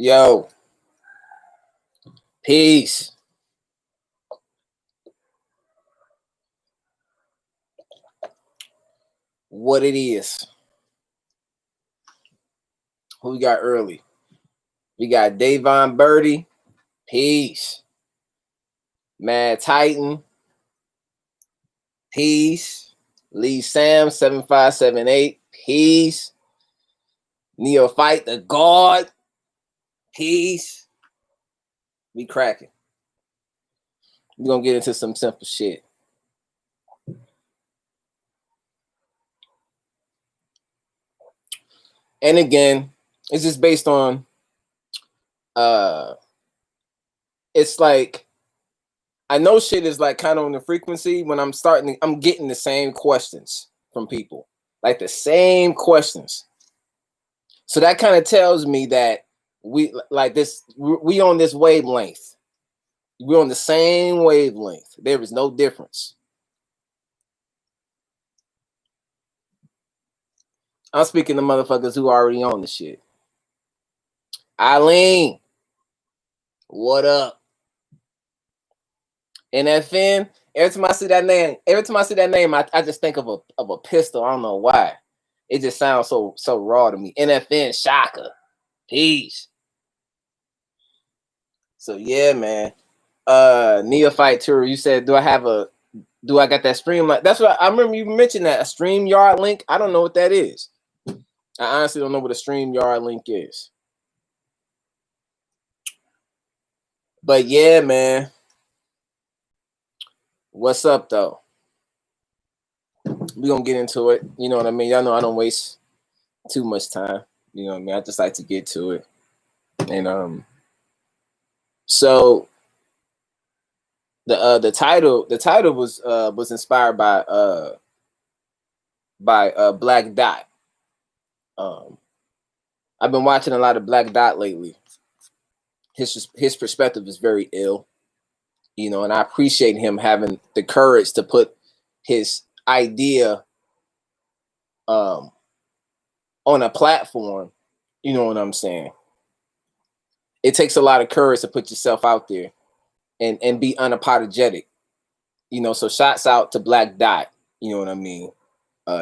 Yo, peace. What it is. Who we got early? We got Davon Birdie. Peace. Mad Titan. Peace. Lee Sam 7578. Peace. Neophyte the God. Peace. We cracking. We're gonna get into some simple shit. And again, it's just based on it's like I know shit is like kind of on the frequency when I'm getting the same questions from people. Like the same questions. So that kind of tells me that we on this wavelength. We're on the same wavelength. There is no difference. I'm speaking to motherfuckers who are already on the shit. Eileen, what up? NFN. Every time I see that name, I just think of a pistol. I don't know why. It just sounds so raw to me. NFN Shaka. Peace. So yeah, man. Neophyte Tour, you said, do I got that stream? That's what I remember you mentioned, that a StreamYard link. I don't know what that is. I honestly don't know what a StreamYard link is. But yeah, man. What's up though? We're gonna get into it. You know what I mean? Y'all know I don't waste too much time. You know what I mean? I just like to get to it. And so the title was inspired by Black Dot. I've been watching a lot of Black Dot lately. His perspective is very ill, you know, and I appreciate him having the courage to put his idea on a platform. You know what I'm saying? It takes a lot of courage to put yourself out there and be unapologetic, you know. So shouts out to Black Dot. You know what I mean?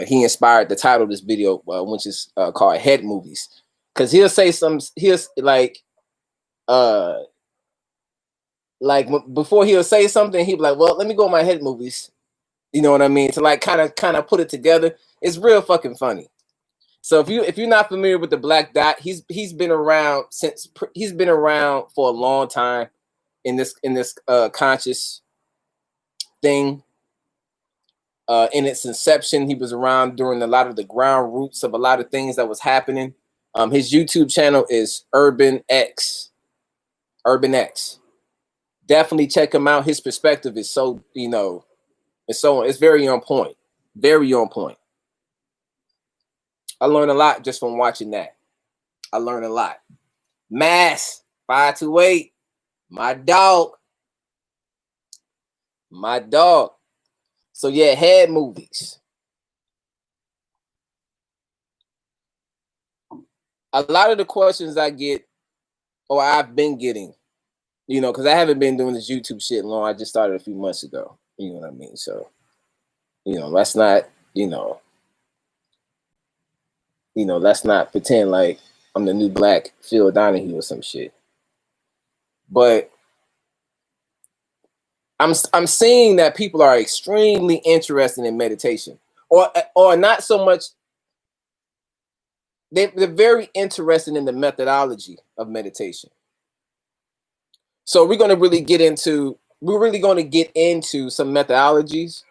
He inspired the title of this video, which is called Head Movies, because he'll say before he'll say something, he'll be like, well, let me go with my head movies. You know what I mean? To like kind of put it together. It's real fucking funny. So if you're not familiar with the Black Dot, he's been around for a long time in this conscious thing. In its inception, he was around during a lot of the ground roots of a lot of things that was happening. His YouTube channel is Urban X. Definitely check him out. His perspective is so, you know, it's very on point. Very on point. I learned a lot just from watching that. I learned a lot. Mass 528, my dog. So yeah, Head Movies. A lot of the questions I get, or I've been getting, you know, because I haven't been doing this YouTube shit long. I just started a few months ago. You know what I mean? So, you know, let's not pretend like I'm the new black Phil Donahue or some shit. But I'm seeing that people are extremely interested in meditation, or not so much. They're very interested in the methodology of meditation. So we're going to get into some methodologies,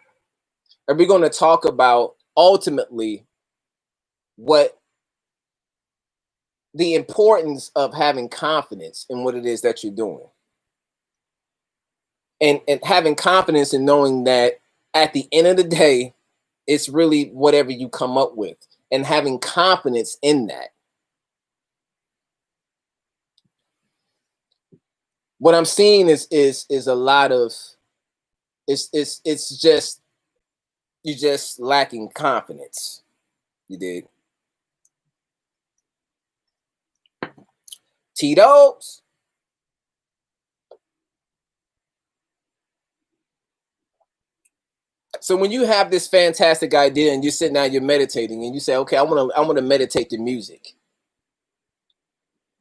and we're going to talk about ultimately what the importance of having confidence in what it is that you're doing. And having confidence in knowing that at the end of the day, it's really whatever you come up with, and having confidence in that. What I'm seeing is a lot of it's just you're just lacking confidence. You dig? Tito's. So when you have this fantastic idea and you're sitting down, you're meditating, and you say, okay, I want to meditate the music.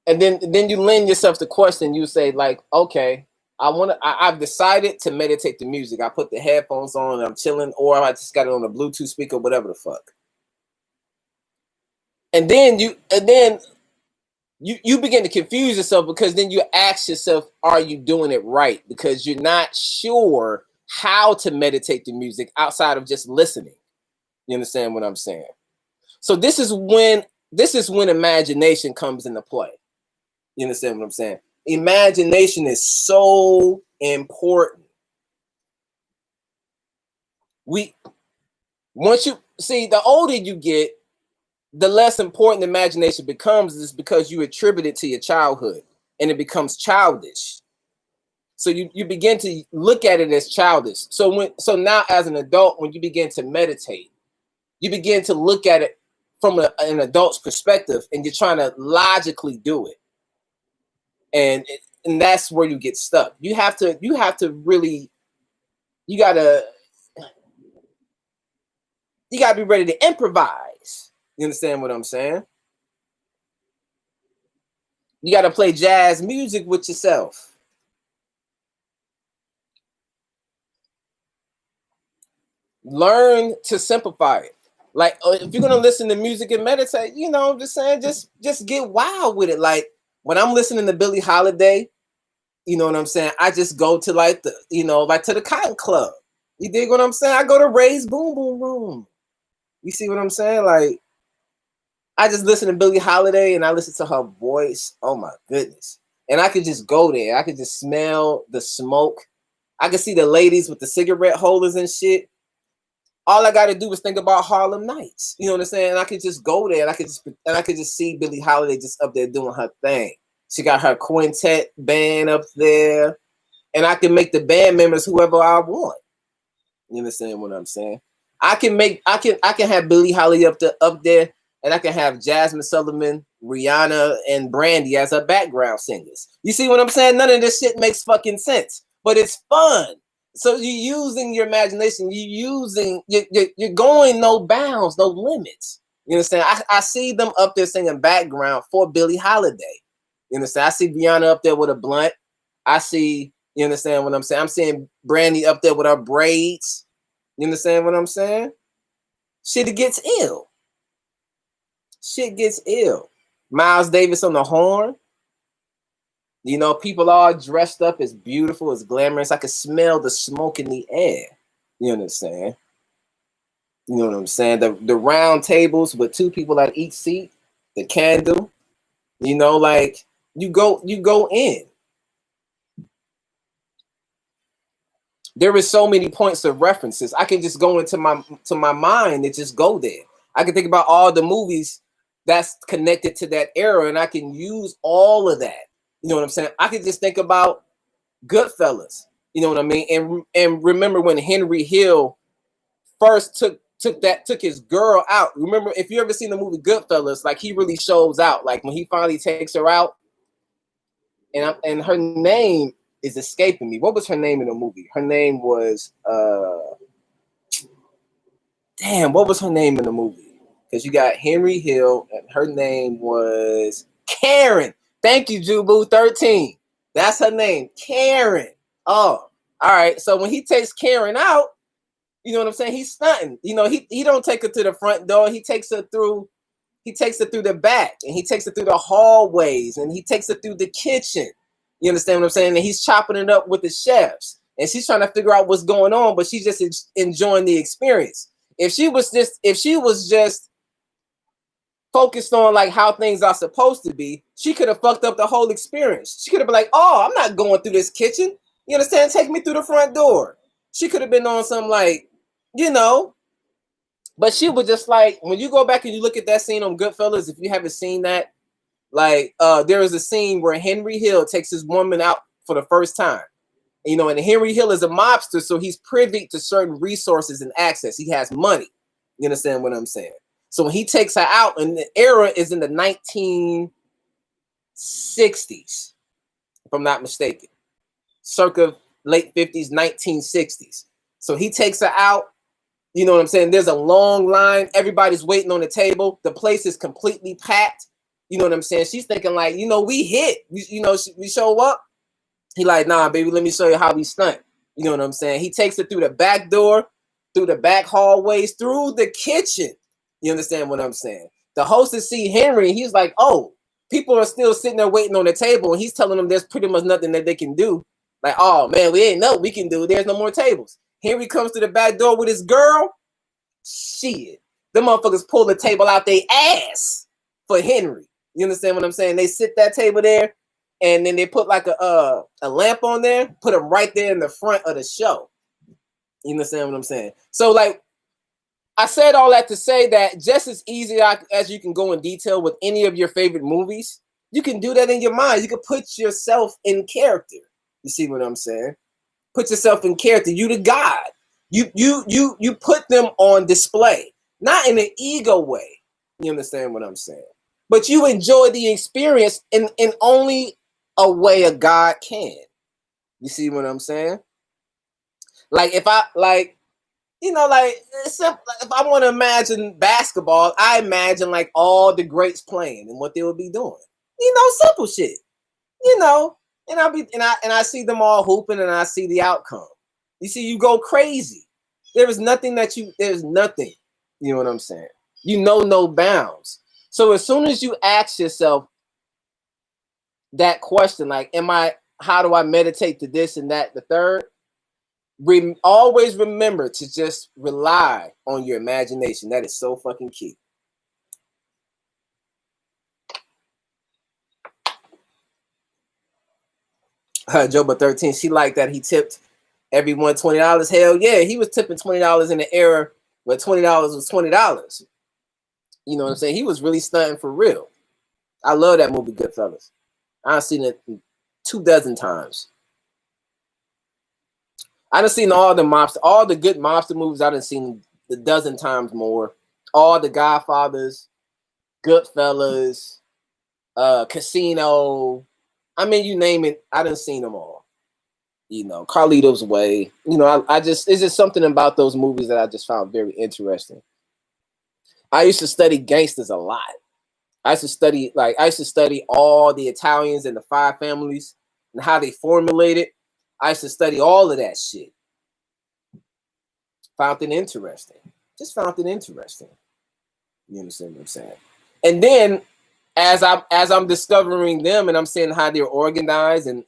And then you lend yourself to question. You say, like, okay, I've decided to meditate the music. I put the headphones on and I'm chilling, or I just got it on a Bluetooth speaker, whatever the fuck. And then you begin to confuse yourself, because then you ask yourself, are you doing it right? Because you're not sure how to meditate the music outside of just listening. You understand what I'm saying? So this is when imagination comes into play. You understand what I'm saying? Imagination is so important. Once you see, the older you get, the less important imagination becomes, is because you attribute it to your childhood and it becomes childish. So you begin to look at it as childish. So now as an adult, when you begin to meditate, you begin to look at it from an adult's perspective, and you're trying to logically do it. And that's where you get stuck. You have to really, you gotta be ready to improvise. You understand what I'm saying? You got to play jazz music with yourself. Learn to simplify it. Like, if you're gonna listen to music and meditate, I'm just saying, just get wild with it. Like, when I'm listening to Billie Holiday, you know what I'm saying, I just go to like to the Cotton Club. You dig what I'm saying? I go to Ray's Boom Boom Room. You see what I'm saying? Like, I just listen to Billie Holiday and I listen to her voice. Oh my goodness. And I could just go there. I could just smell the smoke. I could see the ladies with the cigarette holders and shit. All I got to do is think about Harlem Nights. You know what I'm saying? And I could just go there, and I could just see Billie Holiday just up there doing her thing. She got her quintet band up there, and I can make the band members whoever I want. You understand what I'm saying? I can have Billie Holiday up there, and I can have Jasmine Sullivan, Rihanna, and Brandy as her background singers. You see what I'm saying? None of this shit makes fucking sense, but it's fun. So you're using your imagination. You're going no bounds, no limits. You understand? I see them up there singing background for Billie Holiday. You understand? I see Rihanna up there with a blunt. I see, you understand what I'm saying? I'm seeing Brandy up there with her braids. You understand what I'm saying? Shit gets ill. Shit gets ill. Miles Davis on the horn. People all dressed up as beautiful, as glamorous. I could smell the smoke in the air. You understand? You know what I'm saying? The round tables with two people at each seat, the candle, like you go in. There is so many points of references. I can just go into my mind and just go there. I can think about all the movies that's connected to that era, and I can use all of that. You know what I'm saying? I could just think about Goodfellas. You know what I mean? And remember when Henry Hill first took his girl out. Remember, if you ever seen the movie Goodfellas, like, he really shows out. Like, when he finally takes her out, and her name is escaping me. What was her name in the movie? Her name was what was her name in the movie? Because you got Henry Hill, and her name was Karen. Thank you, Jubu 13. That's her name, Karen. Oh, all right. So when he takes Karen out, you know what I'm saying? He's stunting. He don't take her to the front door. He takes her through the back, and he takes her through the hallways, and he takes her through the kitchen. You understand what I'm saying? And he's chopping it up with the chefs, and she's trying to figure out what's going on, but she's just enjoying the experience. If she was just focused on like how things are supposed to be, she could have fucked up the whole experience. She could have been like, "Oh, I'm not going through this kitchen. You understand? Take me through the front door." She could have been on some but she was just like, when you go back and you look at that scene on Goodfellas, if you haven't seen that, like, there is a scene where Henry Hill takes his woman out for the first time. And Henry Hill is a mobster, so he's privy to certain resources and access. He has money. You understand what I'm saying? So when he takes her out, and the era is in the 1960s, 60s, if I'm not mistaken, circa late 50s, 1960s. So he takes her out. You know what I'm saying? There's a long line. Everybody's waiting on the table. The place is completely packed. You know what I'm saying? She's thinking like, we hit. We show up. He like, nah, baby, let me show you how we stunt. You know what I'm saying? He takes her through the back door, through the back hallways, through the kitchen. You understand what I'm saying? The hostess see Henry, and he's like, oh, people are still sitting there waiting on the table, and he's telling them there's pretty much nothing that they can do. Like, oh, man, we ain't know we can do. There's no more tables. Henry comes to the back door with his girl. Shit. The motherfuckers pull the table out their ass for Henry. You understand what I'm saying? They sit that table there, and then they put like a lamp on there, put them right there in the front of the show. You understand what I'm saying? So, like, I said all that to say that just as easy as you can go in detail with any of your favorite movies, you can do that in your mind. You can put yourself in character. You see what I'm saying? Put yourself in character. You the God. You put them on display, not in an ego way. You understand what I'm saying? But you enjoy the experience in only a way a God can. You see what I'm saying? Like if I like. Like if I want to imagine basketball, I imagine like all the greats playing and what they would be doing. Simple shit. And I see them all hooping and I see the outcome. You see, you go crazy. There's nothing. You know what I'm saying? No bounds. So as soon as you ask yourself that question, like, how do I meditate to this and that, the third? Always remember to just rely on your imagination. That is so fucking key. Joba 13, she liked that he tipped everyone $20. Hell yeah, he was tipping $20 in the era where $20 was $20. You know what I'm saying? He was really stunting for real. I love that movie, Goodfellas. I've seen it 24 times. I done seen all the good mobster movies. I done seen a dozen times more. All the Godfathers, Goodfellas, Casino. I mean, you name it, I done seen them all. Carlito's Way. It's just something about those movies that I just found very interesting. I used to study gangsters a lot. I used to study all the Italians and the five families and how they formulated. I used to study all of that shit. Found it interesting. Just found it interesting. You understand what I'm saying? And then as I'm discovering them and I'm seeing how they're organized and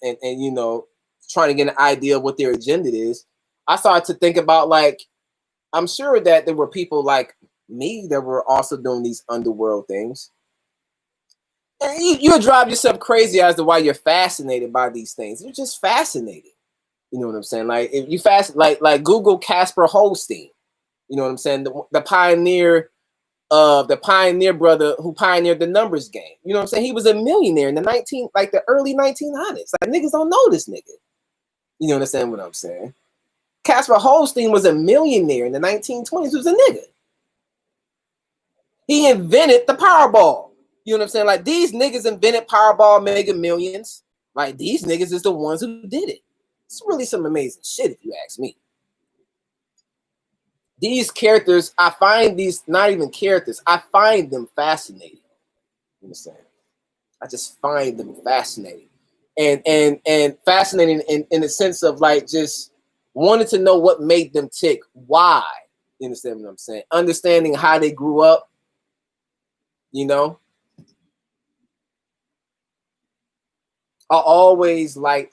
trying to get an idea of what their agenda is, I started to think about, like, I'm sure that there were people like me that were also doing these underworld things. And you'll drive yourself crazy as to why you're fascinated by these things. You're just fascinated. You know what I'm saying? Like, if you like Google Casper Holstein. You know what I'm saying? The pioneer brother who pioneered the numbers game. You know what I'm saying? He was a millionaire in the early 1900s. Like, niggas don't know this nigga. You understand what I'm saying? Casper Holstein was a millionaire in the 1920s. He was a nigga. He invented the Powerball. You know what I'm saying? Like, these niggas invented Powerball, Mega Millions. Like, these niggas is the ones who did it. It's really some amazing shit, if you ask me. These characters, I find these not even characters. I find them fascinating. You understand? I just find them fascinating, and fascinating in the sense of, like, just wanting to know what made them tick. Why? You understand what I'm saying? Understanding how they grew up. I always like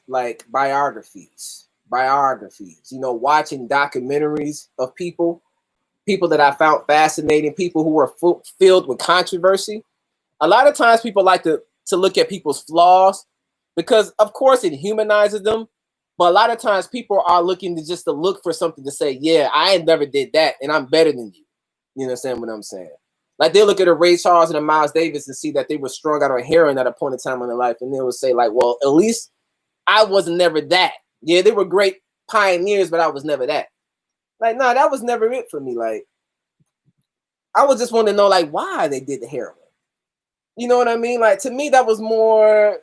biographies, watching documentaries of people that I found fascinating, people who were filled with controversy. A lot of times people like to look at people's flaws because, of course, it humanizes them. But a lot of times people are looking to look for something to say, yeah, I ain't never did that and I'm better than you. You understand what I'm saying? Like, they look at a Ray Charles and a Miles Davis and see that they were strung out on heroin at a point in time in their life, and they would say, like, well, at least I was never that. Yeah, they were great pioneers, but I was never that. Like, no, that was never it for me. Like, I was just wanting to know, like, why they did the heroin. You know what I mean? Like, to me, that was more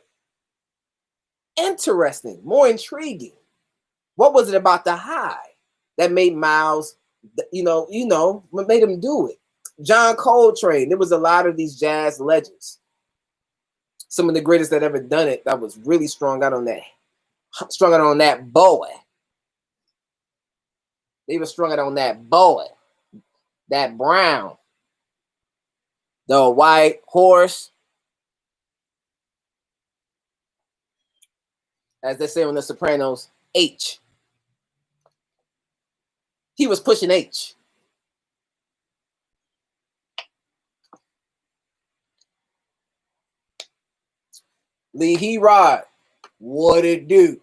interesting, more intriguing. What was it about the high that made Miles, what made him do it? John Coltrane. There was a lot of these jazz legends, some of the greatest that ever done it, that was really strung out on that boy. They were strung out on that boy, that brown, the white horse, as they say on The Sopranos, H. He was pushing H. Lee He Rod, what it do?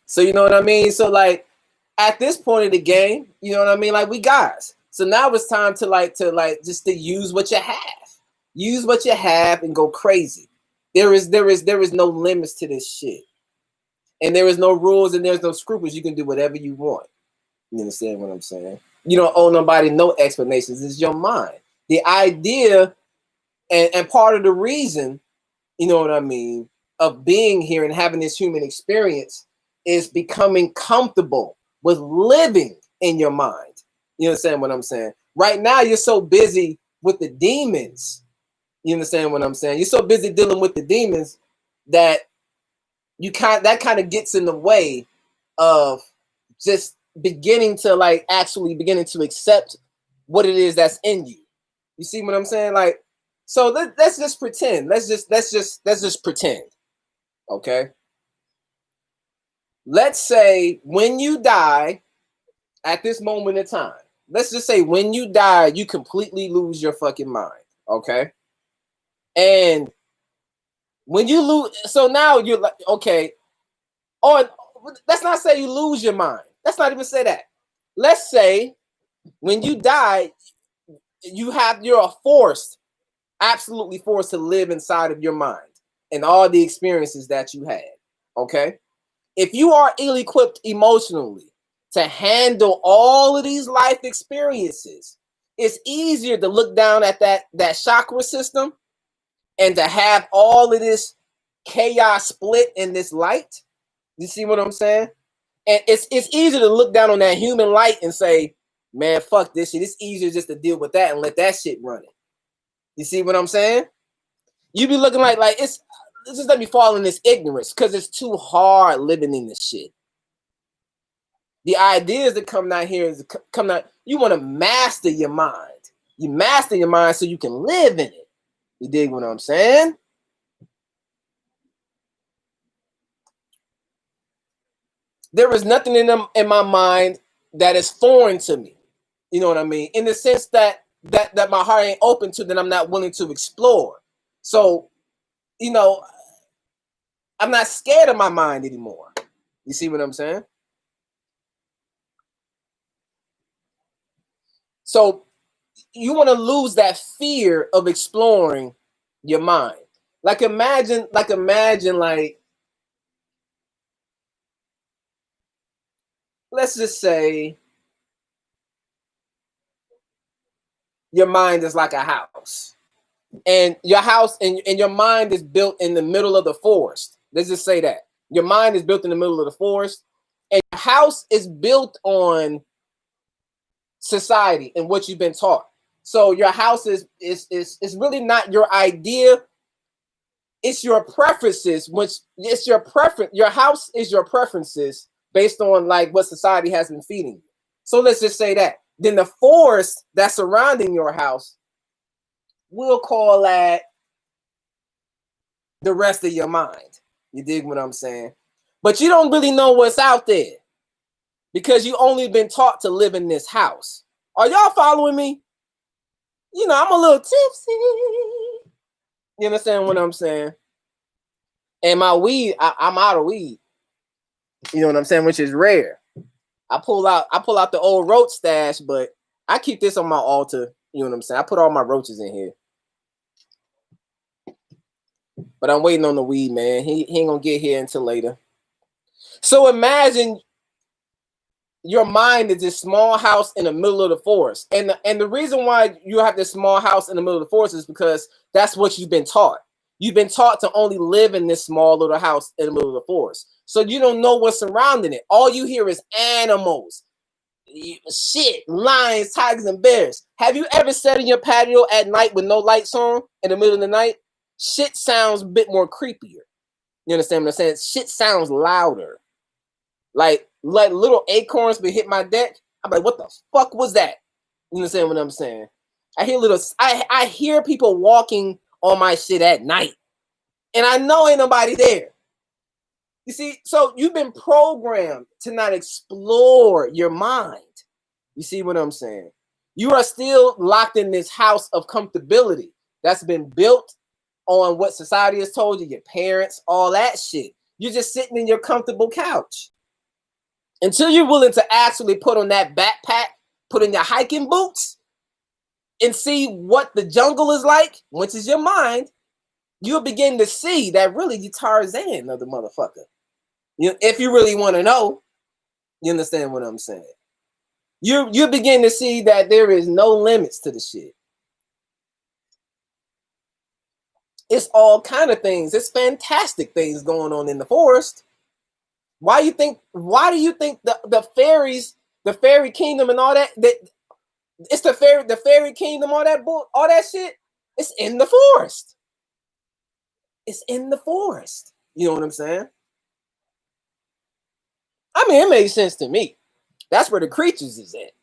So you know what I mean? So like at this point of the game, you know what I mean? Like we guys. So now it's time to just to use what you have. Use what you have and go crazy. There is no limits to this shit. And there is no rules and there's no scruples. You can do whatever you want. You understand what I'm saying? You don't owe nobody no explanations. It's your mind. The idea and part of the reason, you know what I mean, of being here and having this human experience is becoming comfortable with living in your mind. You understand what I'm saying? Right now, you're so busy with the demons. You understand what I'm saying? You're so busy dealing with the demons that that kind of gets in the way of just beginning to beginning to accept what it is that's in you. You see what I'm saying? Like, so let's just pretend. Let's just pretend. Okay. Let's say when you die at this moment in time, let's just say when you die, you completely lose your fucking mind. Okay. And when you lose, so now you're like, okay, or let's not say you lose your mind. Let's not even say that. Let's say when you die, you're absolutely forced to live inside of your mind and all the experiences that you had. Okay. If you are ill-equipped emotionally to handle all of these life experiences, it's easier to look down at that chakra system and to have all of this chaos split in this light. You see what I'm saying? And it's easier to look down on that human light and say, man, fuck this shit. It's easier just to deal with that and let that shit run it. You see what I'm saying? You be looking like it's just let me fall in this ignorance because it's too hard living in this shit. The idea is to come down here is to come down. You want to master your mind. You master your mind so you can live in it. You dig what I'm saying? There is nothing in my mind that is foreign to me. You know what I mean? In the sense that my heart ain't open to, that I'm not willing to explore. So, you know, I'm not scared of my mind anymore. You see what I'm saying? So you want to lose that fear of exploring your mind. Like imagine, let's just say your mind is like a house. And your house and your mind is built in the middle of the forest. Let's just say that. Your mind is built in the middle of the forest. And your house is built on society and what you've been taught. So your house is really not your idea. It's your preferences, which it's your preference. Your house is your preferences based on like what society has been feeding you. So let's just say that. Then the forest that's surrounding your house, we'll call that the rest of your mind. You dig what I'm saying? But you don't really know what's out there because you only been taught to live in this house. Are y'all following me? You know, I'm a little tipsy. You understand what I'm saying? And my weed, I'm out of weed. You know what I'm saying? Which is rare. I pull out the old roach stash, but I keep this on my altar. You know what I'm saying? I put all my roaches in here. But I'm waiting on the weed, man. He ain't gonna get here until later. So imagine your mind is this small house in the middle of the forest. And the reason why you have this small house in the middle of the forest is because that's what you've been taught. You've been taught to only live in this small little house in the middle of the forest. So you don't know what's surrounding it. All you hear is animals, shit, lions, tigers, and bears. Have you ever sat in your patio at night with no lights on in the middle of the night? Shit sounds a bit more creepier. You understand what I'm saying? Shit sounds louder. Like little acorns would hit my deck. I'm like, what the fuck was that? You understand what I'm saying? I hear people walking on my shit at night. And I know ain't nobody there. You see, so you've been programmed to not explore your mind. You see what I'm saying? You are still locked in this house of comfortability that's been built on what society has told you, your parents, all that shit. You're just sitting in your comfortable couch. Until you're willing to actually put on that backpack, put in your hiking boots, and see what the jungle is like, which is your mind, you'll begin to see that really you Tarzan of the motherfucker. If you really want to know, you understand what I'm saying? You begin to see that there is no limits to the shit. It's all kind of things. It's fantastic things going on in the forest. Why do you think the fairies, the fairy kingdom and all that it's the fairy kingdom, all that shit, it's in the forest. It's in the forest. You know what I'm saying? I mean, it makes sense to me. That's where the creatures is at.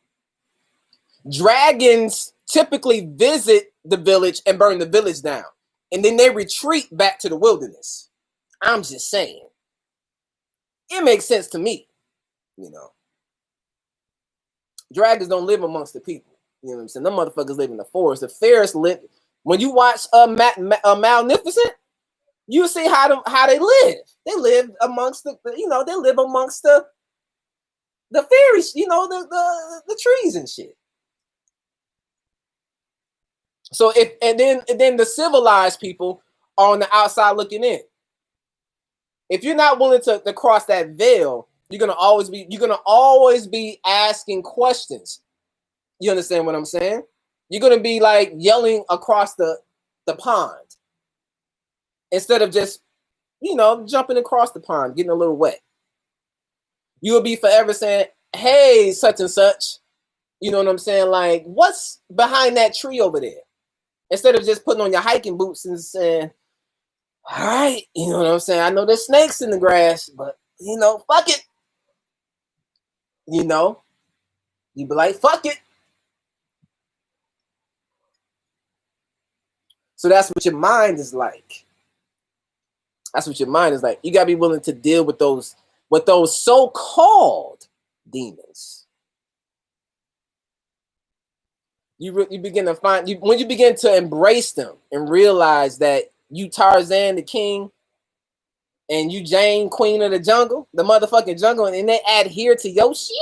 Dragons typically visit the village and burn the village down. And then they retreat back to the wilderness. I'm just saying. It makes sense to me. You know. Dragons don't live amongst the people. You know what I'm saying? Them motherfuckers live in the forest. The fairies live. When you watch Magnificent, you see how they live. They live amongst the fairies, the trees and shit. So then the civilized people are on the outside looking in. If you're not willing to cross that veil, you're gonna always be asking questions. You understand what I'm saying? You're gonna be like yelling across the pond instead of just jumping across the pond, getting a little wet. You'll be forever saying, "Hey, such and such." You know what I'm saying? Like, what's behind that tree over there? Instead of just putting on your hiking boots and saying, "All right," you know what I'm saying? I know there's snakes in the grass, but fuck it. You be like, "Fuck it." So that's what your mind is like. That's what your mind is like. You gotta be willing to deal with those so-called demons. You begin to find when you begin to embrace them and realize that you Tarzan the king and you Jane queen of the jungle, the motherfucking jungle, and they adhere to your shit.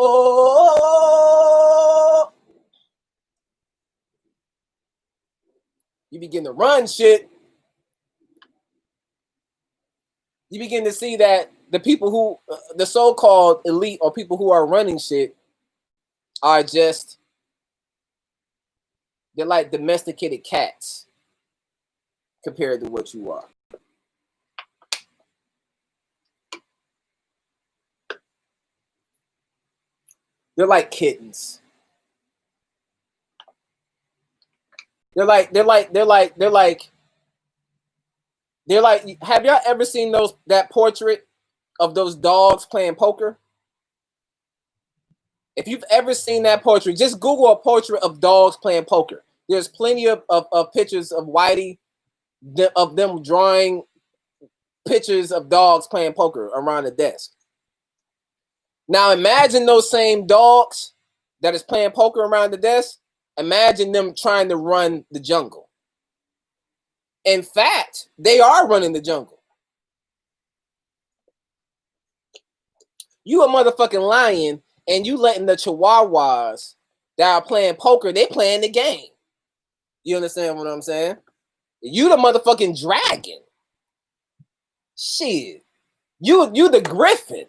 Oh, you begin to run shit. You begin to see that the people who, the so-called elite or people who are running shit are they're like domesticated cats compared to what you are. They're like kittens. They're like, have y'all ever seen that portrait of those dogs playing poker? If you've ever seen that portrait, just Google a portrait of dogs playing poker. There's plenty of pictures of Whitey, of them drawing pictures of dogs playing poker around the desk. Now imagine those same dogs that is playing poker around the desk. Imagine them trying to run the jungle. In fact, they are running the jungle. You a motherfucking lion, and you letting the chihuahuas that are playing poker, they playing the game. You understand what I'm saying? You the motherfucking dragon. Shit, you the Griffin,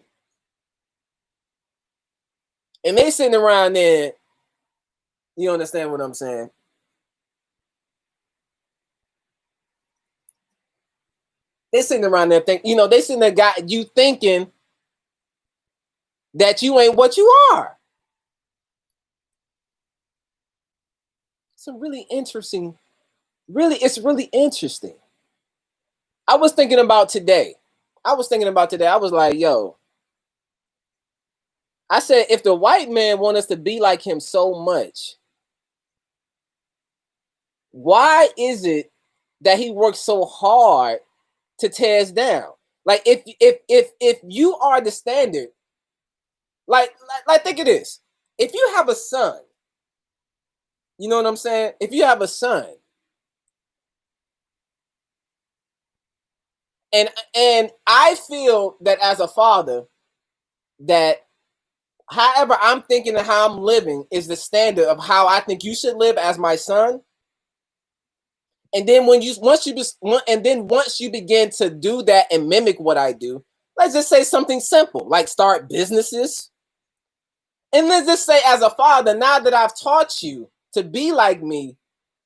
and they sitting around there. You understand what I'm saying? They sitting around there they sitting there got you thinking that you ain't what you are. It's a really interesting, it's really interesting. I was thinking about today. I was like, yo, I said, if the white man want us to be like him so much, why is it that he works so hard to tear us down? Like, if you are the standard, like think of this. If you have a son, you know what I'm saying? If you have a son, and I feel that as a father, that however I'm thinking and how I'm living is the standard of how I think you should live as my son. And then once you begin to do that and mimic what I do, let's just say something simple like start businesses. And let's just say, as a father, now that I've taught you to be like me,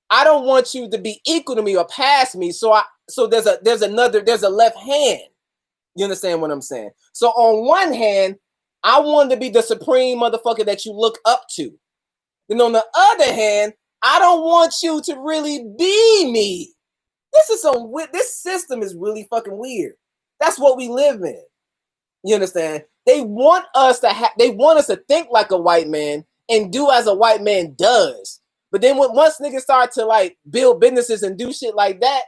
I don't want you to be equal to me or past me. So there's a left hand. You understand what I'm saying? So on one hand, I want to be the supreme motherfucker that you look up to. Then on the other hand, I don't want you to really be me. This system is really fucking weird. That's what we live in. You understand? They want us to think like a white man and do as a white man does. But then once niggas start to like build businesses and do shit like that,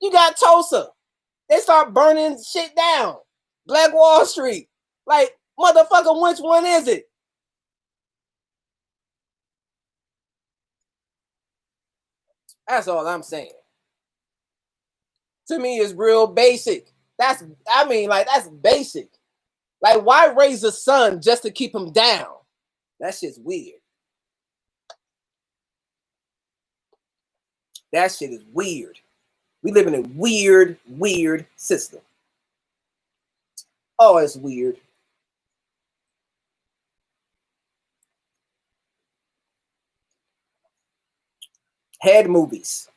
you got Tulsa. They start burning shit down. Black Wall Street. Like, motherfucker, which one is it? That's all I'm saying. To me, it's real basic. That's basic. Like, why raise a son just to keep him down? That shit's weird. That shit is weird. We live in a weird, weird system. Oh, it's weird. Head movies.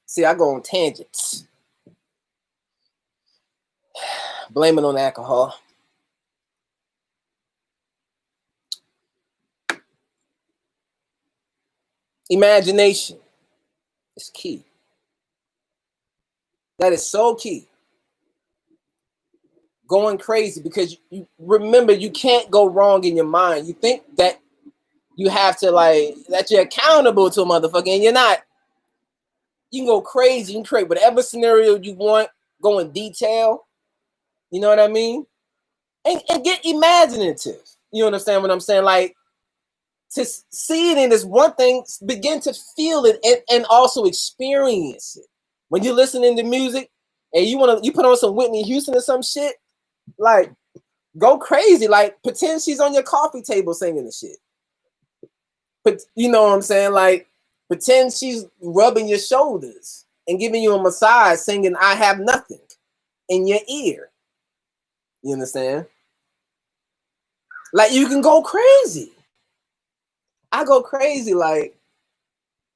See, I go on tangents. Blame it on alcohol. Imagination is key. That is so key. Going crazy because you remember you can't go wrong in your mind. You think that you have to that you're accountable to a motherfucker, and you're not. You can go crazy. You can create whatever scenario you want. Go in detail. You know what I mean? And get imaginative. You understand what I'm saying? Like, to see it in this one thing, begin to feel it and also experience it. When you're listening to music and you put on some Whitney Houston or some shit, like, go crazy. Like, pretend she's on your coffee table singing the shit. But you know what I'm saying? Like, pretend she's rubbing your shoulders and giving you a massage, singing "I Have Nothing" in your ear. You understand? Like, you can go crazy. I go crazy. Like,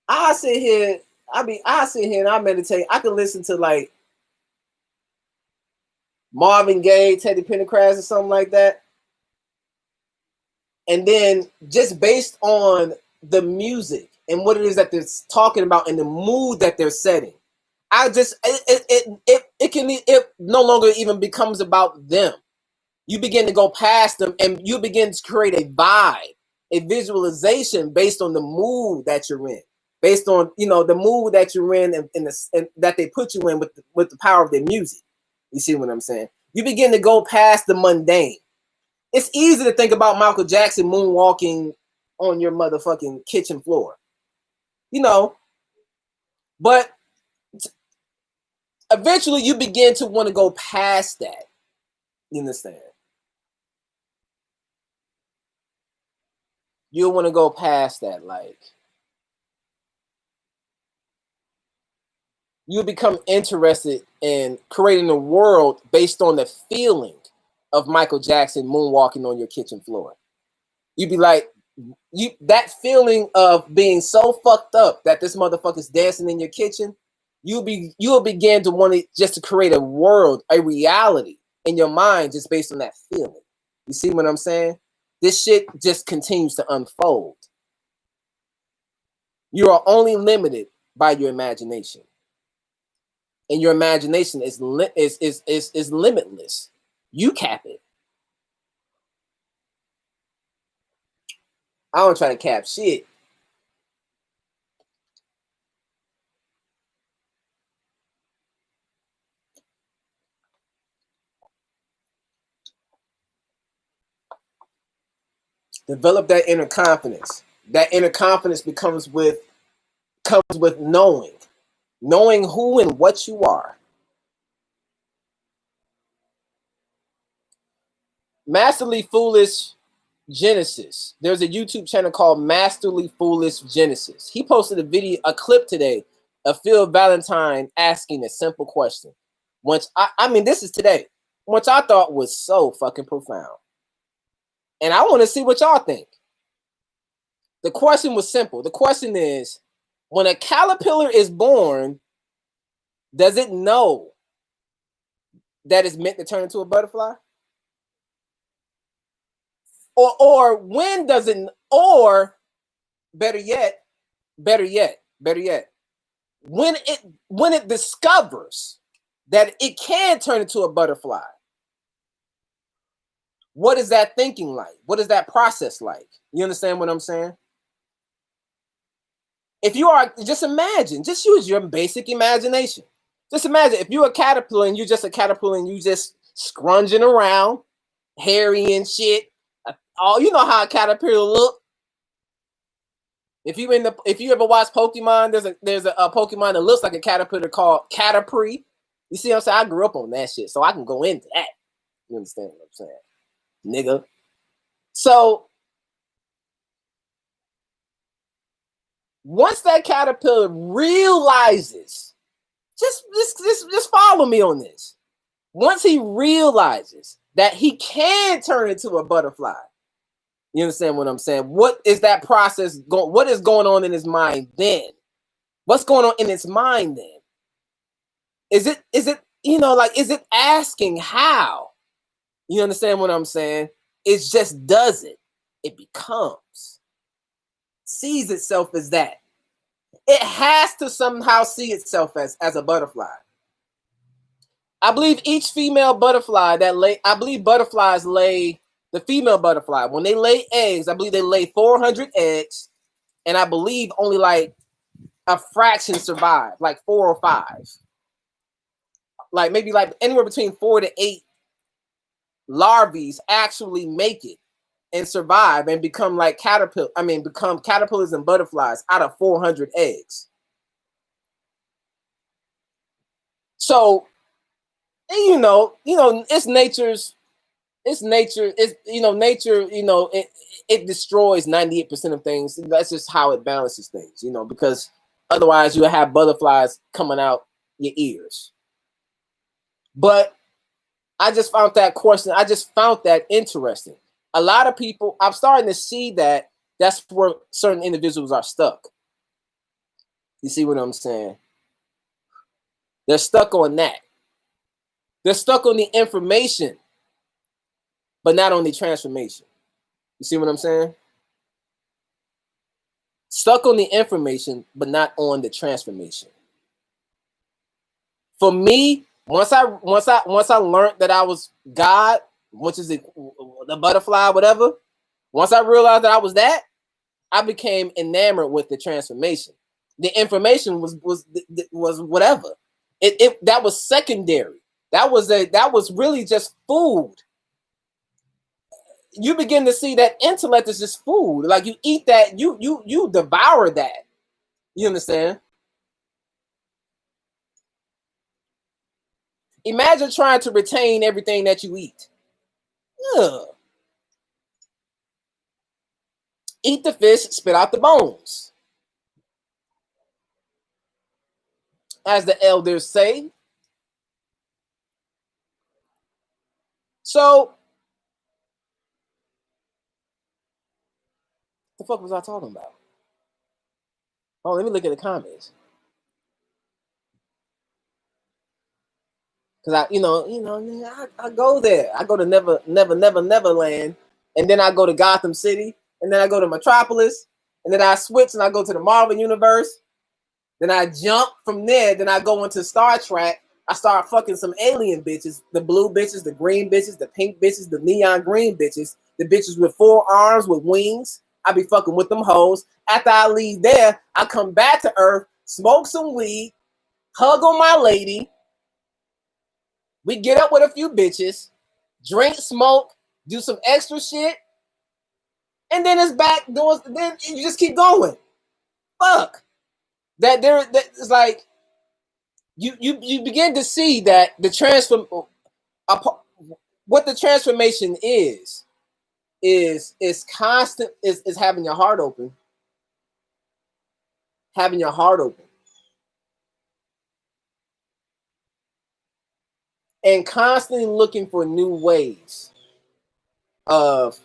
I sit here and I meditate. I can listen to like Marvin Gaye, Teddy Pendergrass, or something like that. And then just based on the music and what it is that they're talking about and the mood that they're setting, it no longer even becomes about them. You begin to go past them and you begin to create a vibe, a visualization based on the mood that you're in, based on the mood that you're in and that they put you in with the power of their music. You see what I'm saying? You begin to go past the mundane. It's easy to think about Michael Jackson moonwalking on your motherfucking kitchen floor, but eventually you begin to want to go past that. You understand? You'll want to go past that. Like, you become interested in creating a world based on the feeling of Michael Jackson moonwalking on your kitchen floor. You'd be like, that feeling of being so fucked up that this motherfucker's dancing in your kitchen, you'll begin to want to just to create a world, a reality in your mind just based on that feeling. You see what I'm saying? This shit just continues to unfold. You are only limited by your imagination. And your imagination is limitless. You cap it. I don't try to cap shit. Develop that inner confidence. That inner confidence comes with knowing who and what you are. Masterly Foolish Genesis. There's a YouTube channel called Masterly Foolish Genesis. He posted a clip today of Phil Valentine asking a simple question. This is today, which I thought was so fucking profound. And I want to see what y'all think. The question was simple. The question is, when a caterpillar is born, does it know that it's meant to turn into a butterfly? Or when does it, or better yet, when it discovers that it can turn into a butterfly, what is that thinking like? What is that process like? You understand what I'm saying? If you are, just imagine, just use your basic imagination. Just imagine if you're a caterpillar and you're just a caterpillar and you just scrunging around, hairy and shit. You know how a caterpillar look. If you ever watch Pokemon, there's a Pokemon that looks like a caterpillar called Caterpie. You see what I'm saying? I grew up on that shit, so I can go into that. You understand what I'm saying, nigga? So once that caterpillar realizes, just follow me on this. Once he realizes that he can turn into a butterfly, you understand what I'm saying? What is that process going? What is going on in his mind then? What's going on in his mind then? Is it is it asking how? You understand what I'm saying? It just does it. It becomes. Sees itself as that. It has to somehow see itself as a butterfly. I believe each female butterfly butterflies lay, the female butterfly, when they lay eggs, I believe they lay 400 eggs, and I believe only like a fraction survive, like 4 or 5. Like maybe like anywhere between 4 to 8 larvae actually make it and survive and become like become caterpillars and butterflies out of 400 eggs. So, it's nature. It destroys 98% of things. That's just how it balances things, because otherwise you have butterflies coming out your ears. But I just found that interesting. A lot of people, I'm starting to see that that's where certain individuals are stuck. You see what I'm saying? They're stuck on that. They're stuck on the information, but not on the transformation. You see what I'm saying? Stuck on the information, but not on the transformation. For me, once I learned that I was God, which is the butterfly, whatever. Once I realized that I was that, I became enamored with the transformation. The information was whatever. That was secondary. That was really just food. You begin to see that intellect is just food. Like you eat that, you devour that. You understand? Imagine trying to retain everything that you eat. Ugh. Eat the fish, spit out the bones. as the elders say. So, the fuck was I talking about? Oh, let me look at the comments. Cause I go there. I go to Neverland, and then I go to Gotham City, and then I go to Metropolis, and then I switch and I go to the Marvel Universe. Then I jump from there. Then I go into Star Trek. I start fucking some alien bitches, the blue bitches, the green bitches, the pink bitches, the neon green bitches, the bitches with 4 arms with wings. I be fucking with them hoes. After I leave there, I come back to Earth, smoke some weed, hug on my lady. We get up with a few bitches, drink, smoke, do some extra shit, and then it's back doing. Then you just keep going. Fuck that. It's like you begin to see that the what the transformation is constant. Is having your heart open, having your heart open, and constantly looking for new ways of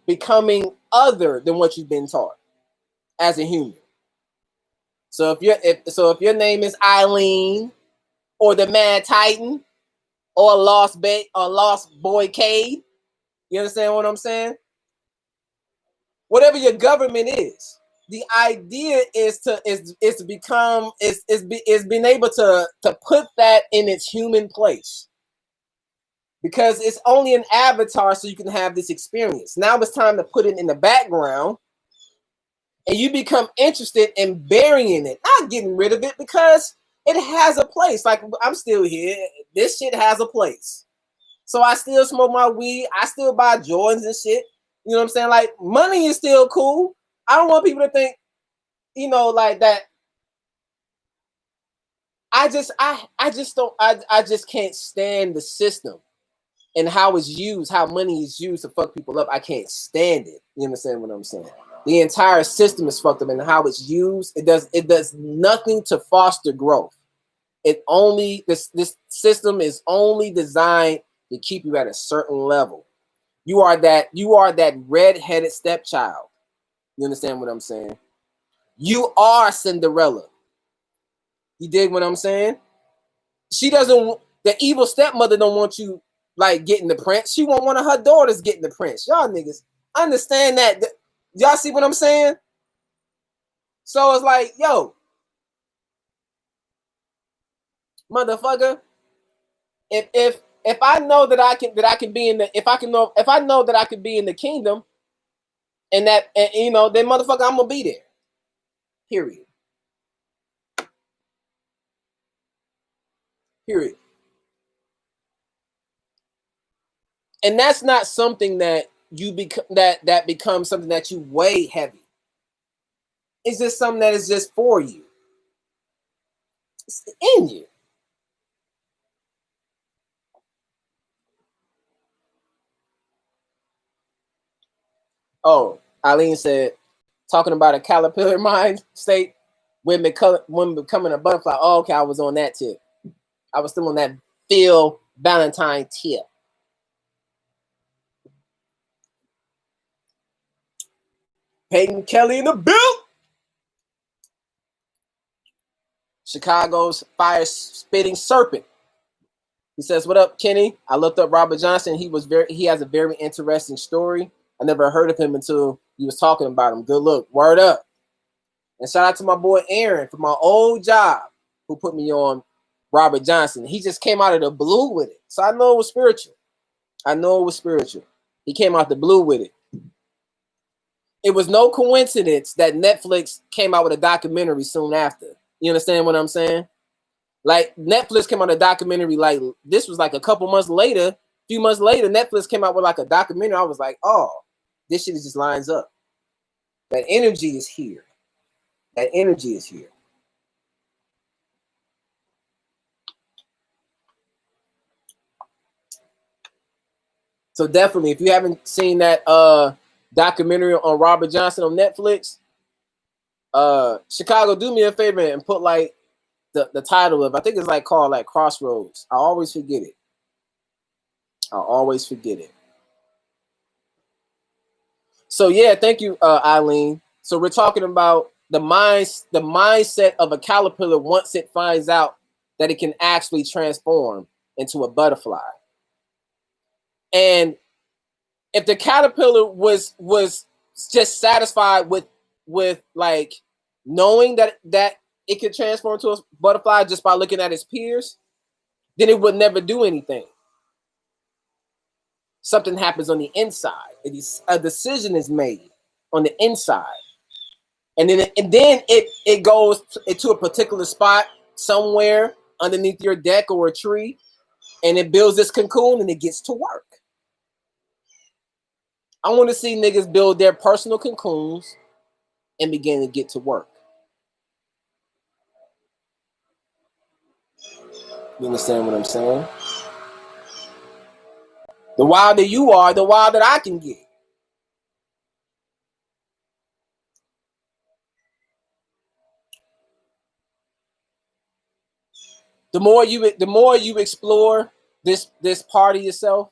becoming other than what you've been taught as a human. So if your name is Eileen or the Mad Titan or Lost Boy Cade, you understand what I'm saying? Whatever your government is, the idea is to being able to put that in its human place. Because it's only an avatar so you can have this experience. Now it's time to put it in the background and you become interested in burying it, not getting rid of it, because it has a place. Like, I'm still here. This shit has a place. So I still smoke my weed. I still buy Jordans and shit. You know what I'm saying? Like, money is still cool. I don't want people to think, like that. I just can't stand the system and how it's used, how money is used to fuck people up. I can't stand it. You understand what I'm saying? The entire system is fucked up, and how it's used, it does nothing to foster growth. This system is only designed to keep you at a certain level. You are that red-headed stepchild. You understand what I'm saying? You are Cinderella. You dig what I'm saying? The evil stepmother don't want you like getting the prince. She want one of her daughters getting the prince. Y'all niggas understand that? Y'all see what I'm saying? So it's like, yo, motherfucker, if I know that I can be in the if I know that I can be in the kingdom, and then motherfucker, I'm gonna be there. Period. Period. And that's not something that you become that becomes something that you weigh heavy. It's just something that is just for you. It's in you. Oh, Eileen said, talking about a caterpillar mind state when becoming a butterfly. Oh, okay, I was on that tip. I was still on that Phil Valentine tip. Peyton Kelly in the build. Chicago's fire spitting serpent. He says, "What up, Kenny? I looked up Robert Johnson. He has a very interesting story. I never heard of him until you was talking about him. Good look. Word up." And shout out to my boy Aaron from my old job who put me on Robert Johnson. He just came out of the blue with it. So I know it was spiritual. He came out the blue with it. It was no coincidence that Netflix came out with a documentary soon after. You understand what I'm saying? Like, Netflix came out with a documentary, like, this was like a few months later, Netflix came out with like a documentary. I was like, oh, this shit just lines up. That energy is here. So definitely, if you haven't seen that documentary on Robert Johnson on Netflix, Chicago, do me a favor and put like the title of, I think it's like called like Crossroads. I always forget it. I always forget it. So yeah, thank you, Eileen. So we're talking about the mindset of a caterpillar once it finds out that it can actually transform into a butterfly. And if the caterpillar was just satisfied with like knowing that it could transform into a butterfly just by looking at its peers, then it would never do anything. Something happens on the inside. A decision is made on the inside, and then it goes into a particular spot somewhere underneath your deck or a tree, and it builds this cocoon and it gets to work. I want to see niggas build their personal cocoons and begin to get to work. You understand what I'm saying? The wilder you are, the wilder I can get. The more you explore this part of yourself,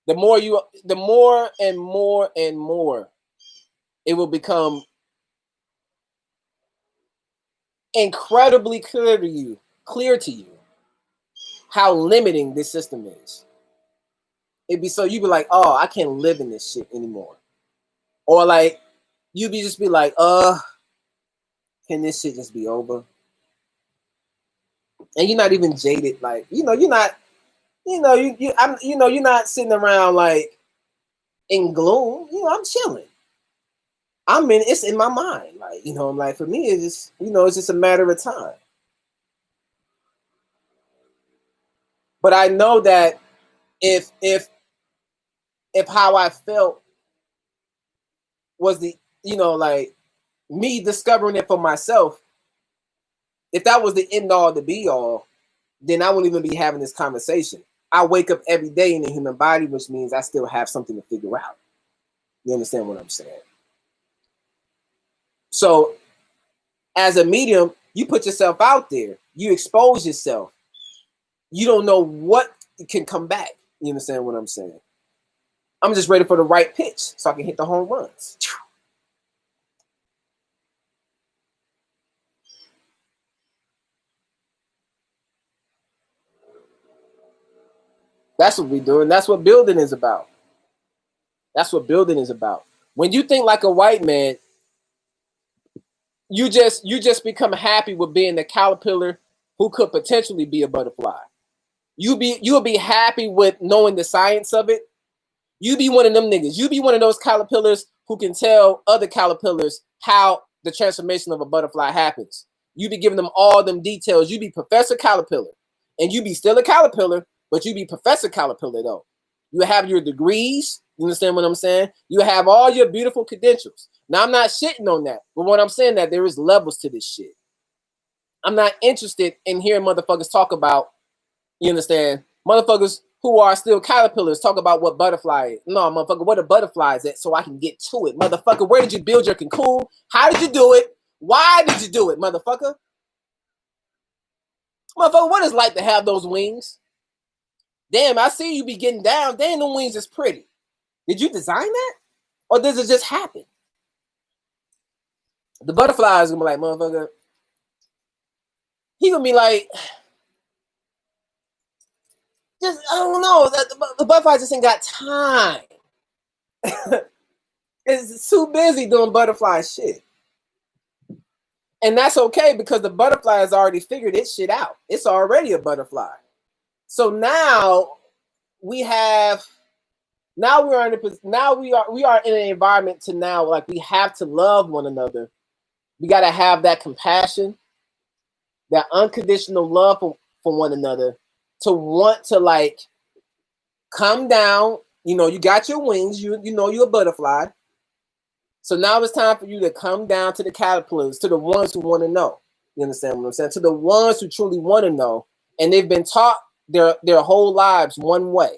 the more and more and more it will become incredibly clear to you how limiting this system is. You'd be like, oh, I can't live in this shit anymore. Or like just be like, can this shit just be over? And you're not even jaded, like, you're not, you're not sitting around like in gloom. I'm chilling. It's in my mind. Like, I'm like, for me, it's just, it's just a matter of time. But I know that if how I felt was like me discovering it for myself, if that was the end all, the be all, then I wouldn't even be having this conversation. I wake up every day in the human body, which means I still have something to figure out. You understand what I'm saying? So as a medium, you put yourself out there, you expose yourself. You don't know what can come back. You understand what I'm saying? I'm just ready for the right pitch so I can hit the home runs. That's what we're doing. That's what building is about. That's what building is about. When you think like a white man, you just become happy with being the caterpillar who could potentially be a butterfly. You'll be happy with knowing the science of it. You be one of them niggas. You be one of those caterpillars who can tell other caterpillars how the transformation of a butterfly happens. You be giving them all them details. You be Professor Caterpillar, and you be still a caterpillar, but you be Professor Caterpillar though. You have your degrees. You understand what I'm saying? You have all your beautiful credentials. Now I'm not shitting on that, but what I'm saying that there is levels to this shit. I'm not interested in hearing motherfuckers talk about, you understand, motherfuckers who are still caterpillars talk about what butterfly is. No, motherfucker, what a butterfly is at so I can get to it. Motherfucker, where did you build your cocoon? How did you do it? Why did you do it, motherfucker? Motherfucker, what is it like to have those wings? Damn, I see you be getting down. Damn, the wings is pretty. Did you design that? Or does it just happen? The butterfly is gonna be like, motherfucker. He gonna be like, just, I don't know. The butterfly just ain't got time. It's too busy doing butterfly shit. And that's okay because the butterfly has already figured its shit out. It's already a butterfly. So now we are in an environment to now, like, we have to love one another. We got to have that compassion, that unconditional love for one another, to want to like come down. You got your wings, you're a butterfly. So now it's time for you to come down to the caterpillars, to the ones who want to know. You understand what I'm saying? To the ones who truly want to know, and they've been taught their whole lives one way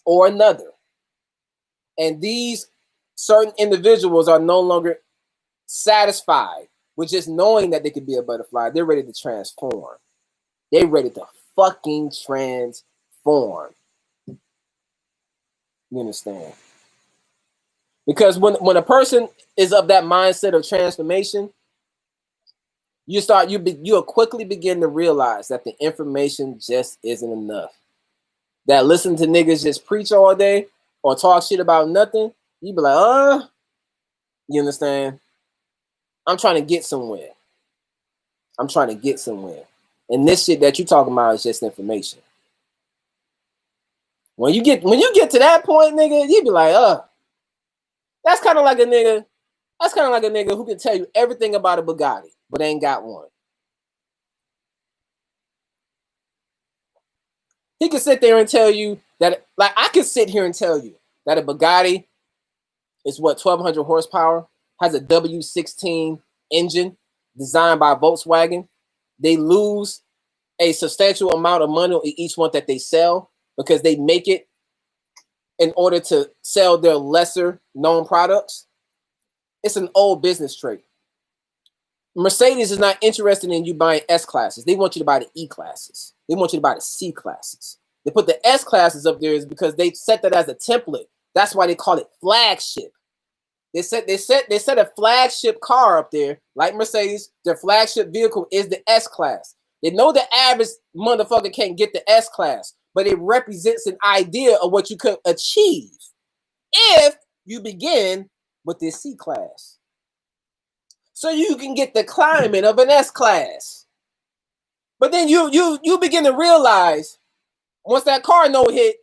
or another. And these certain individuals are no longer satisfied with just knowing that they could be a butterfly. They're ready to transform. They're ready to fucking transform. You understand? Because when a person is of that mindset of transformation, you'll quickly begin to realize that the information just isn't enough. That listen to niggas just preach all day or talk shit about nothing, you be like, you understand? I'm trying to get somewhere. I'm trying to get somewhere. And this shit that you talking about is just information. When you get to that point, nigga, you be like, that's kind of like a nigga. That's kind of like a nigga who can tell you everything about a Bugatti, but ain't got one. He can sit there and tell you that, like, I can sit here and tell you that a Bugatti is what, 1,200 horsepower, has a W16 engine designed by Volkswagen. They lose a substantial amount of money in each one that they sell because they make it in order to sell their lesser known products. It's an old business trait. Mercedes is not interested in you buying S classes. They want you to buy the E classes. They want you to buy the C classes. They put the S classes up there is because they set that as a template. That's why they call it flagship. They set a flagship car up there, like Mercedes. Their flagship vehicle is the S class. They know the average motherfucker can't get the S class, but it represents an idea of what you could achieve if you begin with this C class. So you can get the climate of an S class. But then you begin to realize once that car note hit,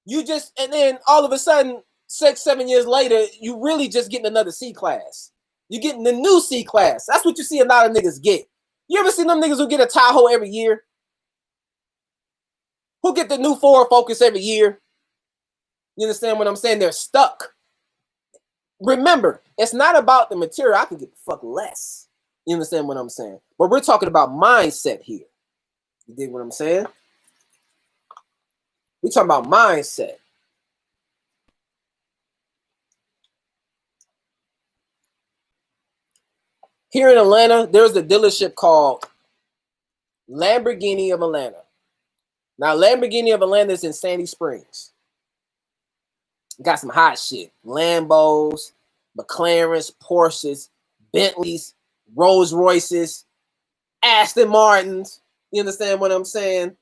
and then all of a sudden, 6-7 years later, you really just getting another C class. You're getting the new C class. That's what you see a lot of niggas get. You ever seen them niggas who get a Tahoe every year? Who get the new Ford Focus every year? You understand what I'm saying? They're stuck. Remember, it's not about the material. I can get the fuck less. You understand what I'm saying? But we're talking about mindset here. You dig what I'm saying? We're talking about mindset. Here in Atlanta, there's a dealership called Lamborghini of Atlanta. Now, Lamborghini of Atlanta is in Sandy Springs. Got some hot shit. Lambos, McLarens, Porsches, Bentleys, Rolls Royces, Aston Martins. You understand what I'm saying?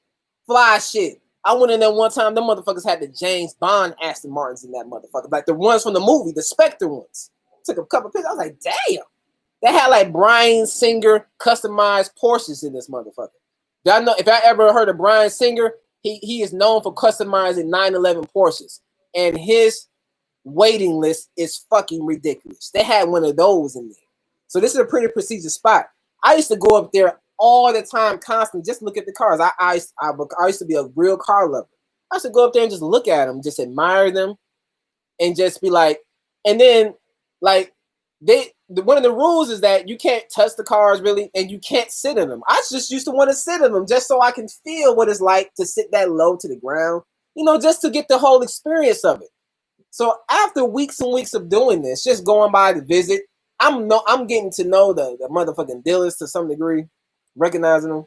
Fly shit. I went in there one time. Them motherfuckers had the James Bond Aston Martins in that motherfucker. Like the ones from the movie, the Spectre ones. Took a couple pictures. I was like, damn. They had like Bryan Singer customized Porsches in this motherfucker. Y'all know, if I ever heard of Bryan Singer, he is known for customizing 911 Porsches. And his waiting list is fucking ridiculous. They had one of those in there. So this is a pretty prestigious spot. I used to go up there all the time, constantly, just look at the cars. I used to be a real car lover. I used to go up there and just look at them, just admire them, and just be like, and then like one of the rules is that you can't touch the cars really, and you can't sit in them. I just used to want to sit in them just so I can feel what it's like to sit that low to the ground, you know, just to get the whole experience of it. So after weeks and weeks of doing this, just going by to visit, I'm getting to know the motherfucking dealers to some degree, recognizing them.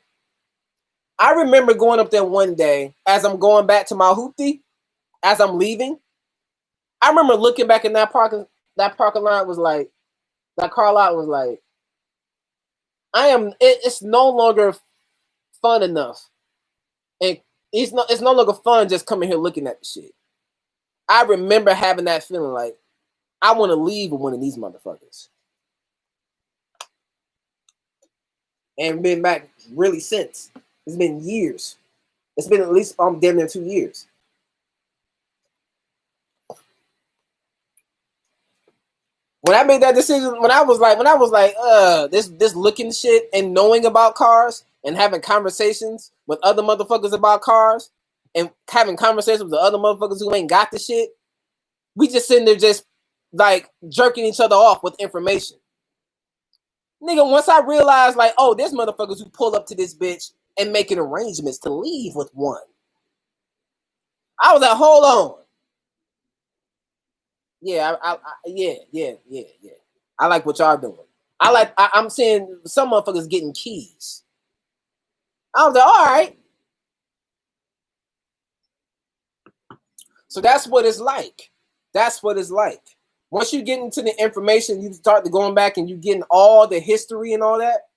I remember going up there one day as I'm going back to my hoopty, as I'm leaving. I remember looking back in that parking lot was like, that car lot was like, it's no longer fun enough. And it's no longer fun just coming here looking at the shit. I remember having that feeling like, I want to leave with one of these motherfuckers. And been back really since. It's been years. It's been at least damn near 2 years. When I made that decision, when I was like, this looking shit and knowing about cars and having conversations with other motherfuckers about cars and having conversations with the other motherfuckers who ain't got the shit, we just sitting there just like jerking each other off with information. Nigga, once I realized like, oh, there's motherfuckers who pull up to this bitch and making arrangements to leave with one. I was like, hold on. Yeah, yeah. I like what y'all doing. I'm seeing some motherfuckers getting keys. I was like, all right. So that's what it's like. That's what it's like. Once you get into the information, you start to going back and you getting all the history and all that.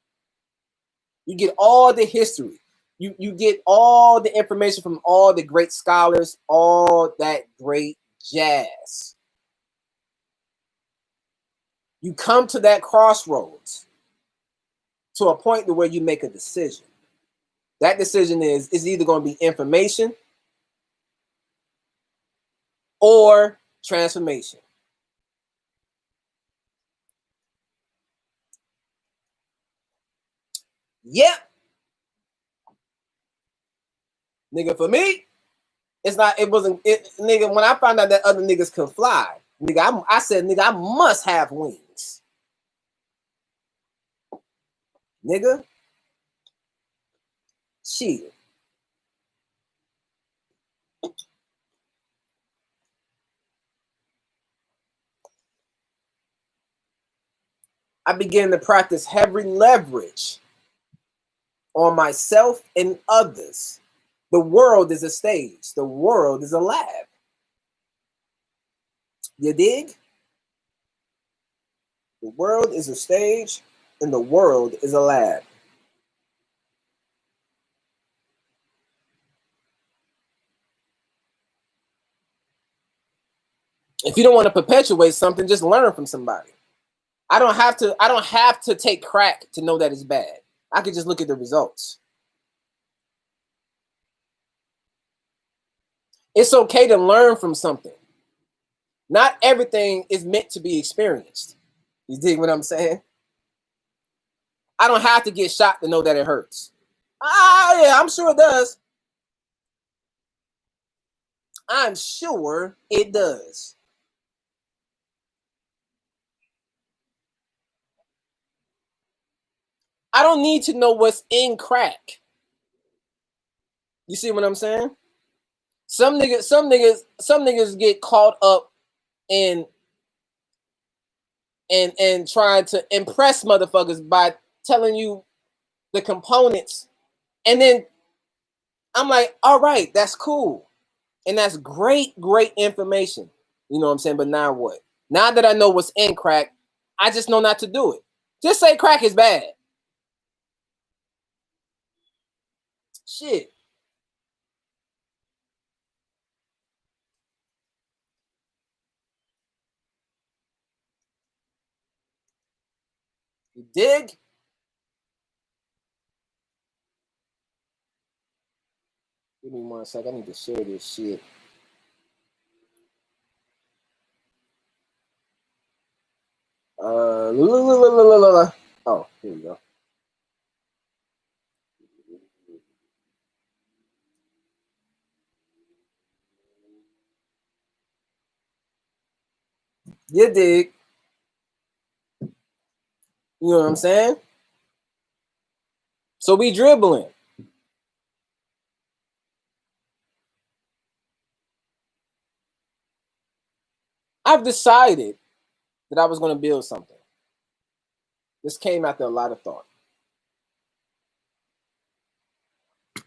You get all the history. You get all the information from all the great scholars, all that great jazz. You come to that crossroads to a point where you make a decision. That decision is either going to be information or transformation. Yep. Nigga, for me, nigga, when I found out that other niggas could fly, nigga, I said, nigga, I must have wings. Nigga. Shit. I began to practice heavy leverage on myself and others. The world is a stage. The world is a lab. You dig? The world is a stage and the world is a lab. If you don't want to perpetuate something, just learn from somebody. I don't have to take crack to know that it's bad. I could just look at the results. It's okay to learn from something. Not everything is meant to be experienced. You dig what I'm saying? I don't have to get shot to know that it hurts. Ah, yeah, I'm sure it does. I'm sure it does. I don't need to know what's in crack. You see what I'm saying? Some niggas get caught up in and trying to impress motherfuckers by telling you the components. And then I'm like, all right, that's cool. And that's great information. You know what I'm saying? But now what? Now that I know what's in crack, I just know not to do it. Just say crack is bad. Shit. You dig? Give me 1 second. I need to share this shit. Oh, here we go. You dig? You know what I'm saying? So we dribbling. I've decided that I was going to build something. This came after a lot of thought.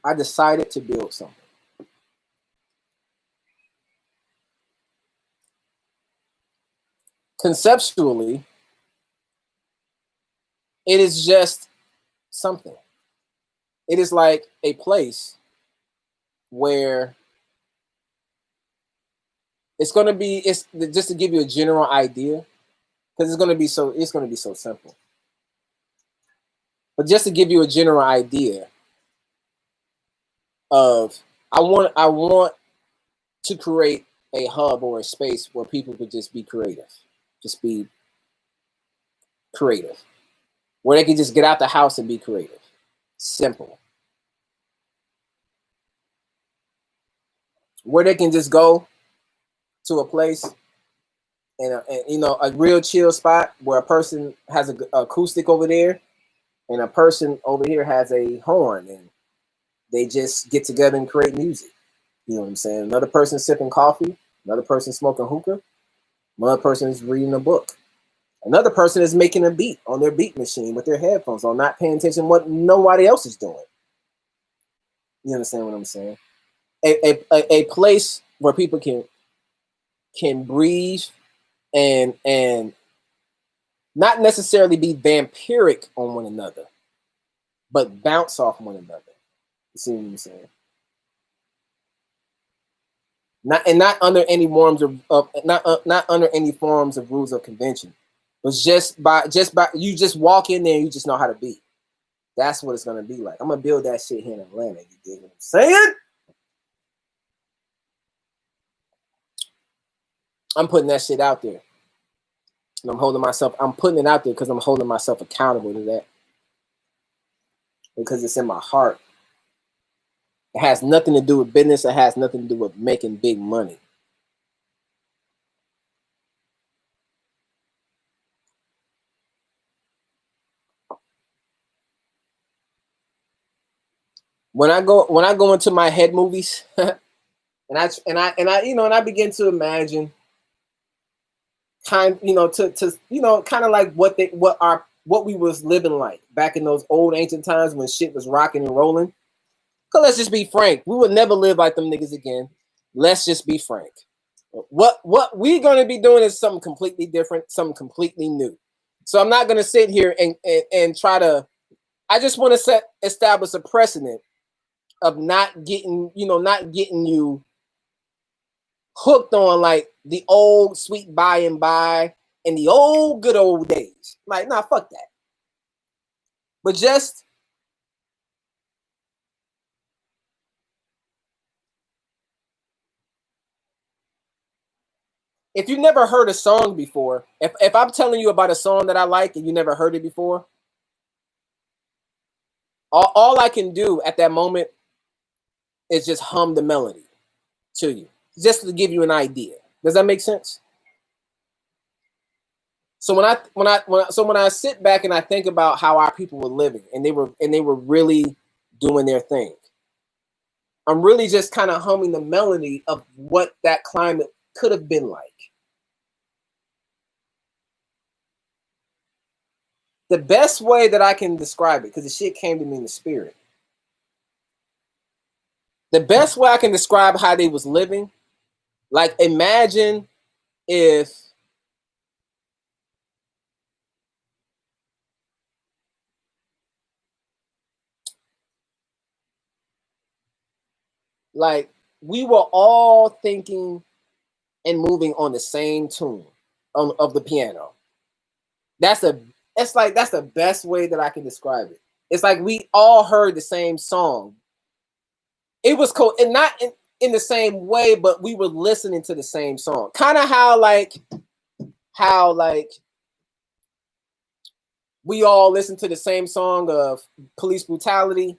I decided to build something. Conceptually, it is just something. It is like a place where it's just to give you a general idea, because it's going to be so simple. But just to give you a general idea of, I want to create a hub or a space where people could just be creative. Just be creative. Where they can just get out the house and be creative. Simple. Where they can just go to a place and a real chill spot where a person has an acoustic over there and a person over here has a horn, and they just get together and create music. You know what I'm saying? Another person sipping coffee, another person smoking hookah, another person is reading a book. Another person is making a beat on their beat machine with their headphones on, not paying attention to what nobody else is doing. You understand what I'm saying? A place where people can breathe and not necessarily be vampiric on one another, but bounce off one another. You see what I'm saying? Not under any forms of not under any forms of rules of convention, but just by you just walk in there and you just know how to be. That's what it's gonna be like. I'm gonna build that shit here in Atlanta. You dig what I'm saying? I'm putting that shit out there. And I'm putting it out there because I'm holding myself accountable to that. Because it's in my heart. It has nothing to do with business. It has nothing to do with making big money. When I go into my head movies, and I begin to imagine kind of like what we was living like back in those old ancient times when shit was rocking and rolling. Cause let's just be frank, we would never live like them niggas again. Let's just be frank. What we're gonna be doing is something completely different, something completely new. So I'm not gonna sit here and try to. I just want to establish a precedent of not getting you hooked on like the old sweet by and by in the old good old days. Like, nah, fuck that. But just if you never heard a song before, if I'm telling you about a song that I like and you never heard it before, all I can do at that moment is just hum the melody to you, just to give you an idea. Does that make sense? So when I sit back and I think about how our people were living and they were really doing their thing, I'm really just kind of humming the melody of what that climate could have been like. The best way that I can describe it, because the shit came to me in the spirit. The best way I can describe how they was living, like imagine if like we were all thinking and moving on the same tune of the piano. That's the best way that I can describe it. It's like we all heard the same song. It was cool, and not in the same way, but we were listening to the same song. Kind of how we all listen to the same song of police brutality,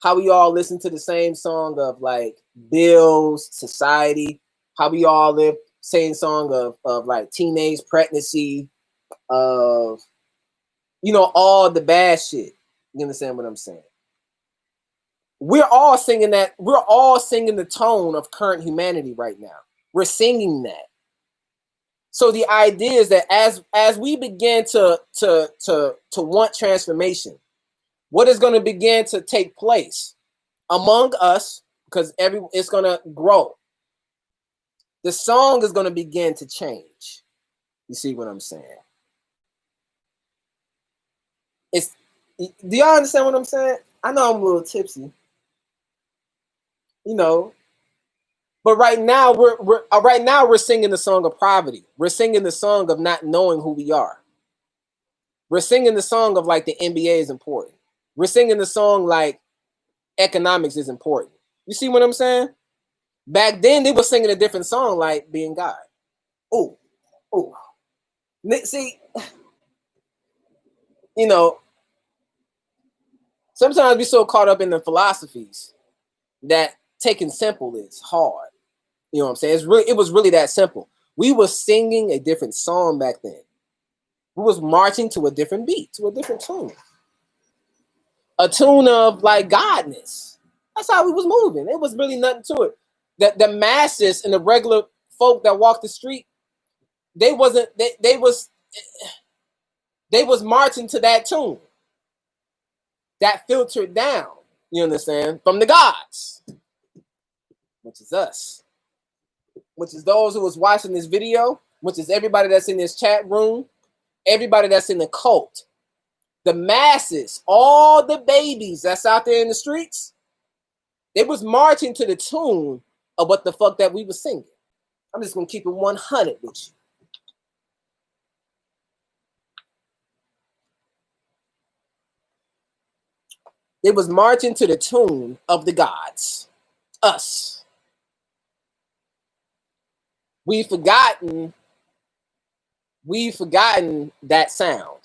how we all listen to the same song of like Bill's Society, how we all live same song of like teenage pregnancy, of all the bad shit. You understand what I'm saying? We're all singing that. We're all singing the tone of current humanity right now. We're singing that. So the idea is that as we begin to want transformation, what is going to begin to take place among us, because it's going to grow. The song is going to begin to change. You see what I'm saying? Do y'all understand what I'm saying? I know I'm a little tipsy, but right now we're singing the song of poverty. We're singing the song of not knowing who we are. We're singing the song of like the NBA is important. We're singing the song like economics is important. You see what I'm saying? Back then they were singing a different song like being God. Oh. See, sometimes we're so caught up in the philosophies that taking simple is hard. You know what I'm saying? It was really that simple. We were singing a different song back then. We was marching to a different beat, to a different tune. A tune of like godness. That's how we was moving. It was really nothing to it. The masses and the regular folk that walked the street, they was They was marching to that tune. That filtered down, you understand, from the gods, which is us, which is those who was watching this video, which is everybody that's in this chat room, everybody that's in the cult, the masses, all the babies that's out there in the streets. They was marching to the tune of what the fuck that we was singing. I'm just gonna keep it 100 with you. They was marching to the tune of the gods, us. We've forgotten that sound.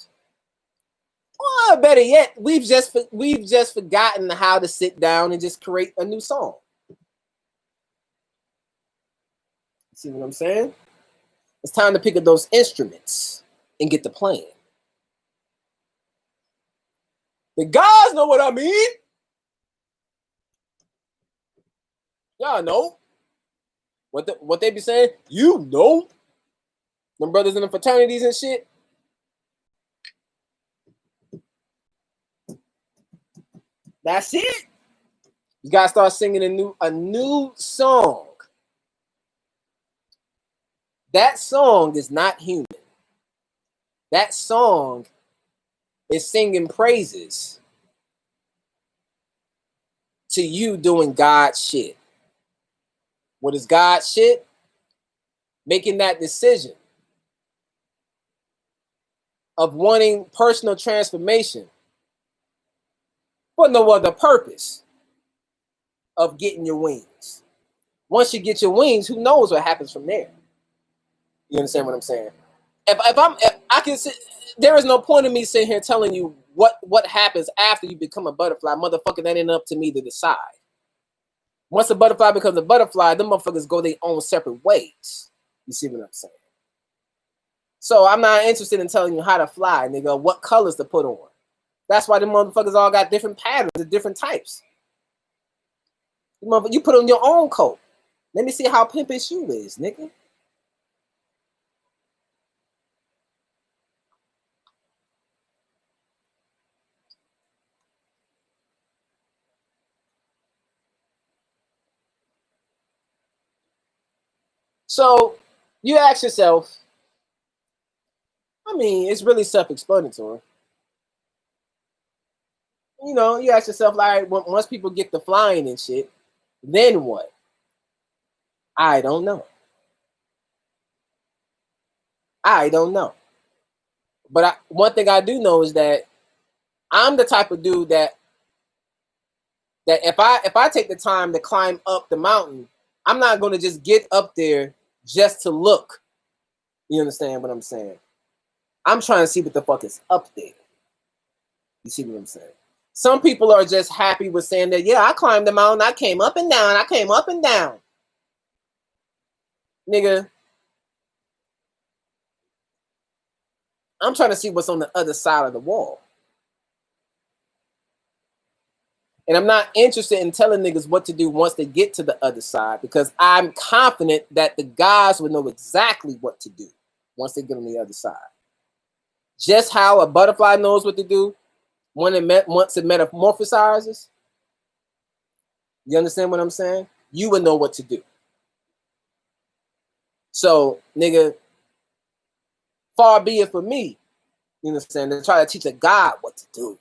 Or better yet, we've just forgotten how to sit down and just create a new song. See what I'm saying? It's time to pick up those instruments and get to playing. The guys know what I mean. Y'all know what they be saying. You know, them brothers in the fraternities and shit. That's it. You gotta start singing a new song. That song is not human. That song is singing praises to you doing God's shit. What is God's shit? Making that decision of wanting personal transformation for no other purpose of getting your wings. Once you get your wings, who knows what happens from there? You understand what I'm saying? If I can sit, there is no point in me sitting here telling you what happens after you become a butterfly. Motherfucker, that ain't up to me to decide. Once a butterfly becomes a butterfly, them motherfuckers go their own separate ways. You see what I'm saying? So I'm not interested in telling you how to fly, nigga, what colors to put on. That's why them motherfuckers all got different patterns and different types. You put on your own coat. Let me see how pimpish you is, nigga. So you ask yourself, I mean, it's really self-explanatory. You know, you ask yourself, like, once people get the flying and shit, then what? I don't know. I don't know. But one thing I do know is that I'm the type of dude that if I take the time to climb up the mountain, I'm not going to just get up there just to look. You understand what I'm saying? I'm trying to see what the fuck is up there. You see what I'm saying? Some people are just happy with saying that, yeah, I climbed the mountain. I came up and down. I came up and down. Nigga, I'm trying to see what's on the other side of the wall. And I'm not interested in telling niggas what to do once they get to the other side, because I'm confident that the guys will know exactly what to do once they get on the other side. Just how a butterfly knows what to do once it metamorphosizes. You understand what I'm saying? You will know what to do. So, nigga, far be it for me, you understand, to try to teach a God what to do.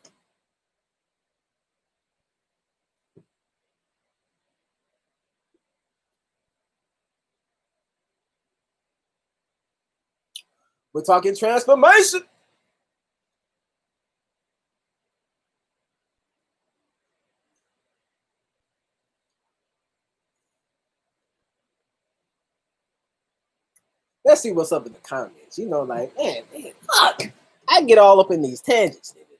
We're talking transformation. Let's see what's up in the comments. You know, like, man, fuck. I get all up in these tangents, nigga.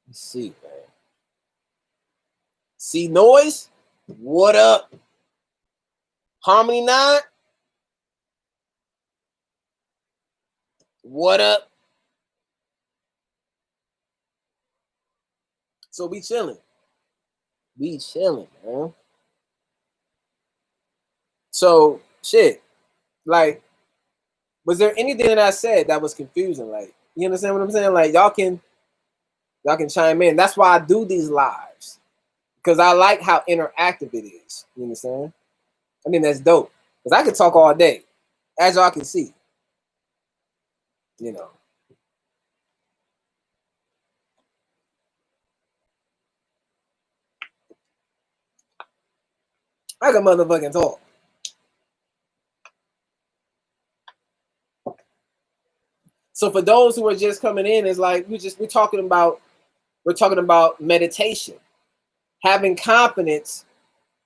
Let's see, man. See Noise? What up? Harmony 9? What up? So we chilling. We chilling, man. So shit. Like, was there anything that I said that was confusing? Like, you understand what I'm saying? Like, y'all can chime in. That's why I do these lives, because I like how interactive it is. You understand? I mean, that's dope. Because I could talk all day, as y'all can see. You know. I can motherfucking talk. So for those who are just coming in, it's like we're talking about meditation, having confidence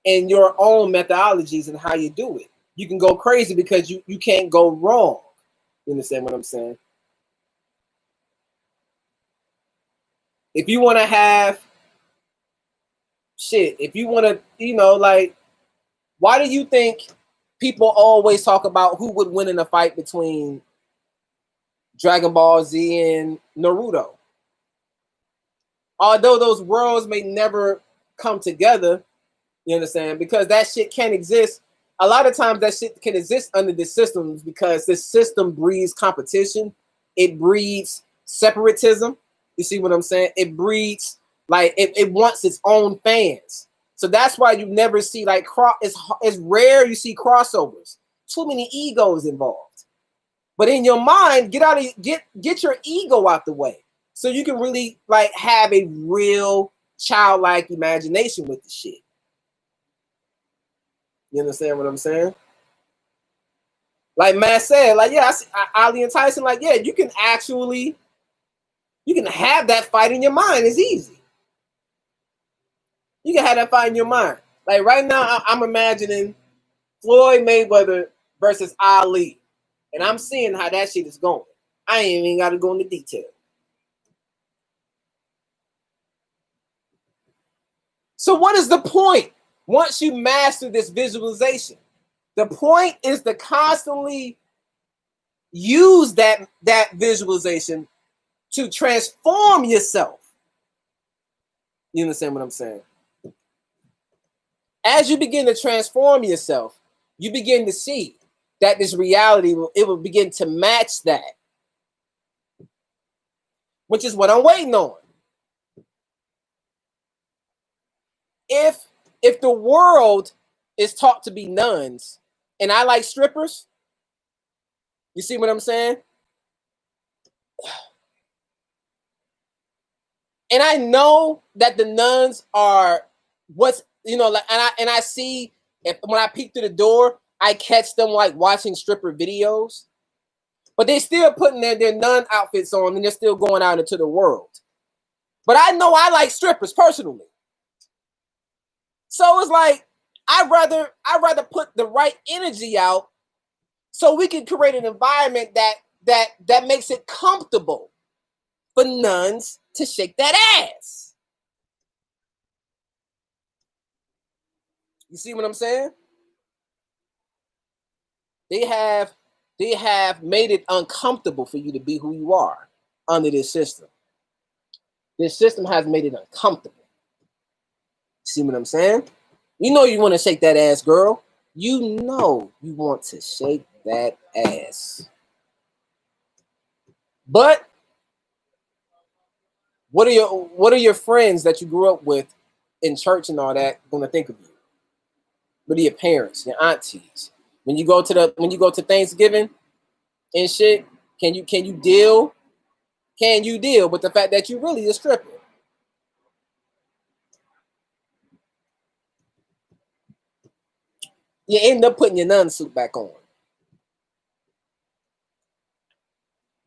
in your own methodologies and how you do it. You can go crazy because you can't go wrong. You understand what I'm saying? If you want to have shit, if you want to, like, why do you think people always talk about who would win in a fight between Dragon Ball Z and Naruto? Although those worlds may never come together, you understand? Because that shit can't exist. A lot of times that shit can exist under the systems because this system breeds competition. It breeds separatism. You see what I'm saying? It breeds, like, it wants its own fans. So that's why you never see, like, it's rare you see crossovers. Too many egos involved. But in your mind, get your ego out the way so you can really, like, have a real childlike imagination with the shit. You understand what I'm saying? Like Matt said, like, yeah, Ali and Tyson, like, yeah, you can have that fight in your mind. It's easy. You can have that fight in your mind. Like right now, I'm imagining Floyd Mayweather versus Ali. And I'm seeing how that shit is going. I ain't even got to go into detail. So what is the point once you master this visualization? The point is to constantly use that visualization to transform yourself. You understand what I'm saying? As you begin to transform yourself, you begin to see that this reality will begin to match that, which is what I'm waiting on. If the world is taught to be nuns and I like strippers, you see what I'm saying? And I know that the nuns are what's, like, and I see when I peek through the door, I catch them like watching stripper videos, but they still putting their nun outfits on and they're still going out into the world. But I know I like strippers personally. So it's like, I'd rather put the right energy out so we can create an environment that makes it comfortable for nuns to shake that ass. You see what I'm saying? They have made it uncomfortable for you to be who you are under this system. This system has made it uncomfortable. See what I'm saying? You know you want to shake that ass, girl. You know you want to shake that ass. But what are your friends that you grew up with in church and all that going to think of you? What are your parents, your aunties? When you go to Thanksgiving and shit, can you deal? Can you deal with the fact that you really a stripper? You end up putting your nun suit back on.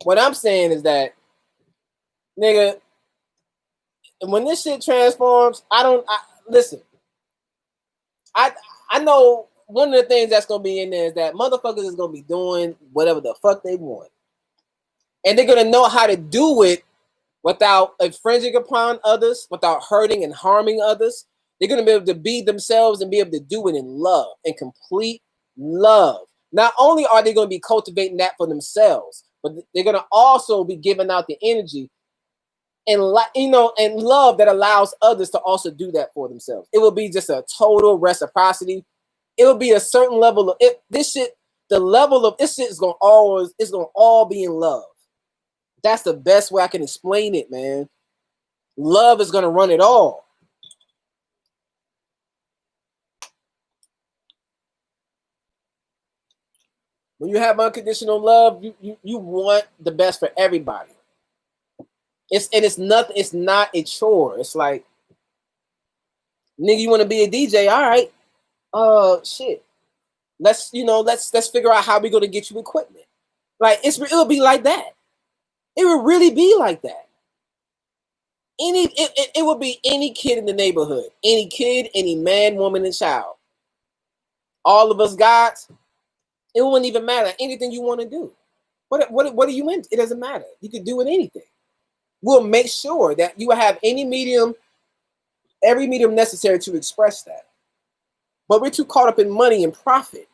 What I'm saying is that, nigga, when this shit transforms, listen. I know one of the things that's gonna be in there is that motherfuckers is gonna be doing whatever the fuck they want, and they're gonna know how to do it without infringing upon others, without hurting and harming others. They're gonna be able to be themselves and be able to do it in love, in complete love. Not only are they gonna be cultivating that for themselves, but they're gonna also be giving out the energy and and love that allows others to also do that for themselves. It will be just a total reciprocity it will be a certain level of it. This shit, the level of this shit is gonna always, it's gonna all be in love. That's the best way I can explain it, man. Love is gonna run it all. When you have unconditional love, you want the best for everybody. It's nothing. It's not a chore. It's like, nigga, you want to be a DJ? All right. Shit. Let's figure out how we're gonna get you equipment. Like it'll be like that. It would really be like that. It would be any kid in the neighborhood, any kid, any man, woman, and child. All of us guys. It wouldn't even matter. Anything you want to do. What are you in? It doesn't matter. You can do it anything. We'll make sure that you have every medium necessary to express that. But we're too caught up in money and profit.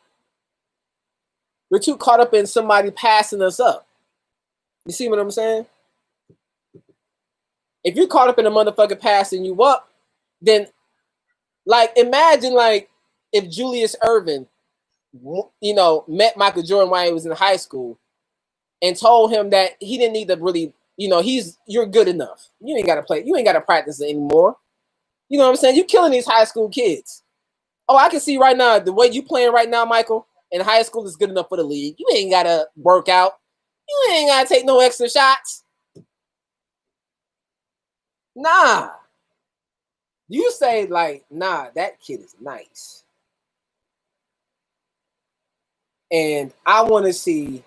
We're too caught up in somebody passing us up. You see what I'm saying? If you're caught up in a motherfucker passing you up, then like imagine like if Julius Erving, met Michael Jordan while he was in high school and told him that he didn't need to really, you're good enough. You ain't gotta play, you ain't gotta practice anymore. You know what I'm saying? You killing these high school kids. Oh, I can see right now the way you playing right now, Michael, in high school is good enough for the league. You ain't gotta work out. You ain't gotta take no extra shots. Nah. You say like, nah, that kid is nice. And I want to see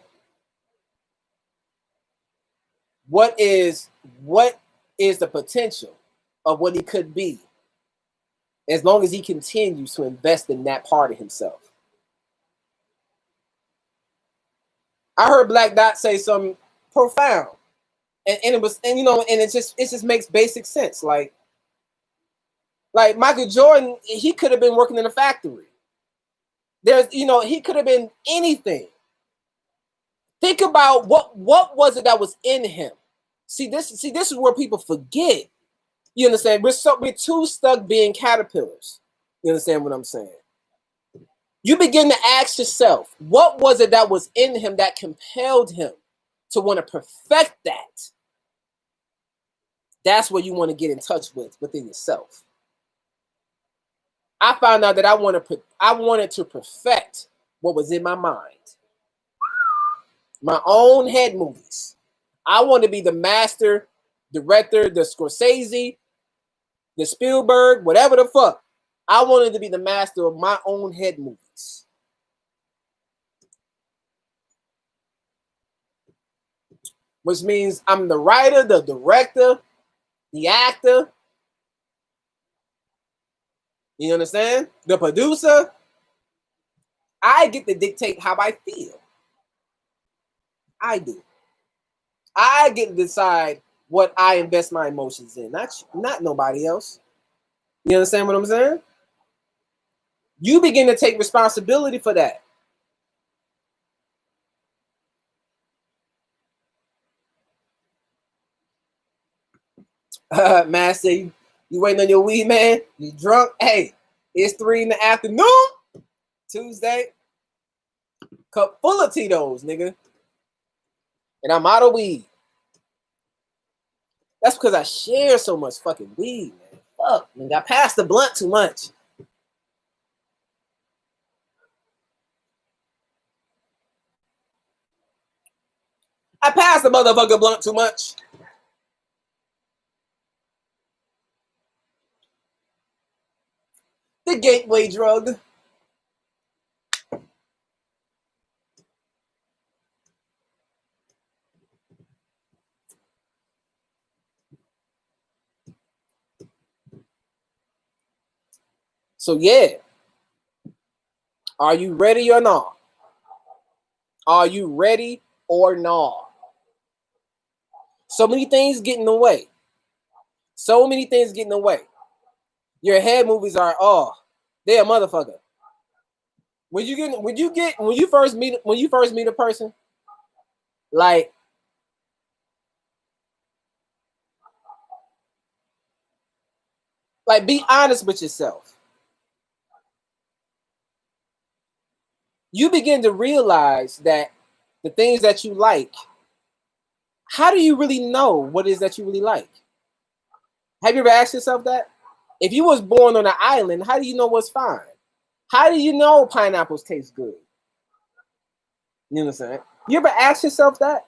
what is the potential of what he could be as long as he continues to invest in that part of himself. I heard Black Dot say something profound. And it just makes basic sense. Like Michael Jordan, he could have been working in a factory. He could have been anything. Think about what was it that was in him. See, this is where people forget. You understand? We're too stuck being caterpillars. You understand what I'm saying? You begin to ask yourself, what was it that was in him that compelled him to want to perfect that? That's what you want to get in touch with within yourself. I found out that I wanted to perfect what was in my mind. My own head movies. I want to be the master director, the Scorsese, the Spielberg, whatever the fuck. I wanted to be the master of my own head movies. Which means I'm the writer, the director, the actor. You understand? The producer. I get to dictate how I feel. I do. I get to decide what I invest my emotions in, not nobody else. You understand what I'm saying? You begin to take responsibility for that. Mansa, you waiting on your weed, man? You drunk? Hey, it's 3 in the afternoon, Tuesday. Cup full of Tito's, nigga. And I'm out of weed. That's because I share so much fucking weed, man. Fuck, nigga. I passed the blunt too much. I passed the motherfucking blunt too much. The gateway drug. So yeah. Are you ready or not? Are you ready or not? So many things get in the way. So many things get in the way. Your head movies are they're a motherfucker. When you first meet a person, like be honest with yourself. you begin to realize that the things that you like, how do you really know what it is that you really like? Have you ever asked yourself that? If you was born on an island, how do you know what's fine? How do you know pineapples taste good? You know what I'm saying? You ever ask yourself that?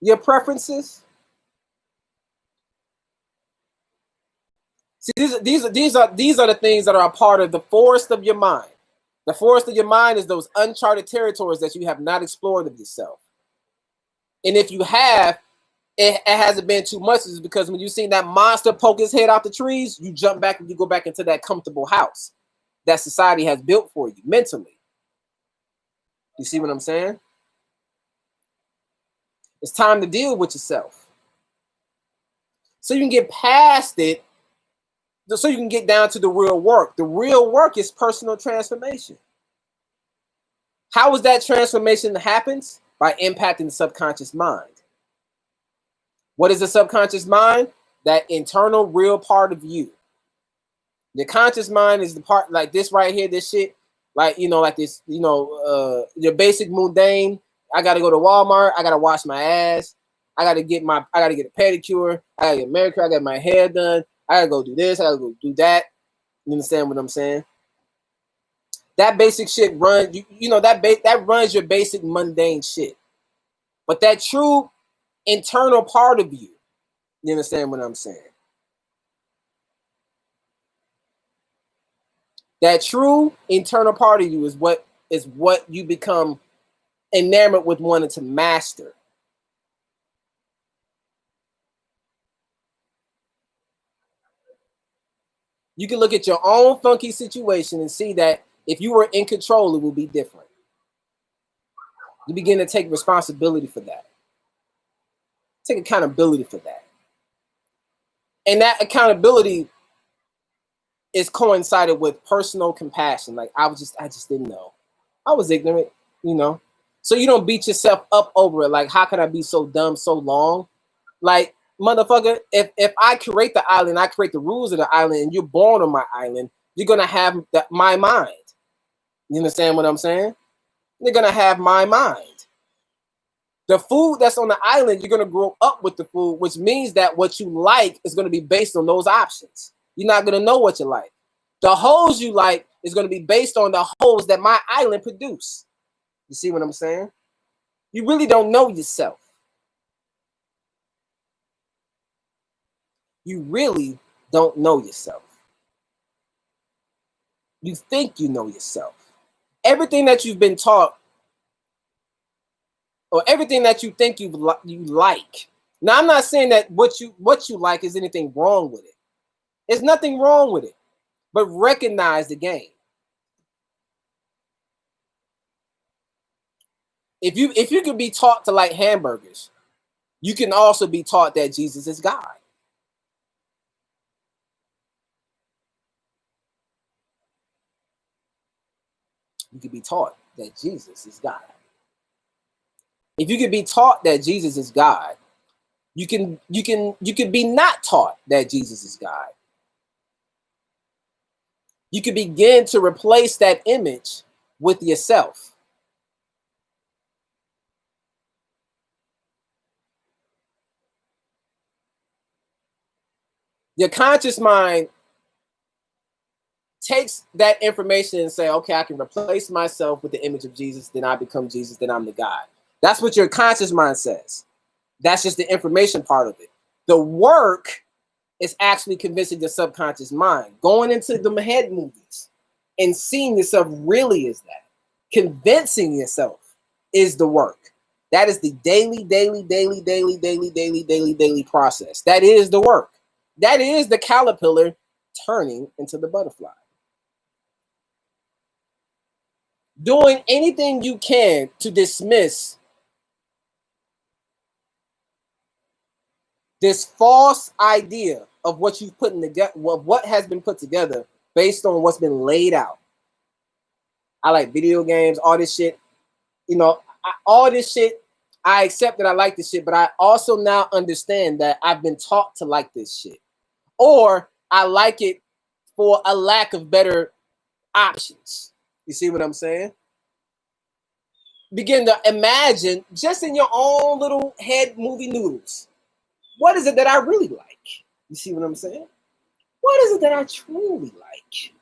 Your preferences? See, these are the things that are a part of the forest of your mind. The forest of your mind is those uncharted territories that you have not explored of yourself. And if you have, it hasn't been too much, is because when you seen that monster poke his head out the trees, you jump back and you go back into that comfortable house that society has built for you mentally. You see what I'm saying? It's time to deal with yourself. So you can get past it, so you can get down to the real work. The real work is personal transformation. How is that transformation that happens? By impacting the subconscious mind. What is the subconscious mind? That internal real part of you. The conscious mind is the part like this right here, this shit, like, you know, like this, you know, your basic mundane. I got to go to Walmart. I got to wash my ass. I got to get a pedicure. I got to get a manicure. I got my hair done. I got to go do this. I got to go do that. You understand what I'm saying? That basic shit runs, you know, that runs your basic mundane shit. But that true internal part of you understand what I'm saying? That true internal part of you is what you become enamored with wanting to master. You can look at your own funky situation and see that if you were in control, it would be different. You begin to take responsibility for that. Take accountability for that. And that accountability is coincided with personal compassion. Like I just didn't know. I was ignorant, you know. So you don't beat yourself up over it. Like, how can I be so dumb so long? Like, motherfucker, if I create the island, I create the rules of the island, and you're born on my island, you're gonna have my mind. You understand what I'm saying? You're gonna have my mind. The food that's on the island, you're gonna grow up with the food, which means that what you like is gonna be based on those options. You're not gonna know what you like. The hoes you like is gonna be based on the hoes that my island produce. You see what I'm saying? You really don't know yourself. You really don't know yourself. You think you know yourself. Everything that you've been taught, or everything that you think you like. Now, I'm not saying that what you like is anything wrong with it. There's nothing wrong with it, but recognize the game. If you can be taught to like hamburgers, you can also be taught that Jesus is God. You can be taught that Jesus is God. If you can be taught that Jesus is God, you can be not taught that Jesus is God. You can begin to replace that image with yourself. Your conscious mind takes that information and say, okay, I can replace myself with the image of Jesus, then I become Jesus, then I'm the God. That's what your conscious mind says. That's just the information part of it. The work is actually convincing your subconscious mind, going into the head movies and seeing yourself really is that. Convincing yourself is the work. That is the daily process. That is the work. That is the caterpillar turning into the butterfly. Doing anything you can to dismiss this false idea of what you've put together, what has been put together based on what's been laid out. I like video games, all this shit. You know, all this shit, I accept that I like this shit, but I also now understand that I've been taught to like this shit. Or I like it for a lack of better options. You see what I'm saying? Begin to imagine just in your own little head movie noodles. What is it that I really like? You see what I'm saying? What is it that I truly like?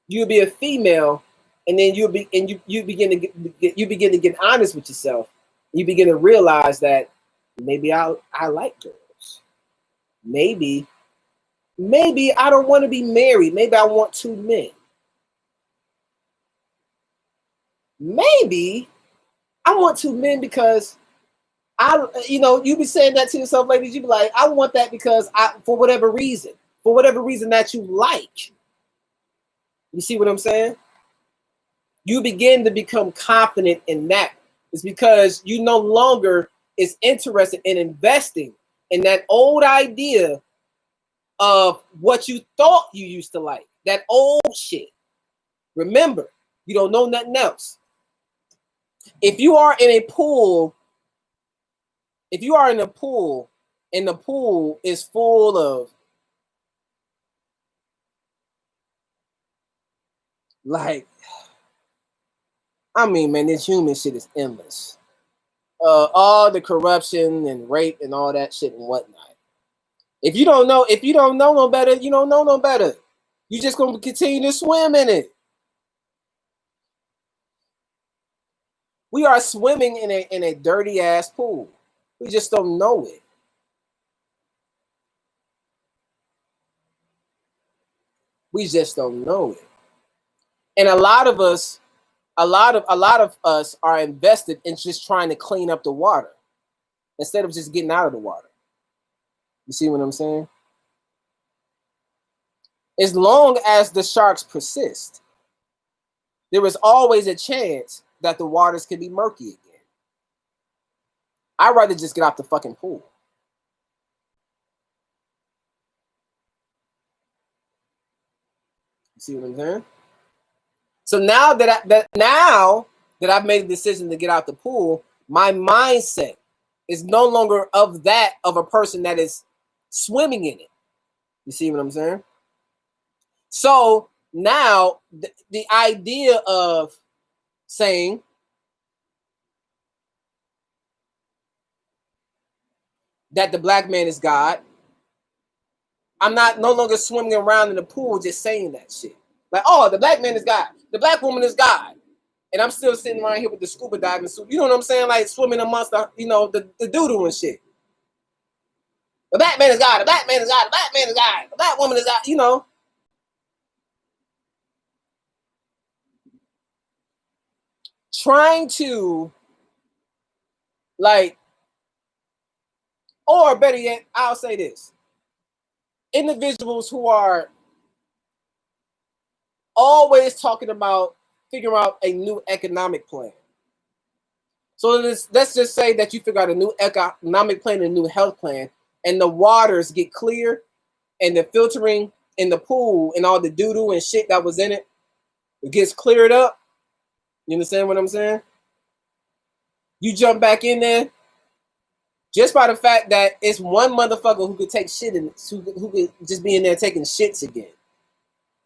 You'll be a female, and then you begin to get honest with yourself. You begin to realize that maybe I like girls. Maybe I don't want to be married. Maybe I want 2 men. Maybe I want 2 men because you be saying that to yourself, ladies. You be like, I want that because for whatever reason that you like. You see what I'm saying? You begin to become confident in that. It's because you no longer is interested in investing in that old idea of what you thought you used to like. That old shit. Remember, you don't know nothing else. If you are in a pool, and the pool is full of like, I mean, man, this human shit is endless. All the corruption and rape and all that shit and whatnot. If you don't know no better, you don't know no better. You just gonna continue to swim in it. We are swimming in a dirty ass pool. We just don't know it. We just don't know it. And a lot of us are invested in just trying to clean up the water instead of just getting out of the water. You see what I'm saying? As long as the sharks persist, there is always a chance that the waters can be murky again. I'd rather just get out the fucking pool. You see what I'm saying? So now that I've made a decision to get out the pool, my mindset is no longer of a person that is swimming in it. You see what I'm saying? So now the idea of saying that the black man is God, I'm no longer swimming around in the pool just saying that shit. Like, oh, the black man is God. The black woman is God. And I'm still sitting around here with the scuba diving suit. You know what I'm saying? Like swimming amongst the doo-doo and shit. The black man is God. The black man is God. The black man is God. The black woman is God. Trying to, like, or better yet, I'll say this. Individuals who are always talking about figuring out a new economic plan. So let's just say that you figure out a new economic plan, a new health plan, and the waters get clear, and the filtering in the pool and all the doo-doo and shit that was in it gets cleared up. You understand what I'm saying? You jump back in there just by the fact that it's one motherfucker who could take shit in, who could just be in there taking shits again.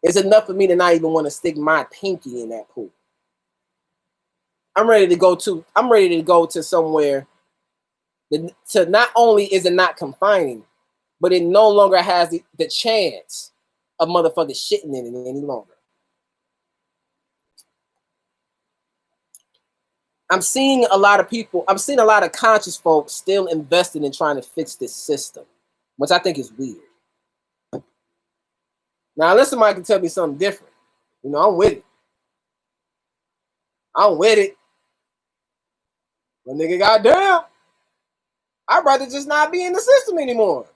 It's enough for me to not even want to stick my pinky in that pool. I'm ready to go to somewhere to not only is it not confining, but it no longer has the chance of motherfuckers shitting in it any longer. I'm seeing a lot of conscious folks still invested in trying to fix this system, which I think is weird. Now, unless somebody can tell me something different, I'm with it. I'm with it. But nigga, goddamn, I'd rather just not be in the system anymore.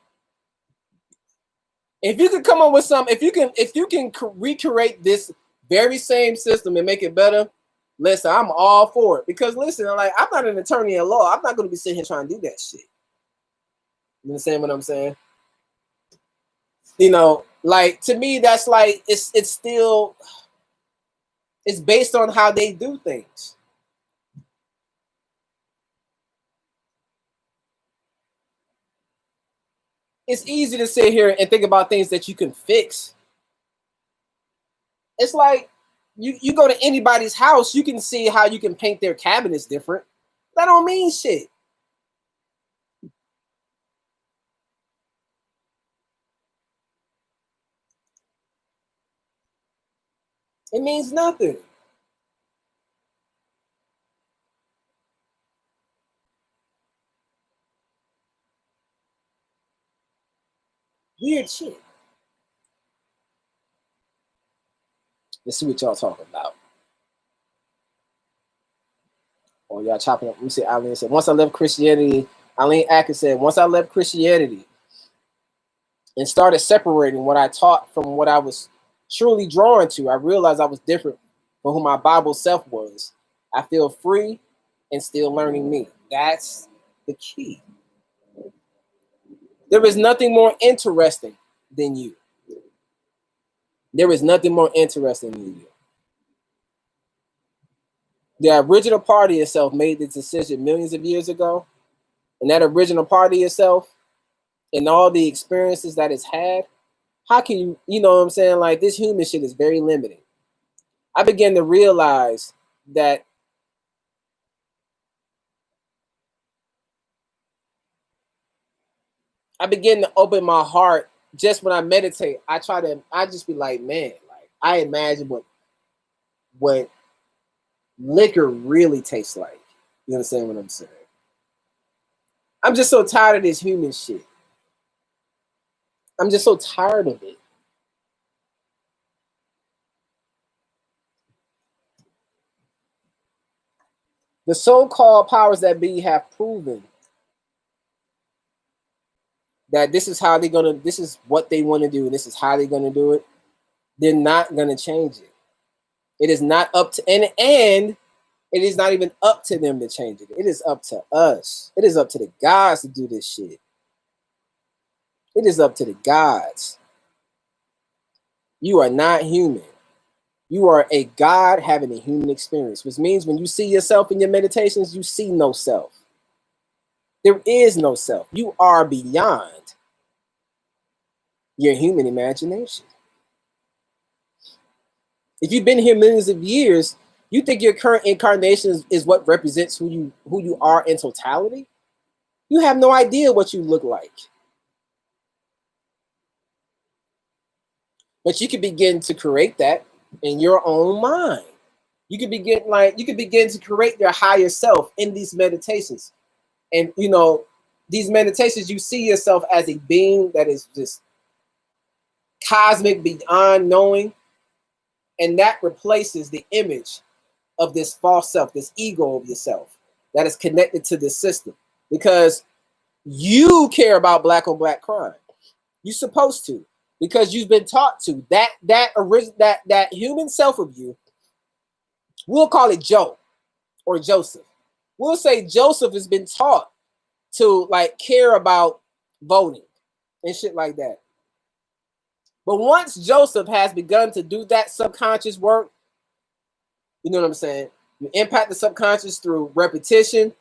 If you can come up with if you can recreate this very same system and make it better, listen, I'm all for it. Because listen, like, I'm not an attorney at law. I'm not going to be sitting here trying to do that shit. You understand what I'm saying? Like, to me, that's like, it's based on how they do things. it's easy to sit here and think about things that you can fix. It's like you go to anybody's house, you can see how you can paint their cabinets different. That don't mean shit. It means nothing. Weird shit. Let's see what y'all talking about. Oh, y'all chopping up. Let me see. Eileen said, once I left Christianity, Eileen Atkins said, once I left Christianity and started separating what I taught from what I was truly drawn to, I realized I was different from who my Bible self was. I feel free and still learning me. That's the key. There is nothing more interesting than you. There is nothing more interesting than you. The original party itself made this decision millions of years ago. And that original party itself and all the experiences that it's had, how can you, you know what I'm saying? Like, this human shit is very limiting. I began to realize that I begin to open my heart just when I meditate. I just be like, man, like, I imagine what liquor really tastes like. You understand what I'm saying? I'm just so tired of this human shit. I'm just so tired of it. The so-called powers that be have proven that this is what they want to do, and this is how they're gonna do it. They're not gonna change it. It is not up to and it is not even up to them to change it. It is up to us. It is up to the gods to do this shit. It is up to the gods. You are not human. You are a God having a human experience, which means when you see yourself in your meditations, you see no self. There is no self. You are beyond your human imagination. If you've been here millions of years, you think your current incarnation is what represents who you are in totality? You have no idea what you look like. But you can begin to create that in your own mind. You can begin to create your higher self in these meditations. And these meditations, you see yourself as a being that is just cosmic, beyond knowing, and that replaces the image of this false self, this ego of yourself that is connected to this system, because you care about black on black crime. You're supposed to, because you've been taught to. That human self of you, we'll call it Joe or Joseph. We'll say Joseph has been taught to like care about voting and shit like that. But once Joseph has begun to do that subconscious work, you know what I'm saying? You impact the subconscious through repetition,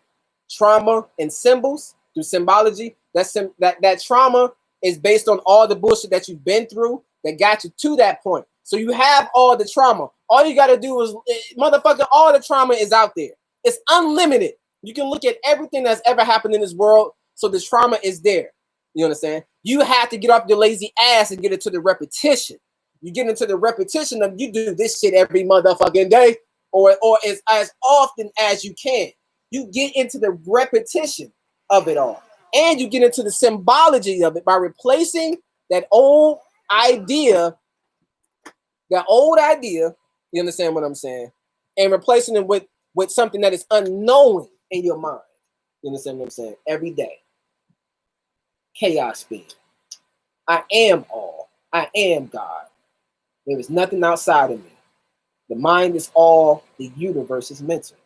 trauma, and symbols, through symbology. That trauma is based on all the bullshit that you've been through that got you to that point. So you have all the trauma. All you got to do is, motherfucker, all the trauma is out there. It's unlimited. You can look at everything that's ever happened in this world. So the trauma is there. You understand? You have to get off your lazy ass and get into the repetition. You get into the repetition of you do this shit every motherfucking day, or as often as you can. You get into the repetition of it all. And you get into the symbology of it by replacing that old idea, you understand what I'm saying? And replacing it with something that is unknowing in your mind. You understand what I'm saying? Every day. Chaos being. I am all. I am God. There is nothing outside of me. The mind is all. The universe is mental.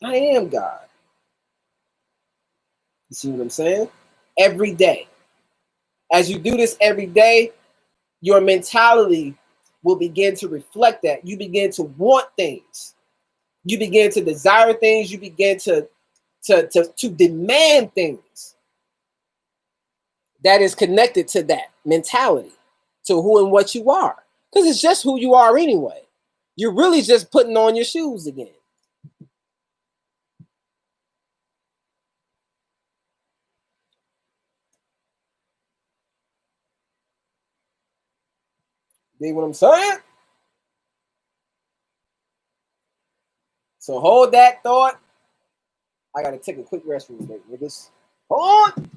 I am God. You see what I'm saying? Every day. As you do this every day, your mentality will begin to reflect that. You begin to want things. You begin to desire things. You begin to demand things. that is connected to that mentality, to who and what you are. Because it's just who you are anyway. You're really just putting on your shoes again. See what I'm saying? So hold that thought. I gotta take a quick restroom break, niggas. Hold on.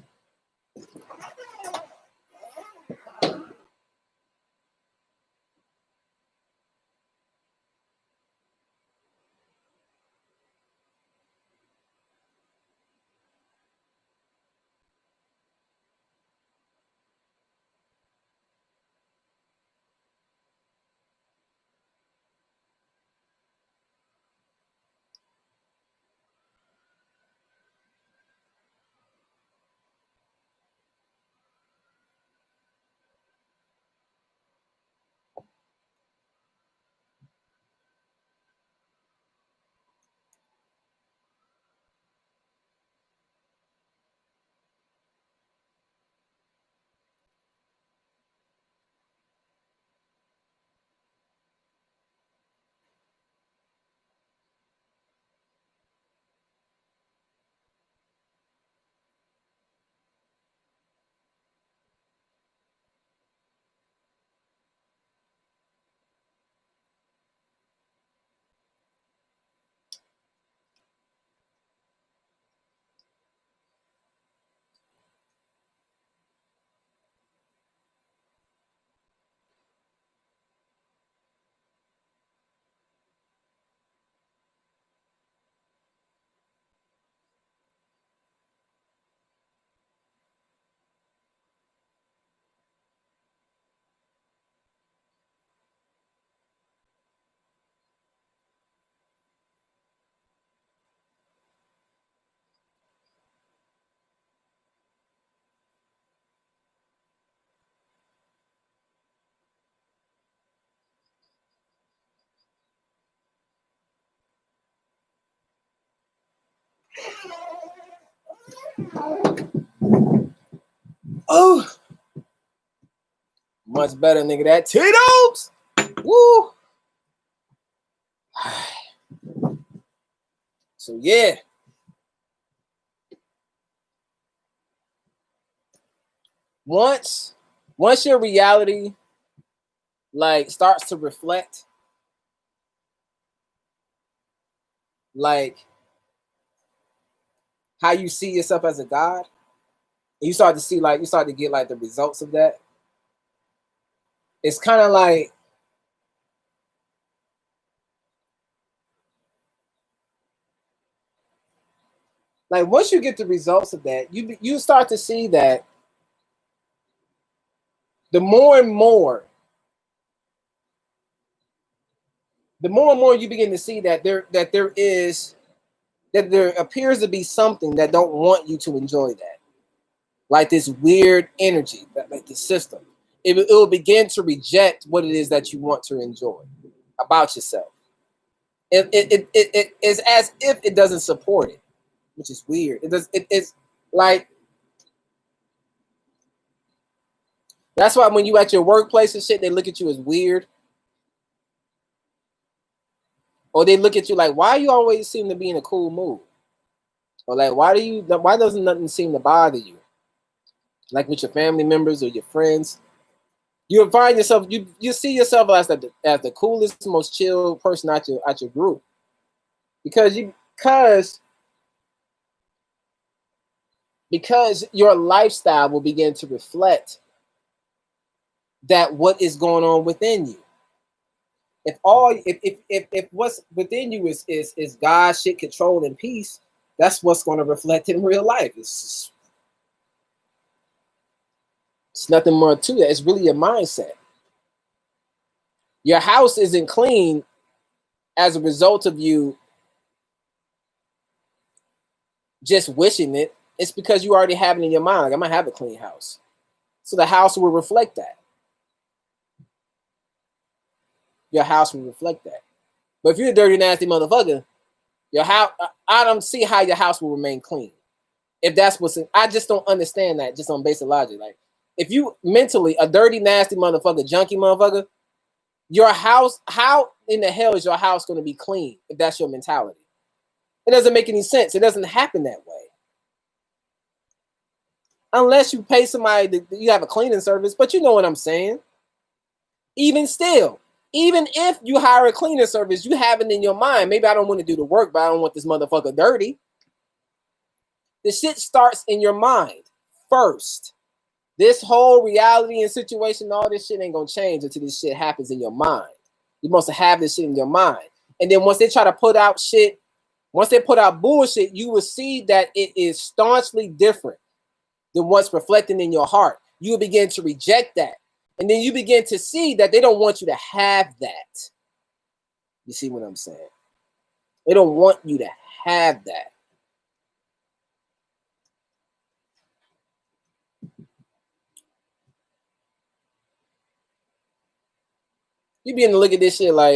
Oh, much better, nigga. That Tito's. Woo. So yeah. Once your reality like starts to reflect like how you see yourself as a god, and you start to see like you start to get like the results of that. It's kind of like once you get the results of that, you start to see that the more and more you begin to see that there appears to be something that don't want you to enjoy that, like this weird energy, that like the system. It will begin to reject what it is that you want to enjoy about yourself. It's as if it doesn't support it, which is weird. It's like that's why when you at your workplace and shit, they look at you as weird, or they look at you like, why you always seem to be in a cool mood, or like why doesn't nothing seem to bother you, like with your family members or your friends. You find yourself you see yourself as the coolest, most chill person at your group, because your lifestyle will begin to reflect that what is going on within you. If what's within you is God, shit, control, and peace, that's what's going to reflect in real life. It's nothing more to that. It's really a mindset. Your house isn't clean as a result of you just wishing it. It's because you already have it in your mind. Like, I'm gonna have a clean house, so the house will reflect that. Your house will reflect that. But if you're a dirty, nasty motherfucker, your house, I don't see how your house will remain clean. If that's what's in, I just don't understand that just on basic logic. Like, if you mentally a dirty, nasty motherfucker, junkie motherfucker, your house, how in the hell is your house going to be clean if that's your mentality? It doesn't make any sense. It doesn't happen that way. Unless you pay somebody, you have a cleaning service, but you know what I'm saying. Even still, even if you hire a cleaning service, you have it in your mind. Maybe I don't want to do the work, but I don't want this motherfucker dirty. The shit starts in your mind first. This whole reality and situation, all this shit ain't gonna change until this shit happens in your mind. You must have this shit in your mind. And then once they try to put out shit, once they put out bullshit, you will see that it is staunchly different than what's reflecting in your heart. You will begin to reject that. And then you begin to see that they don't want you to have that. You see what I'm saying? They don't want you to have that. You begin to look at this shit like,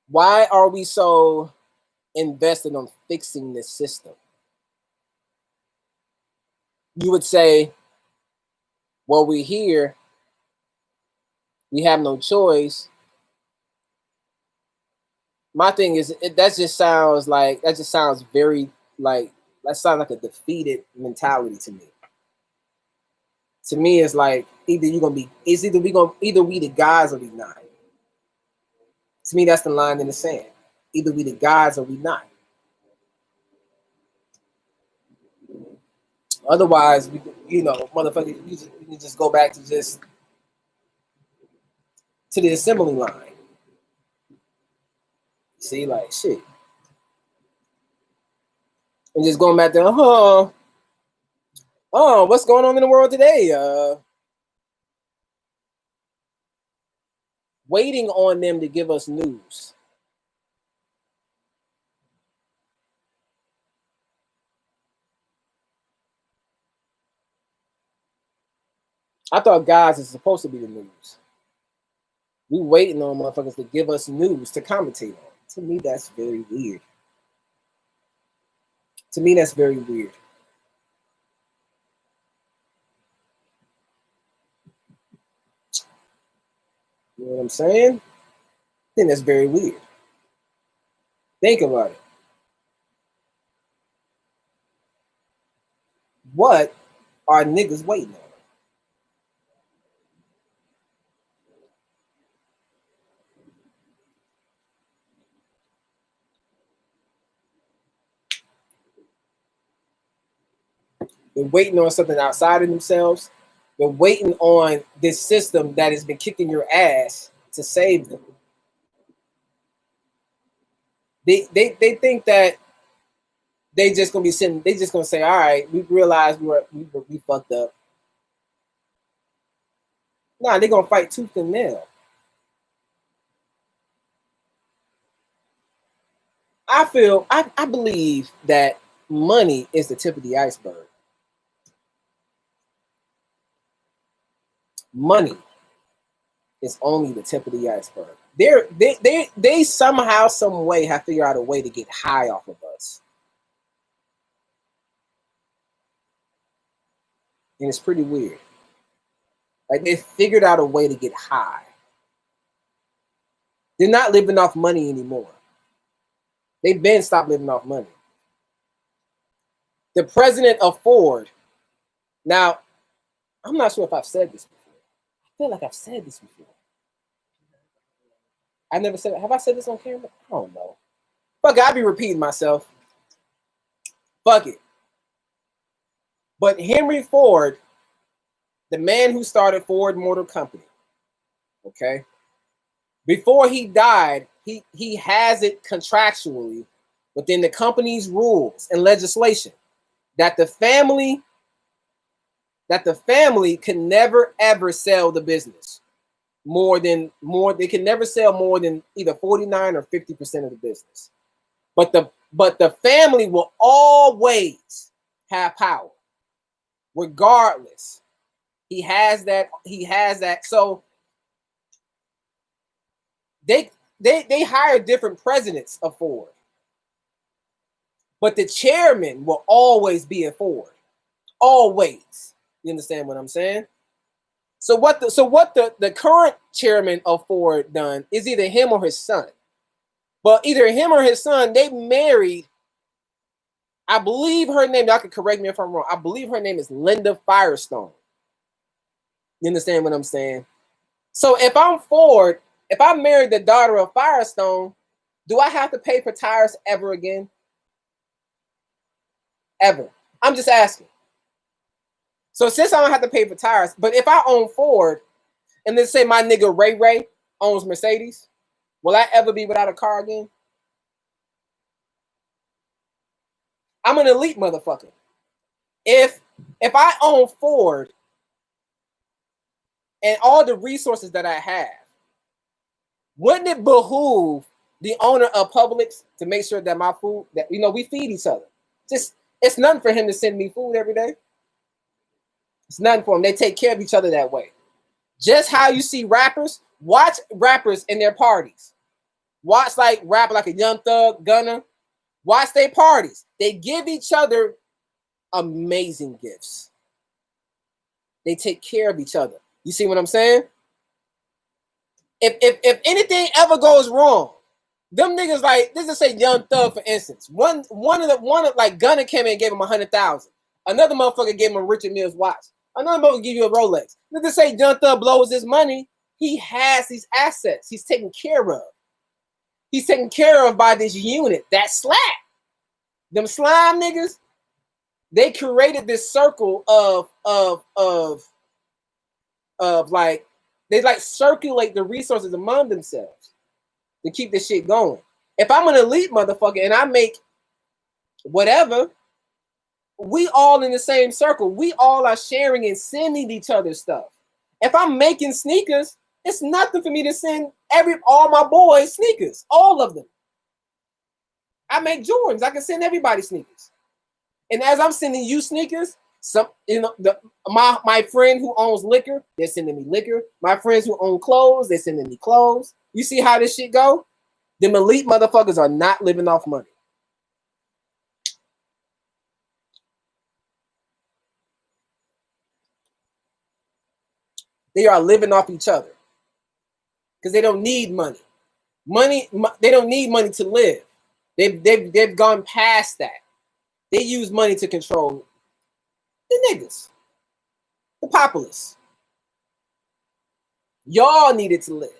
why are we so invested on fixing this system? You would say, well, we're here. We have no choice. My thing is, that just sounds very like, that sounds like a defeated mentality to me. To me, it's like either we the gods or we not. To me, that's the line in the sand. Either we the gods or we not. Otherwise, motherfucker, you just go back to the assembly line. See, like shit. And just going back there, what's going on in the world today? Waiting on them to give us news. I thought guys is supposed to be the news. We waiting on motherfuckers to give us news to commentate on. To me, that's very weird. To me, that's very weird. You know what I'm saying? I think that's very weird. Think about it. What are niggas waiting on? They're waiting on something outside of themselves. They're waiting on this system that has been kicking your ass to save them. They think that they just gonna be sitting. They just gonna say, "All right, we realized we fucked up." Nah, they're gonna fight tooth and nail. I believe that money is the tip of the iceberg. Money is only the tip of the iceberg. They somehow, some way have figured out a way to get high off of us. And it's pretty weird. Like, they figured out a way to get high. They're not living off money anymore. They've been stopped living off money. The president of Ford. Now, I'm not sure if I've said this before. I feel like I've said this before. I never said it. Have I said this on camera? I don't know. Fuck it, I'll be repeating myself. Fuck it. But Henry Ford, the man who started Ford Motor Company, okay? Before he died, he has it contractually within the company's rules and legislation that the family can never ever sell the business they can never sell more than either 49 or 50% of the business. But the family will always have power, regardless. He has that. So they hire different presidents of Ford, but the chairman will always be in Ford, always. You understand what I'm saying? So what the current chairman of Ford done is either him or his son. But either him or his son, they married. I believe her name, y'all can correct me if I'm wrong. I believe her name is Linda Firestone. You understand what I'm saying? So if I'm Ford, if I married the daughter of Firestone, do I have to pay for tires ever again? Ever. I'm just asking. So since I don't have to pay for tires, but if I own Ford, and let's say my nigga Ray owns Mercedes, will I ever be without a car again? I'm an elite motherfucker. If I own Ford and all the resources that I have, wouldn't it behoove the owner of Publix to make sure that my food, that we feed each other? Just it's nothing for him to send me food every day. It's nothing for them. They take care of each other that way. Just how you see rappers, watch rappers in their parties. Watch like rap like a Young Thug, Gunna. Watch their parties. They give each other amazing gifts. They take care of each other. You see what I'm saying? If anything ever goes wrong, them niggas like this is say Young Thug for instance. One of like Gunna came in and gave him 100,000. Another motherfucker gave him a Richard Mills watch. Another motherfucker give you a Rolex. Let's say Young Thug blows his money. He has these assets. He's taken care of. He's taken care of by this unit. That slap. Them slime niggas. They created this circle of like they like circulate the resources among themselves to keep this shit going. If I'm an elite motherfucker and I make whatever, we all in the same circle. We all are sharing and sending each other stuff. If I'm making sneakers, it's nothing for me to send all my boys sneakers, all of them. I make Jordans. I can send everybody sneakers. And as I'm sending you sneakers, my friend who owns liquor, they're sending me liquor. My friends who own clothes, they're sending me clothes. You see how this shit go? Them elite motherfuckers are not living off money. They are living off each other because they don't need money. They don't need money to live. They've gone past that. They use money to control the niggas, the populace. Y'all needed to live.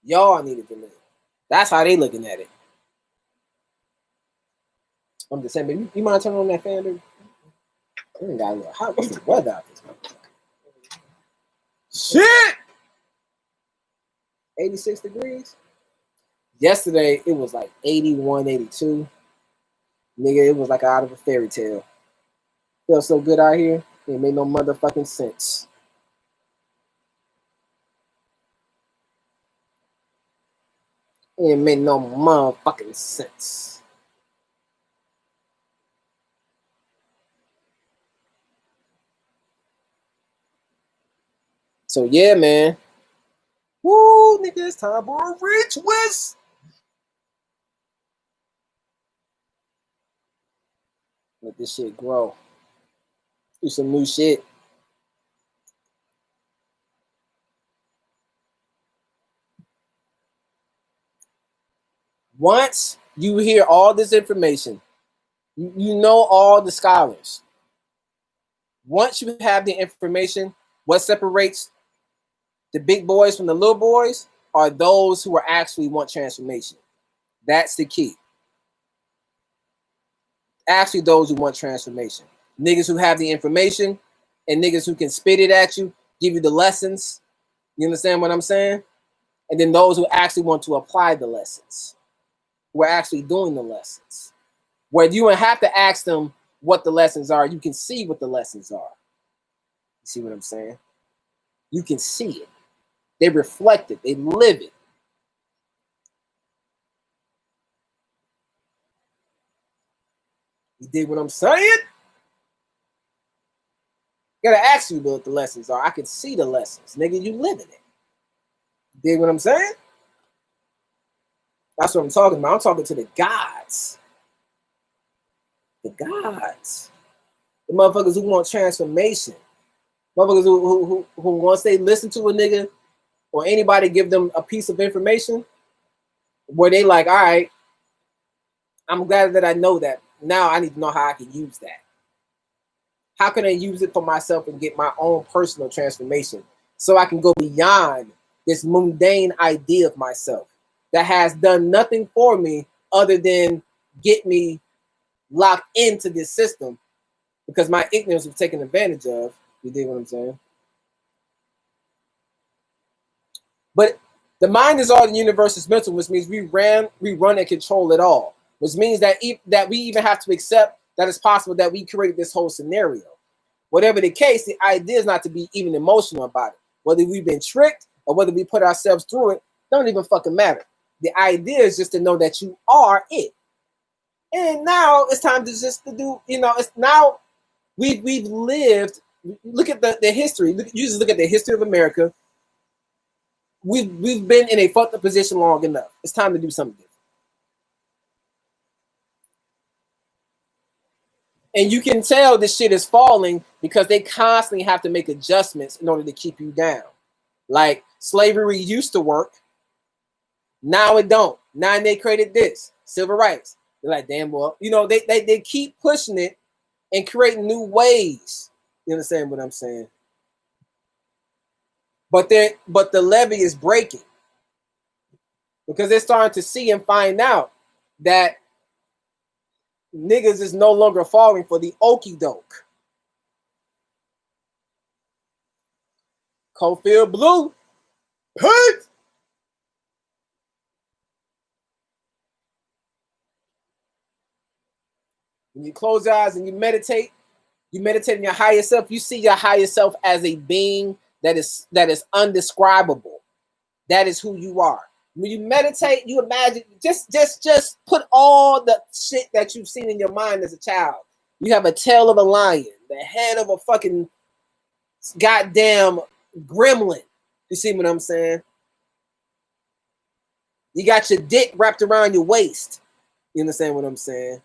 Y'all needed to live. That's how they looking at it. I'm just saying, baby, you mind turning on that fan, dude? I ain't got a little hot. What's the weather out this motherfucker? Shit! 86 degrees. Yesterday, it was like 81, 82. Nigga, it was like out of a fairy tale. Felt so good out here. It made no motherfucking sense. It made no motherfucking sense. So yeah, man. Woo, nigga, it's time for a rich West. Let this shit grow. Do some new shit. Once you hear all this information, you know all the scholars. Once you have the information, what separates the big boys from the little boys are those who are actually want transformation. That's the key. Actually, those who want transformation. Niggas who have the information and niggas who can spit it at you, give you the lessons. You understand what I'm saying? And then those who actually want to apply the lessons. Who are actually doing the lessons. Where you don't have to ask them what the lessons are. You can see what the lessons are. You see what I'm saying? You can see it. They reflect it. They live it. You dig what I'm saying? Gotta ask you what the lessons are. I can see the lessons. Nigga, you living it. Dig what I'm saying? That's what I'm talking about. I'm talking to the gods. The gods. The motherfuckers who want transformation. Motherfuckers who once they listen to a nigga or anybody give them a piece of information where they like, all right, I'm glad that I know that. Now I need to know how I can use that. How can I use it for myself and get my own personal transformation so I can go beyond this mundane idea of myself that has done nothing for me other than get me locked into this system because my ignorance was taken advantage of. You dig what I'm saying? But the mind is all the universe is mental, which means we run and control it all, which means that we even have to accept that it's possible that we created this whole scenario. Whatever the case, the idea is not to be even emotional about it. Whether we've been tricked or whether we put ourselves through it, don't even fucking matter. The idea is just to know that you are it. And now it's time to do, it's now we've lived. Look at the history. You just look at the history of America. We've been in a fucked up position long enough. It's time to do something different. And you can tell this shit is falling because they constantly have to make adjustments in order to keep you down. Like slavery used to work. Now it don't. Now they created this. Civil rights. They're like, damn, well, they keep pushing it and creating new ways. You understand what I'm saying? But the levee is breaking. Because they're starting to see and find out that niggas is no longer falling for the okie doke. Cofield Blue. Peace. When you close your eyes and you meditate in your higher self, you see your higher self as a being that is undescribable. That is who you are. When you meditate, you imagine, just put all the shit that you've seen in your mind as a child. You have a tail of a lion, the head of a fucking goddamn gremlin. You see what I'm saying? You got your dick wrapped around your waist. You understand what I'm saying?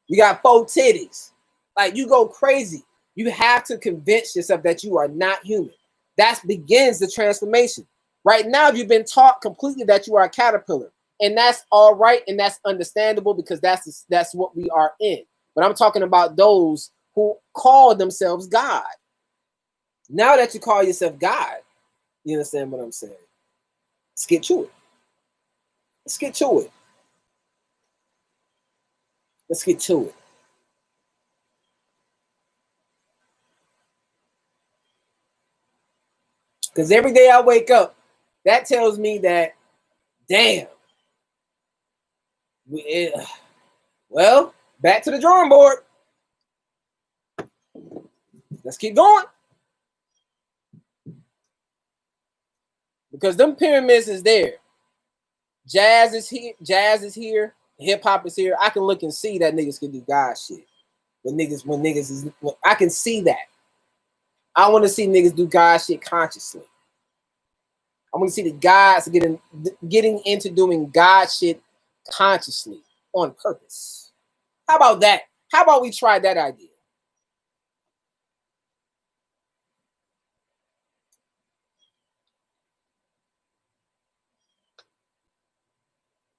You got 4 titties. Like, you go crazy. You have to convince yourself that you are not human. That begins the transformation. Right now, you've been taught completely that you are a caterpillar. And that's all right, and that's understandable because that's what we are in. But I'm talking about those who call themselves God. Now that you call yourself God, you understand what I'm saying? Let's get to it. Let's get to it. Let's get to it. Because every day I wake up, that tells me that, damn. Well, back to the drawing board. Let's keep going. Because them pyramids is there. Jazz is here. Hip hop is here. I can look and see that niggas can do God shit. I can see that. I want to see niggas do God shit consciously. I want to see the guys getting into doing God shit consciously on purpose. How about that? How about we try that idea?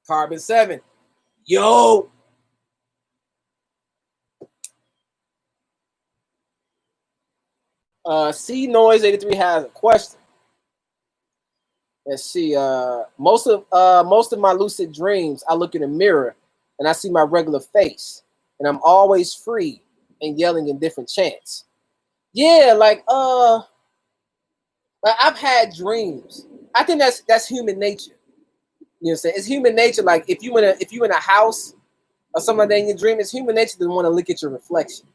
Carbon 7. Yo. C Noise 83 has a question. Let's see. Most of my lucid dreams, I look in the mirror and I see my regular face, and I'm always free and yelling in different chants. Yeah, like I've had dreams. I think that's human nature. You know what I'm saying? It's human nature. Like if you in a house or something like that in your dream, it's human nature to want to look at your reflection.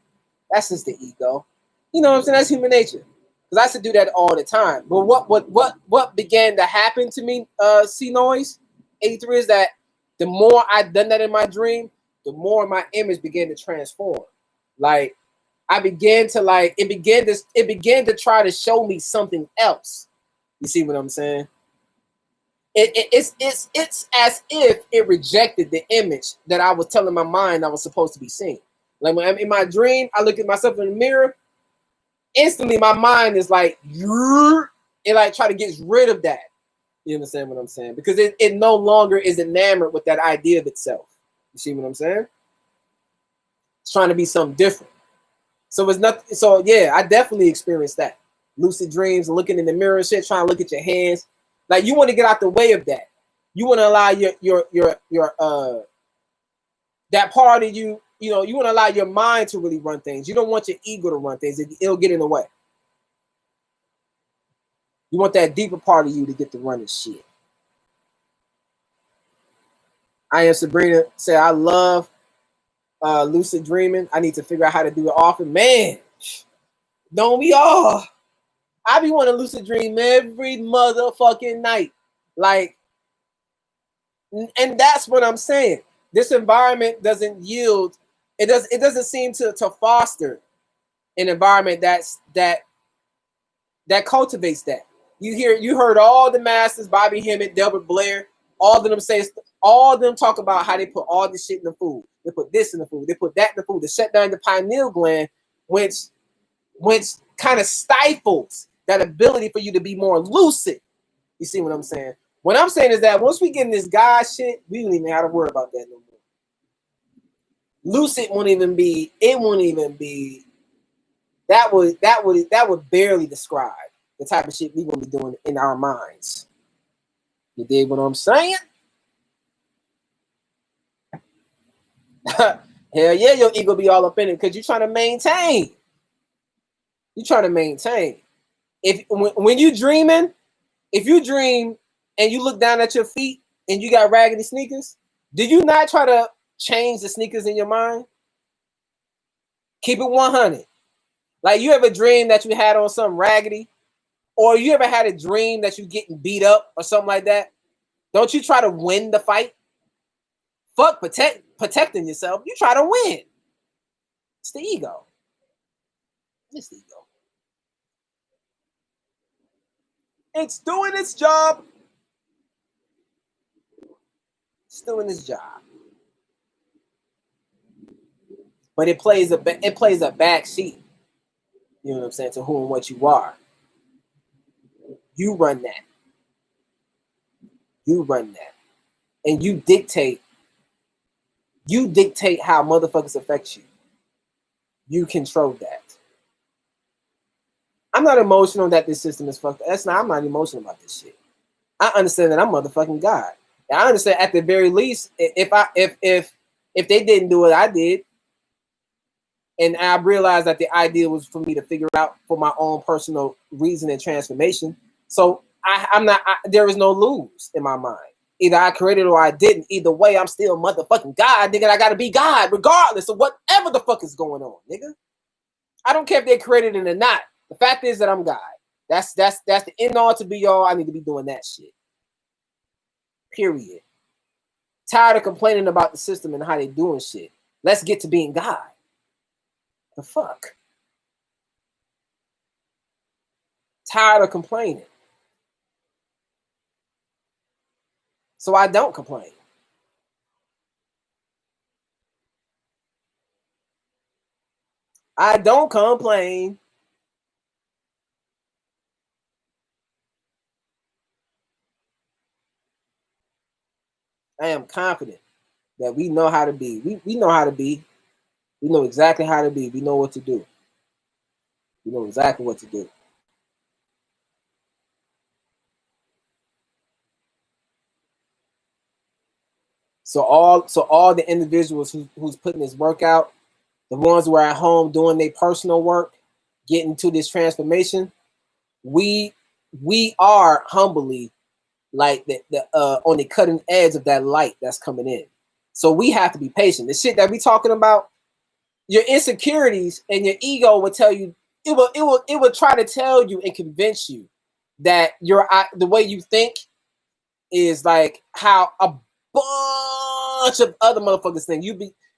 That's just the ego. You know what I'm saying? That's human nature. Because I used to do that all the time. But what began to happen to me, C Noise 83, is that the more I've done that in my dream, the more my image began to transform. Like I began to it began to try to show me something else. You see what I'm saying? It's as if it rejected the image that I was telling my mind I was supposed to be seeing. Like when I'm in my dream, I look at myself in the mirror. Instantly, my mind is like, it like try to get rid of that. You understand what I'm saying? Because it no longer is enamored with that idea of itself. You see what I'm saying? It's trying to be something different. So it's nothing. So yeah, I definitely experienced that. Lucid dreams, looking in the mirror and shit, trying to look at your hands. Like you want to get out the way of that. You want to allow your that part of you, you know, you want to allow your mind to really run things. You don't want your ego to run things. It'll get in the way. You want that deeper part of you to get to running shit. I am Sabrina. Say I love lucid dreaming. I need to figure out how to do it often. Man, don't we all? I be wanting to lucid dream every motherfucking night. Like, and that's what I'm saying. This environment doesn't yield. It doesn't seem to foster an environment that cultivates that. You heard all the masters, Bobby Hemmett, Delbert Blair, all of them say, all of them talk about how they put all this shit in the food. They put this in the food. They put that in the food. They shut down the pineal gland, which kind of stifles that ability for you to be more lucid. You see what I'm saying? What I'm saying is that once we get in this God shit, we don't even have to worry about that no more. Lucid won't even be. It won't even be. That would barely describe the type of shit we gonna be doing in our minds. You dig what I'm saying? Hell yeah, your ego be all up in it because you're trying to maintain. You're trying to maintain. If when you dreaming, if you dream and you look down at your feet and you got raggedy sneakers, did you not try to change the sneakers in your mind? Keep it 100. Like you ever dream that you had on something raggedy? Or you ever had a dream that you getting beat up or something like that? Don't you try to win the fight? Fuck protecting yourself. You try to win. It's the ego. It's the ego. It's doing its job. It's doing its job. But it plays a back seat. You know what I'm saying? To who and what you are. You run that. You run that. And you dictate how motherfuckers affect you. You control that. I'm not emotional that this system is fucked. I'm not emotional about this shit. I understand that I'm motherfucking God. And I understand at the very least, if they didn't do it, I did. And I realized that the idea was for me to figure out for my own personal reason and transformation. So there is no lose in my mind. Either I created or I didn't. Either way, I'm still motherfucking God, nigga. I gotta be God regardless of whatever the fuck is going on, nigga. I don't care if they created it or not. The fact is that I'm God. That's the end all to be all. I need to be doing that shit. Period. Tired of complaining about the system and how they doing shit. Let's get to being God. The fuck? Tired of complaining. So I don't complain. I don't complain. I am confident that we know how to be. We know how to be. We know exactly how to be. We know what to do. We know exactly what to do. So all the individuals who's putting this work out, the ones who are at home doing their personal work, getting to this transformation, we are humbly like the on the cutting edge of that light that's coming in. So we have to be patient. The shit that we talking about, your insecurities and your ego will tell you, it will try to tell you and convince you that the way you think is like how a bunch of other motherfuckers think.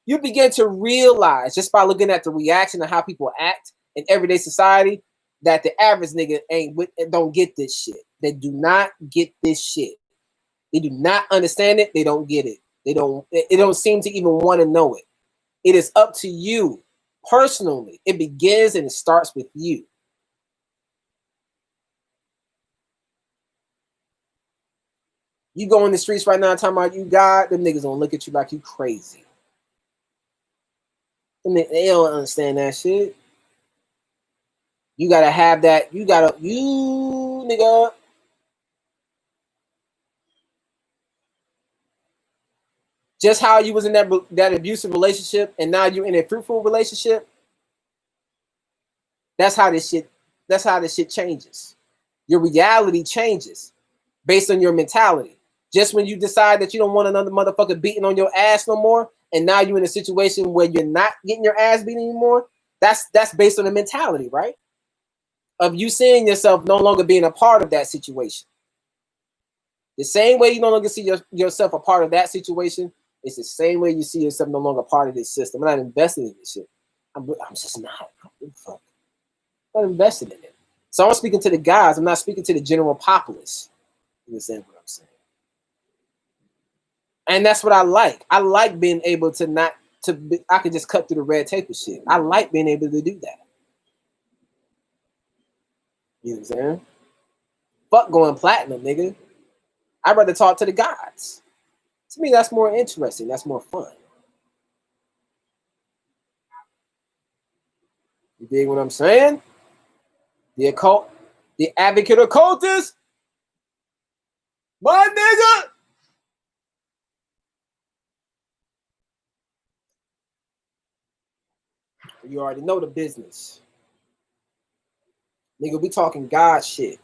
You begin to realize just by looking at the reaction of how people act in everyday society that the average nigga don't get this shit. They do not get this shit. They do not understand it. They don't get it. They don't. It don't seem to even want to know it. It is up to you personally. It begins and it starts with you. You go in the streets right now talking about you God, them niggas gonna look at you like you crazy. And they don't understand that shit. You gotta have that. You nigga. Just how you was in that abusive relationship and now you're in a fruitful relationship. That's how this shit changes. Your reality changes based on your mentality. Just when you decide that you don't want another motherfucker beating on your ass no more, and now you're in a situation where you're not getting your ass beaten anymore, that's based on the mentality, right? Of you seeing yourself no longer being a part of that situation. The same way you no longer see yourself a part of that situation, it's the same way you see yourself no longer part of this system. I'm not investing in this shit. I'm just not. I'm not invested in it. So I'm speaking to the guys. I'm not speaking to the general populace. You understand what I'm saying? And that's what I like. I like being able to I can just cut through the red tape of shit. I like being able to do that. You know what I'm saying? Fuck going platinum, nigga. I'd rather talk to the gods. To me, that's more interesting. That's more fun. You dig what I'm saying? The occult, the advocate occultist, my nigga. You already know the business. Nigga, we talking God shit.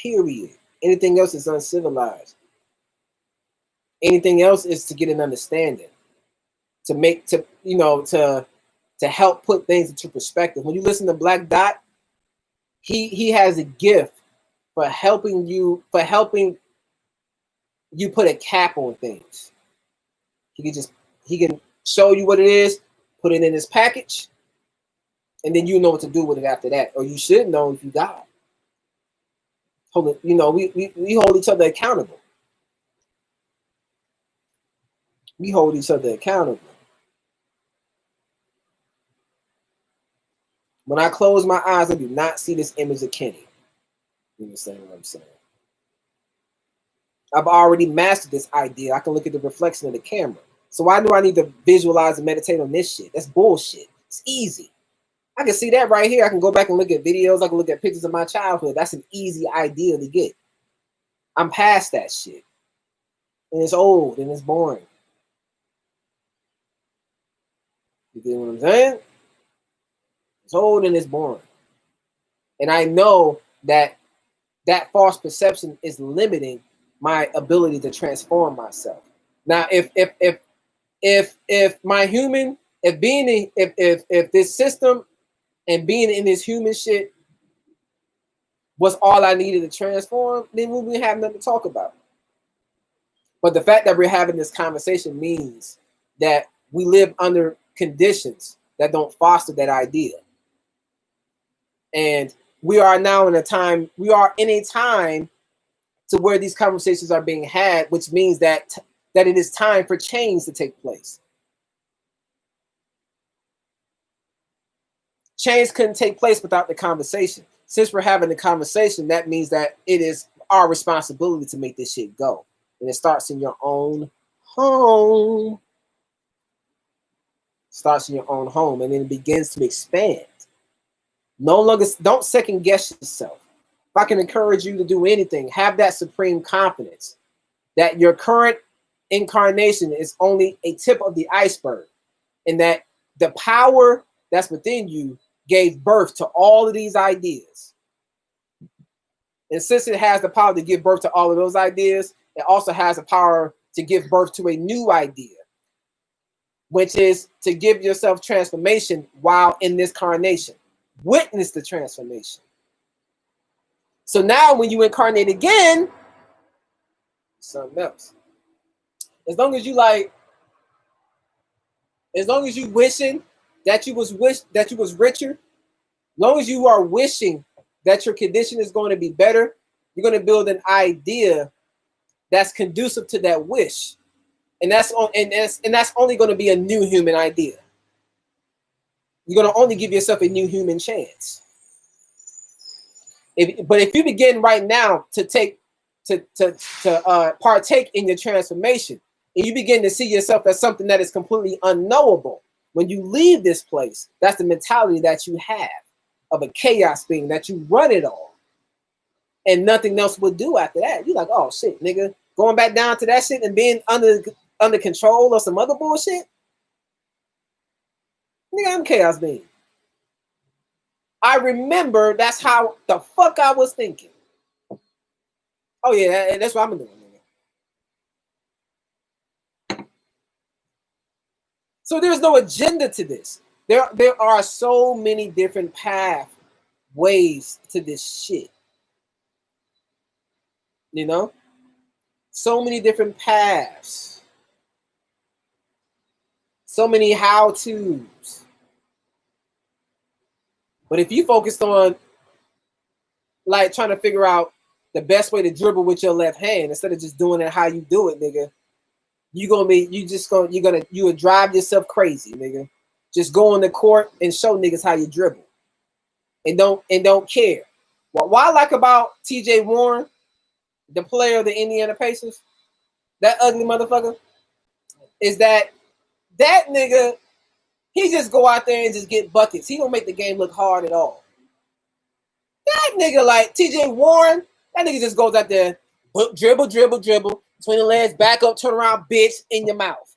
Period. Anything else is uncivilized. Anything else is to get an understanding. To help put things into perspective. When you listen to Black Dot, he has a gift for helping you put a cap on things. He can show you what it is, put it in his package, and then you know what to do with it after that. Or you should know if you got it. We hold each other accountable. We hold each other accountable. When I close my eyes, I do not see this image of Kenny. You understand what I'm saying? I've already mastered this idea. I can look at the reflection of the camera. So why do I need to visualize and meditate on this shit? That's bullshit. It's easy. I can see that right here. I can go back and look at videos. I can look at pictures of my childhood. That's an easy idea to get. I'm past that shit. And it's old and it's boring. You get what I'm saying? It's old and it's boring. And I know that false perception is limiting my ability to transform myself. Now, if this system and being in this human shit was all I needed to transform, then we wouldn't have nothing to talk about. But the fact that we're having this conversation means that we live under conditions that don't foster that idea. And we are now in a time to where these conversations are being had, which means that it is time for change to take place. Change couldn't take place without the conversation. Since we're having the conversation, that means that it is our responsibility to make this shit go. And it starts in your own home. Starts in your own home, and then it begins to expand. No longer, don't second guess yourself. If I can encourage you to do anything, have that supreme confidence that your current incarnation is only a tip of the iceberg, and that the power that's within you gave birth to all of these ideas. And since it has the power to give birth to all of those ideas, it also has the power to give birth to a new idea, which is to give yourself transformation while in this carnation. Witness the transformation. So now when you incarnate again, something else. As long as you wishing that you was richer, as long as you are wishing that your condition is going to be better, you're going to build an idea that's conducive to that wish. And that's only going to be a new human idea. You're going to only give yourself a new human chance. But if you begin right now to partake in your transformation, and you begin to see yourself as something that is completely unknowable, when you leave this place, that's the mentality that you have of a chaos being, that you run it all, and nothing else will do after that. You're like, oh shit, nigga, going back down to that shit and being under control or some other bullshit. Nigga, I'm chaos being. I remember that's how the fuck I was thinking. Oh yeah, that's what I'm doing. So there's no agenda to this. There are so many different pathways to this shit. You know? So many different paths. So many how-tos. But if you focused on like trying to figure out the best way to dribble with your left hand instead of just doing it how you do it, nigga, you would drive yourself crazy, nigga. Just go on the court and show niggas how you dribble. And don't care. What I like about TJ Warren, the player of the Indiana Pacers, that ugly motherfucker, is that nigga, he just go out there and just get buckets. He don't make the game look hard at all. That nigga like TJ Warren, that nigga just goes out there, dribble, between the legs, back up, turn around, bitch, in your mouth.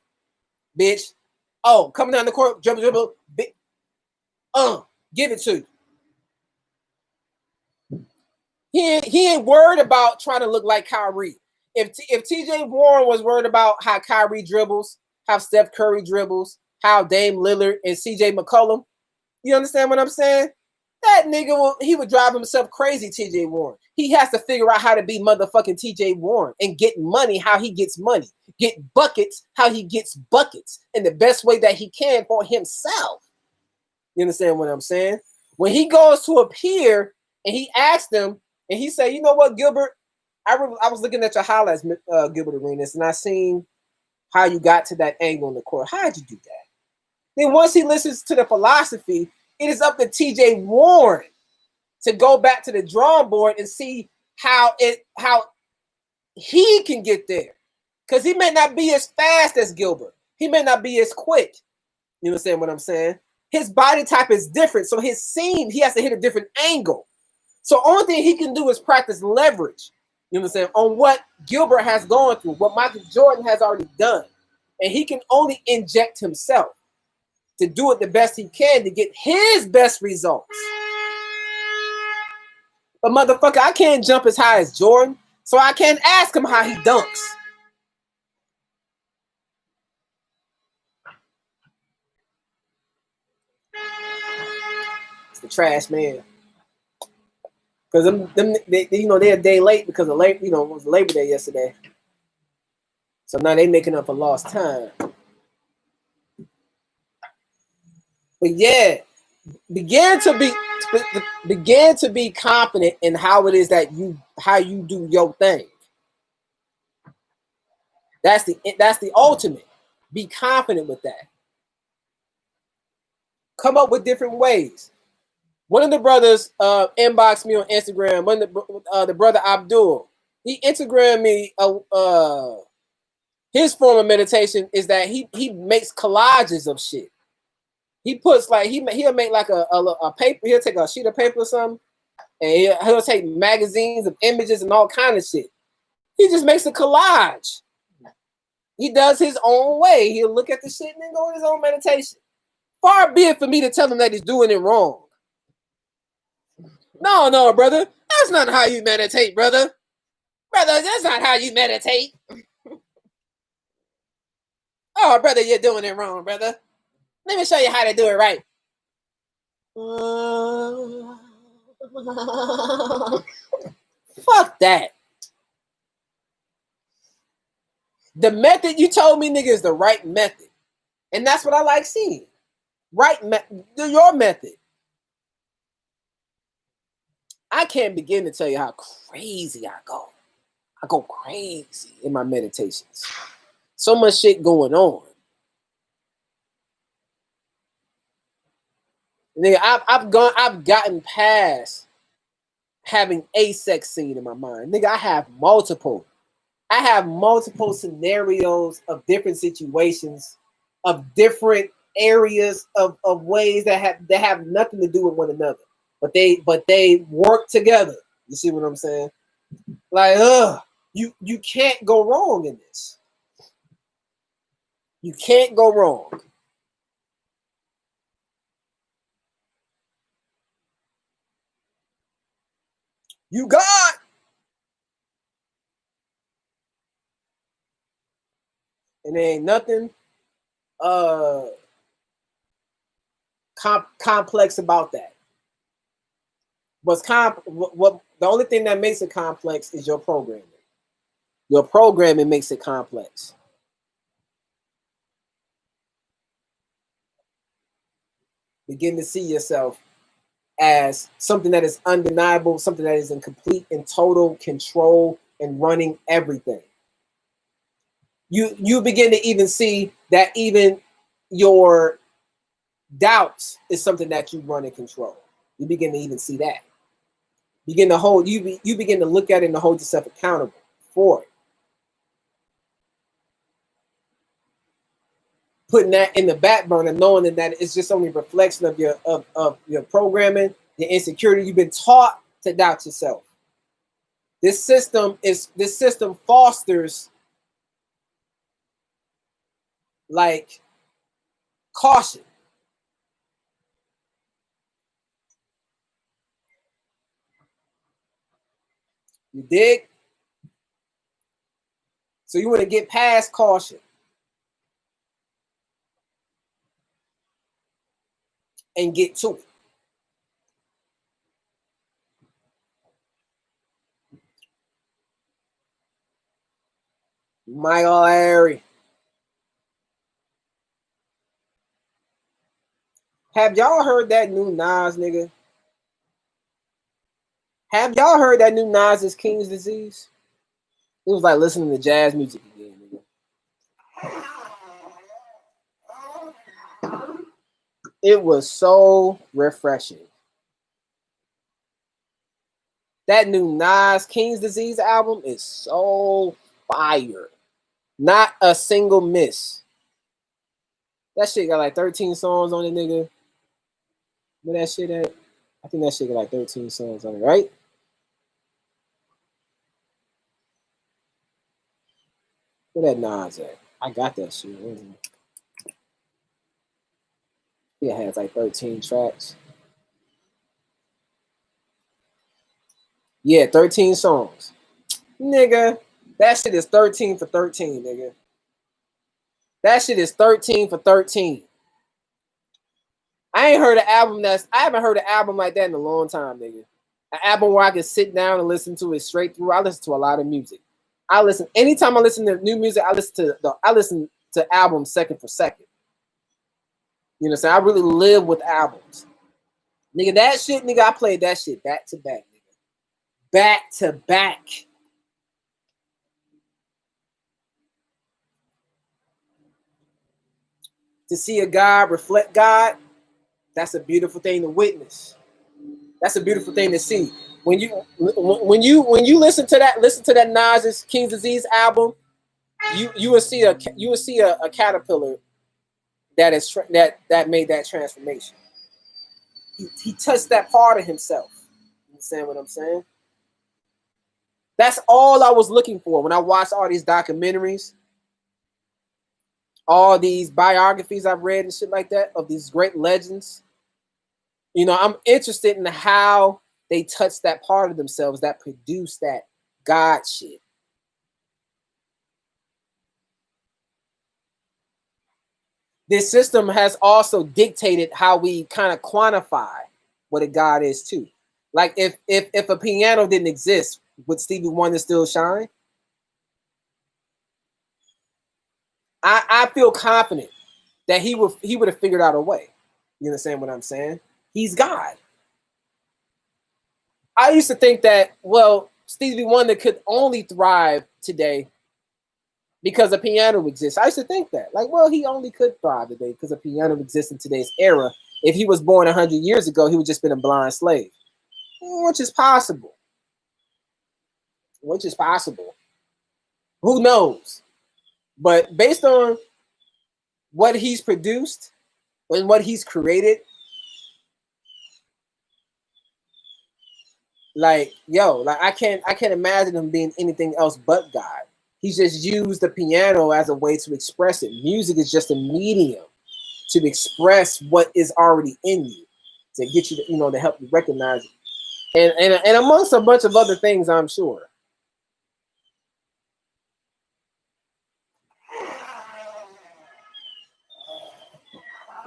Bitch. Oh, coming down the court, dribble, bitch. Give it to you. He ain't worried about trying to look like Kyrie. If TJ Warren was worried about how Kyrie dribbles, how Steph Curry dribbles, how Dame Lillard and CJ McCollum, you understand what I'm saying? That nigga he would drive himself crazy, TJ Warren. He has to figure out how to be motherfucking TJ Warren and get money how he gets money. Get buckets how he gets buckets in the best way that he can for himself. You understand what I'm saying? When he goes to a peer and he asks them, and he said, you know what, Gilbert? I was looking at your highlights, Gilbert Arenas, and I seen how you got to that angle in the court. How'd you do that? Then once he listens to the philosophy, it is up to TJ Warren to go back to the drawing board and see how he can get there. Because he may not be as fast as Gilbert. He may not be as quick. You understand what I'm saying? His body type is different. So his seam, he has to hit a different angle. So only thing he can do is practice leverage. You understand? On what Gilbert has gone through, what Michael Jordan has already done. And he can only inject himself to do it the best he can to get his best results. But motherfucker, I can't jump as high as Jordan, so I can't ask him how he dunks. It's the trash man. Because they're a day late because of it was Labor Day yesterday. So now they making up for lost time. But yeah, begin to be confident in how it is that how you do your thing. That's the ultimate. Be confident with that. Come up with different ways. One of the brothers inboxed me on Instagram. The brother Abdul, he Instagrammed me. His form of meditation is that he makes collages of shit. He puts like he'll make like a paper. He'll take a sheet of paper or something, and he'll take magazines of images and all kind of shit. He just makes a collage. He does his own way. He'll look at the shit and then go in his own meditation. Far be it for me to tell him that he's doing it wrong. No, brother. That's not how you meditate, brother. Brother, that's not how you meditate. Oh, brother, you're doing it wrong, brother. Let me show you how to do it right. Fuck that. The method you told me, nigga, is the right method. And that's what I like seeing. Your method. I can't begin to tell you how crazy I go. I go crazy in my meditations. So much shit going on. Nigga, I've gotten past having a sex scene in my mind. Nigga, I have multiple scenarios of different situations, of different areas of ways that have nothing to do with one another. But they work together. You see what I'm saying? Like, you can't go wrong in this. You can't go wrong. You got. And there ain't nothing complex about that. What the only thing that makes it complex is your programming. Your programming makes it complex. Begin to see yourself as something that is undeniable, something that is in complete and total control and running everything. You begin to even see that even your doubts is something that you run and control. You begin to even see that. You begin to look at it and hold yourself accountable for it. Putting that in the back burner, knowing that it's just only a reflection of your programming, your insecurity. You've been taught to doubt yourself. This system fosters like caution. You dig? So you want to get past caution and get to it. Michael Harry. Have y'all heard that new Nas, nigga? Have y'all heard that new Nas' King's Disease? It was like listening to jazz music again, nigga. It was so refreshing. That new Nas King's Disease album is so fire. Not a single miss. That shit got like 13 songs on it, nigga. Where that shit at? I think that shit got like 13 songs on it, right? Where that Nas at? I got that shit. It has like 13 tracks. Yeah, 13 songs. Nigga, that shit is 13 for 13, nigga. That shit is 13 for 13. I haven't heard an album like that in a long time, nigga. An album where I can sit down and listen to it straight through. I listen to a lot of music. Anytime I listen to new music, I listen to albums second for second. You know what I'm saying? I really live with albums. Nigga, that shit, nigga, I played that shit back to back, nigga. Back to back. To see a God reflect God, that's a beautiful thing to witness. That's a beautiful thing to see. When you listen to that Nas' King's Disease album, you will see a caterpillar that made that transformation. He touched that part of himself. You understand what I'm saying? That's all I was looking for when I watched all these documentaries, all these biographies I've read and shit like that of these great legends. You know, I'm interested in how they touch that part of themselves that produce that God shit. This system has also dictated how we kind of quantify what a God is too. Like if a piano didn't exist, would Stevie Wonder still shine? I feel confident that he would have figured out a way. You understand what I'm saying? He's God. I used to think that, well, Stevie Wonder could only thrive today because a piano exists. I used to think that. Like, well, he only could thrive today because a piano exists in today's era. If he was born 100 years ago, he would just been a blind slave. Which is possible. Which is possible. Who knows? But based on what he's produced and what he's created, like, yo, like I can't imagine him being anything else but God. He's just used the piano as a way to express it. Music is just a medium to express what is already in you, to get you to, you know, to help you recognize it. And amongst a bunch of other things, I'm sure.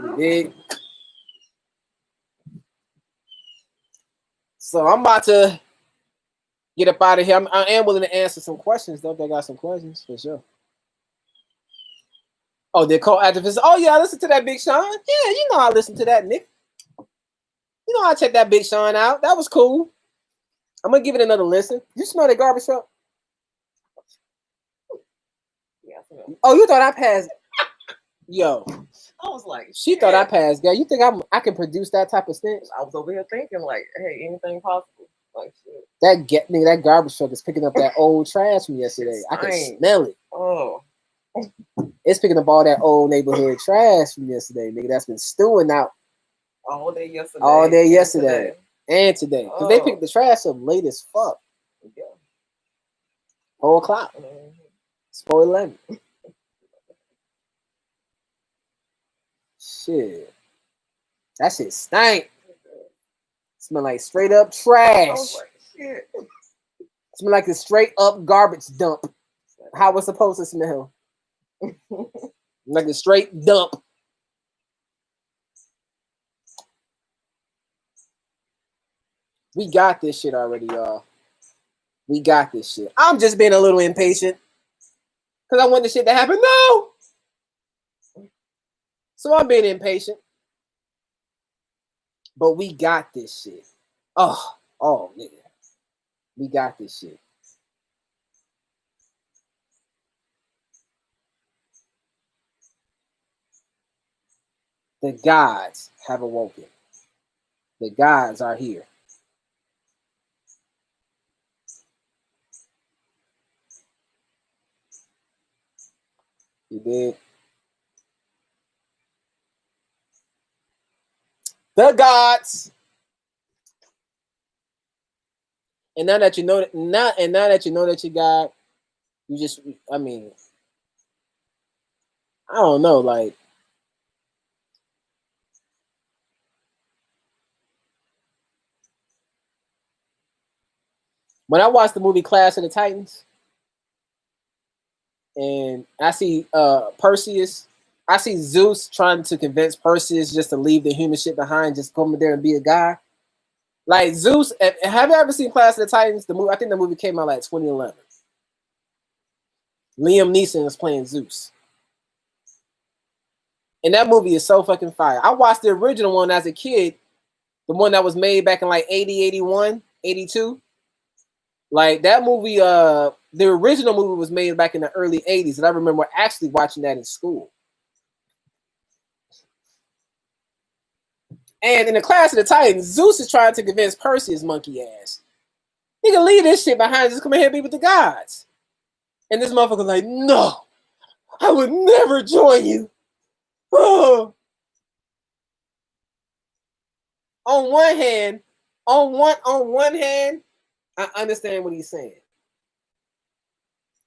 You dig? So I'm about to get up out of here. I am willing to answer some questions, though. They got some questions for sure. Oh, they're co-activists. Oh, yeah, I listened to that Big Sean. Yeah, you know I listened to that, Nick. You know I checked that Big Sean out. That was cool. I'm going to give it another listen. You smell that garbage truck? Yeah, oh, you thought I passed? Yo. I was like, she thought I passed, girl. You think I can produce that type of stench? I was over here thinking, like, hey, anything possible. Like, shit. That garbage truck is picking up that old trash from yesterday. I can smell it. Oh. It's picking up all that old neighborhood trash from yesterday, nigga. That's been stewing out all day yesterday. All day yesterday. And today. Because they picked the trash up late as fuck. Yeah. 4 o'clock. It's 4:11. Shit. That shit stank. Smell like straight up trash. I was like, shit. Smell like a straight up garbage dump. How it's supposed to smell. Like a straight dump. We got this shit already, y'all. We got this shit. I'm just being a little impatient. Because I want this shit to happen. No! So I'm being impatient. But we got this shit. Oh, nigga. We got this shit. The gods have awoken. The gods are here. You did. The gods. And now that you know that, now that you know that you got, you just, I mean, I don't know, like, when I watched the movie Clash of the Titans, and I see Perseus, I see Zeus trying to convince Perseus just to leave the human shit behind, just come there and be a guy. Like Zeus, have you ever seen Clash of the Titans? The movie, I think the movie came out like 2011. Liam Neeson was playing Zeus. And that movie is so fucking fire. I watched the original one as a kid, the one that was made back in like 80, 81, 82. Like that movie, the original movie was made back in the early 80s, and I remember actually watching that in school. And in the Clash of the Titans, Zeus is trying to convince Perseus monkey ass, he can leave this shit behind, just come here and be with the gods. And this motherfucker's like, no, I would never join you. Oh. On one hand, I understand what he's saying.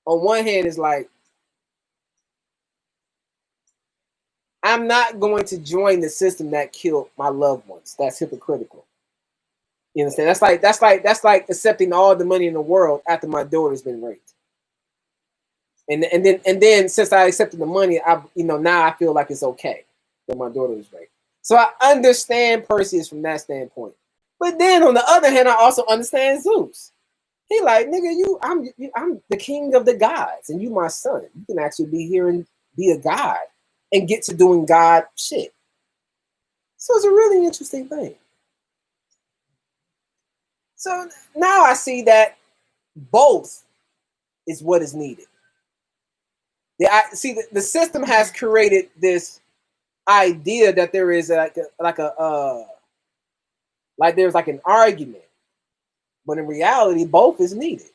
On one hand, it's like, I'm not going to join the system that killed my loved ones. That's hypocritical. You understand? That's like accepting all the money in the world after my daughter's been raped. And then since I accepted the money, now I feel like it's okay that my daughter was raped. So I understand Perseus from that standpoint. But then on the other hand, I also understand Zeus. He like, nigga, I'm the king of the gods, and you my son. You can actually be here and be a god and get to doing God shit. So it's a really interesting thing. So now I see that both is what is needed. The system has created this idea that there is like there's like an argument, but in reality, both is needed.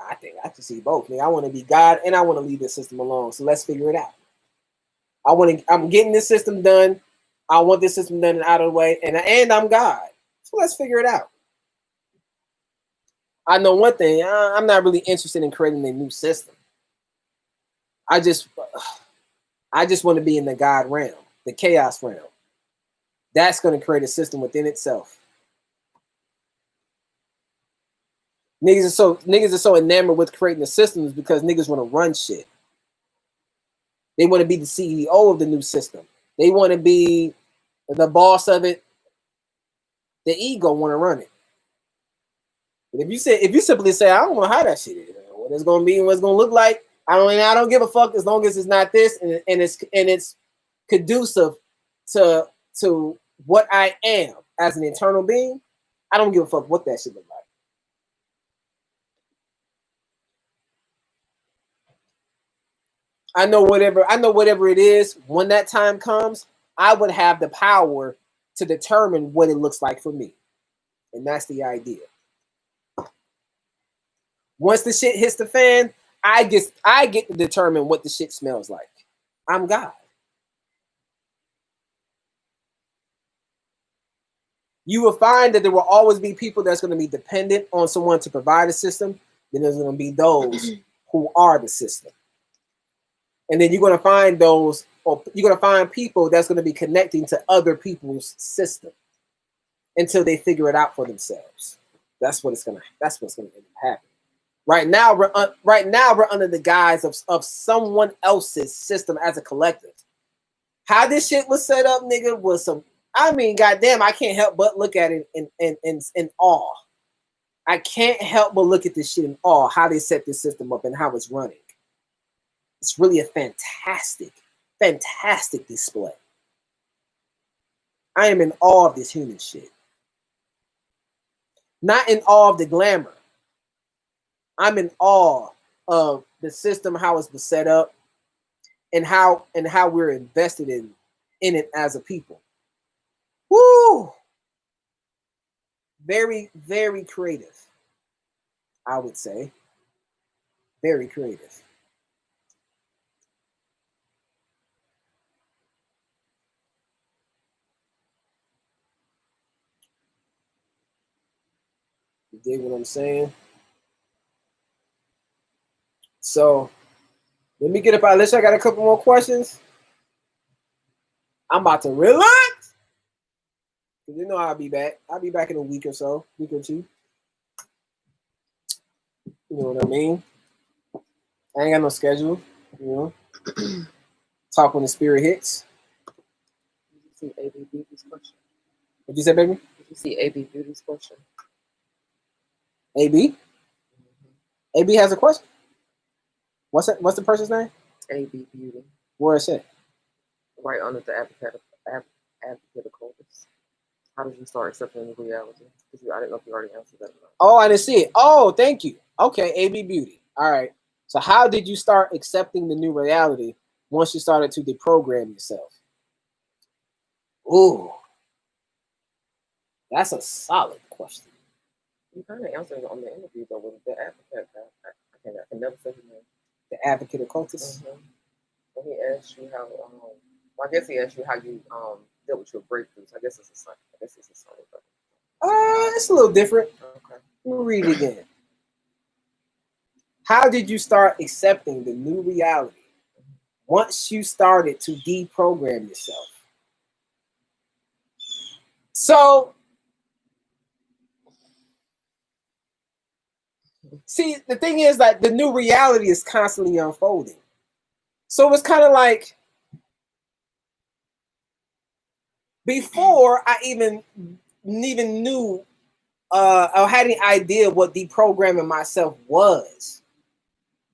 I think I can see both. I want to be God and I want to leave this system alone. So let's figure it out. I'm getting this system done. I want this system done and out of the way, and I'm God. So let's figure it out. I know one thing. I'm not really interested in creating a new system. I just want to be in the God realm, the chaos realm. That's going to create a system within itself. Niggas are so enamored with creating the systems because niggas want to run shit. They want to be the CEO of the new system. They want to be the boss of it. The ego want to run it. But if you simply say, I don't know how that shit is, what it's gonna be and what it's gonna look like, I don't give a fuck as long as it's not this and it's conducive to what I am as an eternal being. I don't give a fuck what that shit look like. I know whatever it is, when that time comes, I would have the power to determine what it looks like for me. And that's the idea. Once the shit hits the fan, I get to determine what the shit smells like. I'm God. You will find that there will always be people that's going to be dependent on someone to provide a system. Then there's going to be those who are the system. And then you're going to find people that's going to be connecting to other people's system until they figure it out for themselves. That's what's going to happen. Right now we're under the guise of someone else's system as a collective. How this shit was set up, nigga, was some. I mean, goddamn, I can't help but look at it in awe. I can't help but look at this shit in awe. How they set this system up and how it's running. It's really a fantastic display. I am in awe of this human shit. Not in awe of the glamour. I'm in awe of the system, how it's been set up, and how we're invested in it as a people. Woo! Very, very creative, I would say. Very creative. You dig what I'm saying? So let me get up out. Unless I got a couple more questions. I'm about to relax. You know I'll be back. I'll be back in a week or so, week or two. You know what I mean? I ain't got no schedule. You know, talk when the spirit hits. Did you see AB Beauty's question? What'd you say, baby? Did you see AB Beauty's question? AB? Mm-hmm. AB has a question. What's the person's name? AB Beauty. Where is it? Right under the advocate of cultus. How did you start accepting the reality? I didn't know if you already answered that or not. Oh, I didn't see it. Oh, thank you. Okay, AB Beauty. All right. So how did you start accepting the new reality once you started to deprogram yourself? Ooh. That's a solid question. You kind of answered it on the interview, though, with the advocate. I can never say his name. The advocate of cultus? Mm-hmm. When he asked you how, I guess he asked you how you dealt with your breakthroughs. I guess it's a sign. It's a little different. Okay. We'll read it again. How did you start accepting the new reality once you started to deprogram yourself? So, see, the thing is that the new reality is constantly unfolding. So it's kind of like before I even knew or had any idea what deprogramming myself was.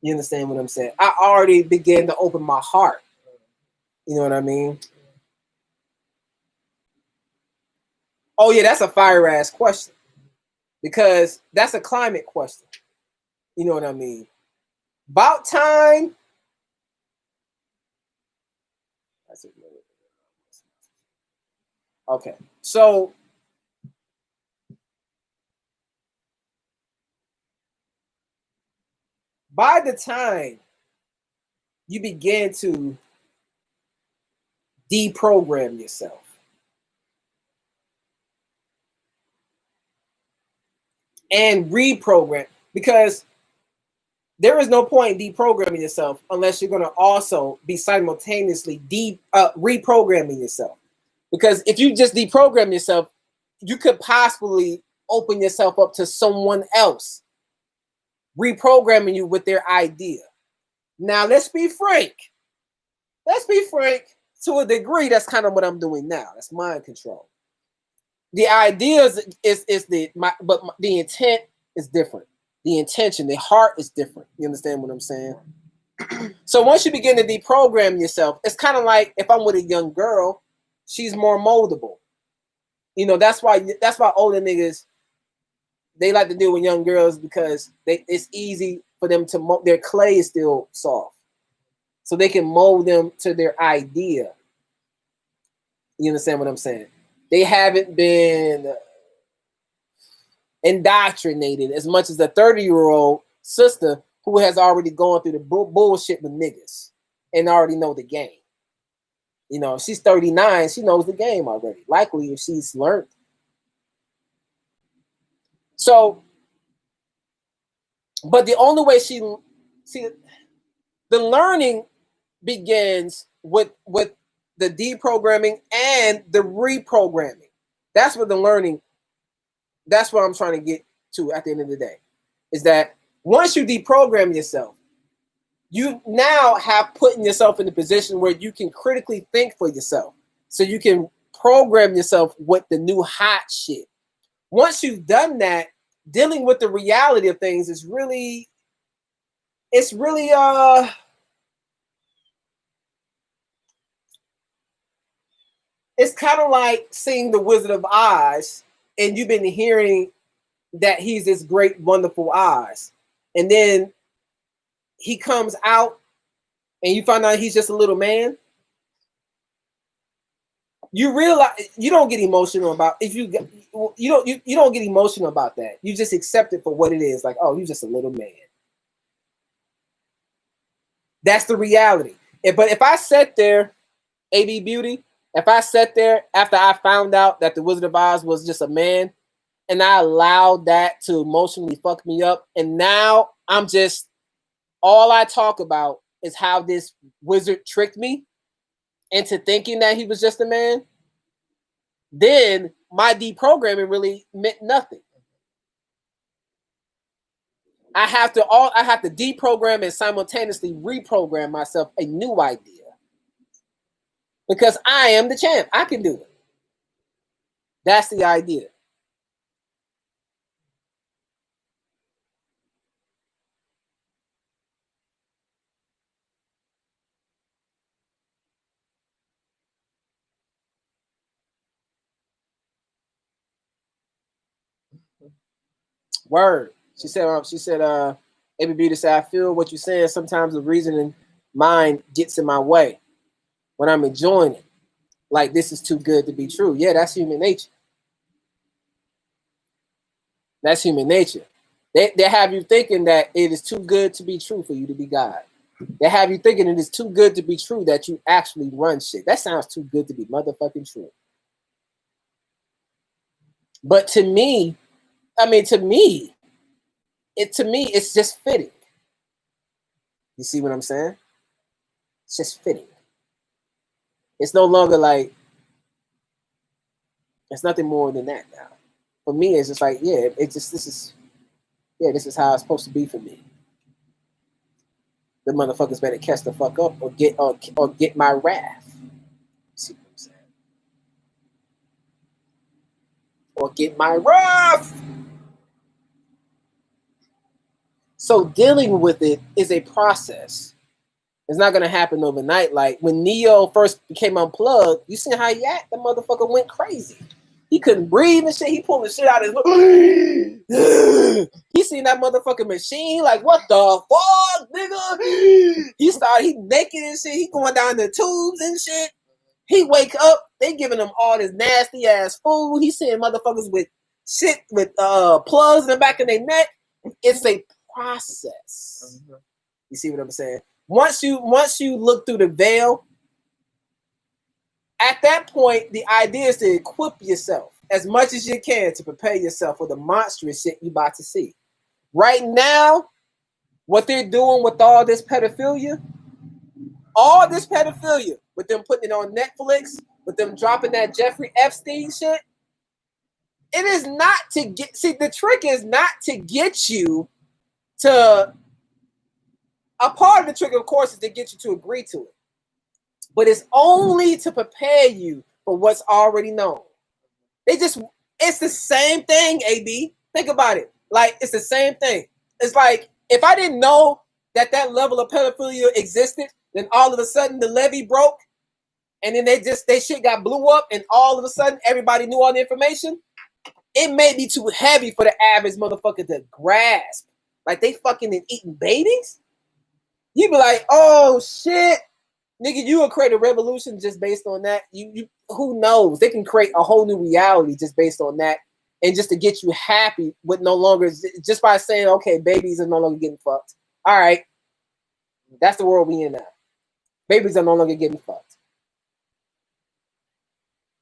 You understand what I'm saying? I already began to open my heart. You know what I mean? Oh yeah, that's a fire ass question. because that's a climate question. You know what I mean? About time. Okay, so by the time you begin to deprogram yourself, and reprogram, because there is no point in deprogramming yourself unless you're going to also be simultaneously reprogramming yourself. Because if you just deprogram yourself, you could possibly open yourself up to someone else reprogramming you with their idea. Now, let's be frank. Let's be frank. To a degree, that's kind of what I'm doing now. That's mind control. The idea is but the intent is different. The intention, the heart is different. You understand what I'm saying? So once you begin to deprogram yourself, it's kind of like if I'm with a young girl, she's more moldable. You know, that's why older niggas, they like to deal with young girls, because it's easy for them to their clay is still soft, so they can mold them to their idea. You understand what I'm saying? They haven't been indoctrinated as much as the 30-year-old sister who has already gone through the bullshit with niggas and already know the game. You know, if she's 39, she knows the game already. Likely, if she's learned. So, but the only way the learning begins with the deprogramming and the reprogramming. That's what the learning. That's what I'm trying to get to at the end of the day, is that once you deprogram yourself, you now have put yourself in a position where you can critically think for yourself. So you can program yourself with the new hot shit. Once you've done that, dealing with the reality of things is really, it's kind of like seeing the Wizard of Oz, and you've been hearing that he's this great, wonderful Oz, and then he comes out, and you find out he's just a little man. You realize you don't get emotional about you don't get emotional about that. You just accept it for what it is. Like, oh, you're just a little man. That's the reality. But if I sat there, AB Beauty, if I sat there after I found out that the Wizard of Oz was just a man, and I allowed that to emotionally fuck me up, and now I'm just, all I talk about is how this wizard tricked me into thinking that he was just a man, then my deprogramming really meant nothing. I have to deprogram and simultaneously reprogram myself a new idea. Because I am the champ. I can do it. That's the idea. Word. She said, AB Beauty said, I feel what you're saying. Sometimes the reasoning mind gets in my way when I'm enjoying it. Like, this is too good to be true. Yeah, that's human nature. That's human nature. They have you thinking that it is too good to be true for you to be God. They have you thinking it is too good to be true that you actually run shit. That sounds too good to be motherfucking true. But to me, it's just fitting. You see what I'm saying? It's just fitting. It's no longer like, it's nothing more than that now. For me, it's just like, yeah, this is how it's supposed to be for me. The motherfuckers better catch the fuck up or get my wrath. See what I'm saying? Or get my wrath. So dealing with it is a process. It's not gonna happen overnight. Like when Neo first became unplugged, you see how he act? The motherfucker went crazy. He couldn't breathe and shit. He pulled the shit out of his mouth. He seen that motherfucking machine. Like, what the fuck, nigga? He naked and shit. He going down the tubes and shit. He wake up. They giving him all this nasty ass food. He seeing motherfuckers with shit with plugs in the back of their neck. It's a process. You see what I'm saying? Once you look through the veil, at that point, the idea is to equip yourself as much as you can to prepare yourself for the monstrous shit you about to see. Right now, what they're doing with all this pedophilia, with them putting it on Netflix, with them dropping that Jeffrey Epstein shit, it is not to get, see, the trick is not to get you to, a part of the trick, of course, is to get you to agree to it. But it's only to prepare you for what's already known. It's the same thing, AB. Think about it. Like, it's the same thing. It's like, if I didn't know that level of pedophilia existed, then all of a sudden the levee broke, and then they shit got blew up, and all of a sudden everybody knew all the information, it may be too heavy for the average motherfucker to grasp. Like, they fucking eating babies? You be like, oh shit. Nigga, you will create a revolution just based on that. You who knows? They can create a whole new reality just based on that, and just to get you happy with no longer, just by saying, okay, babies are no longer getting fucked. All right, that's the world we in now. Babies are no longer getting fucked.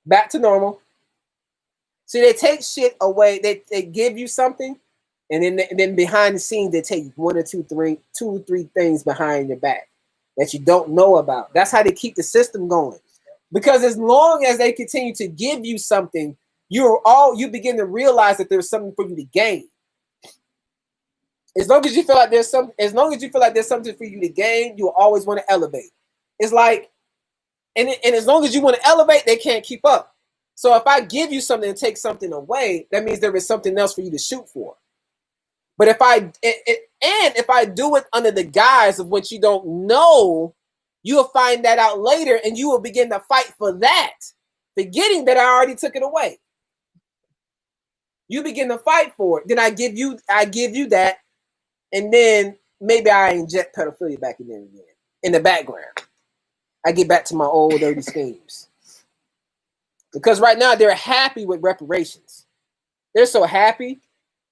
Back to normal. See, they take shit away. They give you something, and then behind the scenes they take one or two or three things behind your back that you don't know about. That's how they keep the system going. Because as long as they continue to give you something, you begin to realize that there's something for you to gain. As long as you feel like there's something for you to gain, you'll always want to elevate. It's like, and as long as you want to elevate, they can't keep up. So if I give you something and take something away, that means there is something else for you to shoot for. But if I do it under the guise of what you don't know, you'll find that out later, and you will begin to fight for that, forgetting that I already took it away. You begin to fight for it. Then I give you that, and then maybe I inject pedophilia back in there again in the background. I get back to my old dirty schemes. Because right now they're happy with reparations. They're so happy.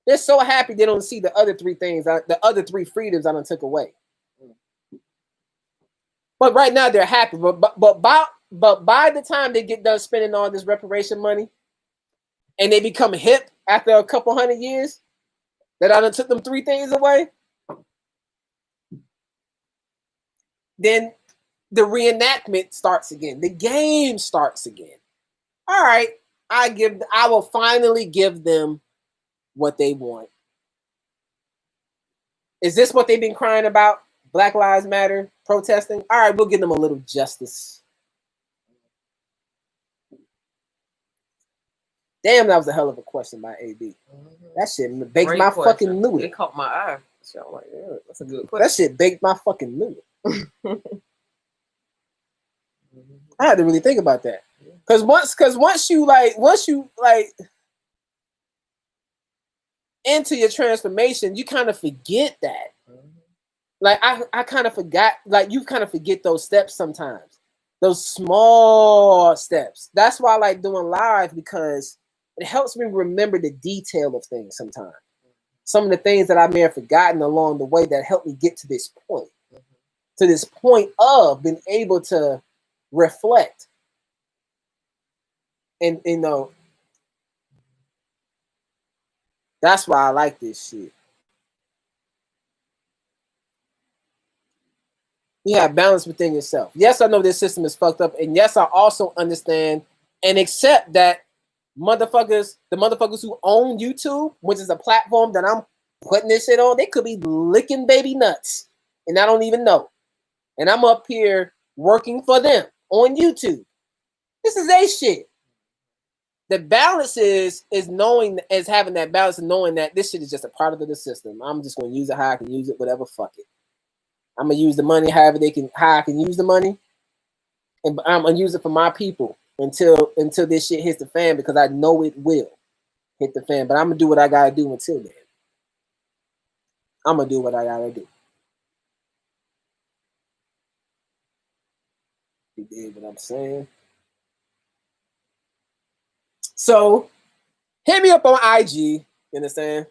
They're so happy they don't see the other three things, the other three freedoms I done took away. But right now they're happy. But by the time they get done spending all this reparation money, and they become hip after a couple 100 years, that I done took them three things away, then the reenactment starts again. The game starts again. All right, I will finally give them what they want. Is this what they've been crying about? Black Lives Matter, protesting? All right, we'll give them a little justice. Damn, that was a hell of a question by AB. That shit baked my fucking noodle. It caught my eye. So I'm like, yeah, that's a good question. That shit baked my fucking noodle. I had to really think about that. Because once you into your transformation, you kind of forget that. Like I kind of forgot, like you kind of forget those steps sometimes. Those small steps. That's why I like doing live, because it helps me remember the detail of things sometimes. Some of the things that I may have forgotten along the way that helped me get to this point. To this point of being able to reflect. And you know, that's why I like this shit. You have balance within yourself. Yes, I know this system is fucked up. And yes, I also understand and accept that the motherfuckers who own YouTube, which is a platform that I'm putting this shit on, they could be licking baby nuts. And I don't even know. And I'm up here working for them on YouTube. This is a shit. The balance is having that balance and knowing that this shit is just a product of the system. I'm just going to use it how I can use it, whatever, fuck it. I'm going to use the money how I can use the money. And I'm going to use it for my people. until this shit hits the fan, because I know it will hit the fan. But I'm gonna do what I gotta do until then. I'm gonna do what I gotta do. You dig what I'm saying? So hit me up on IG. You understand?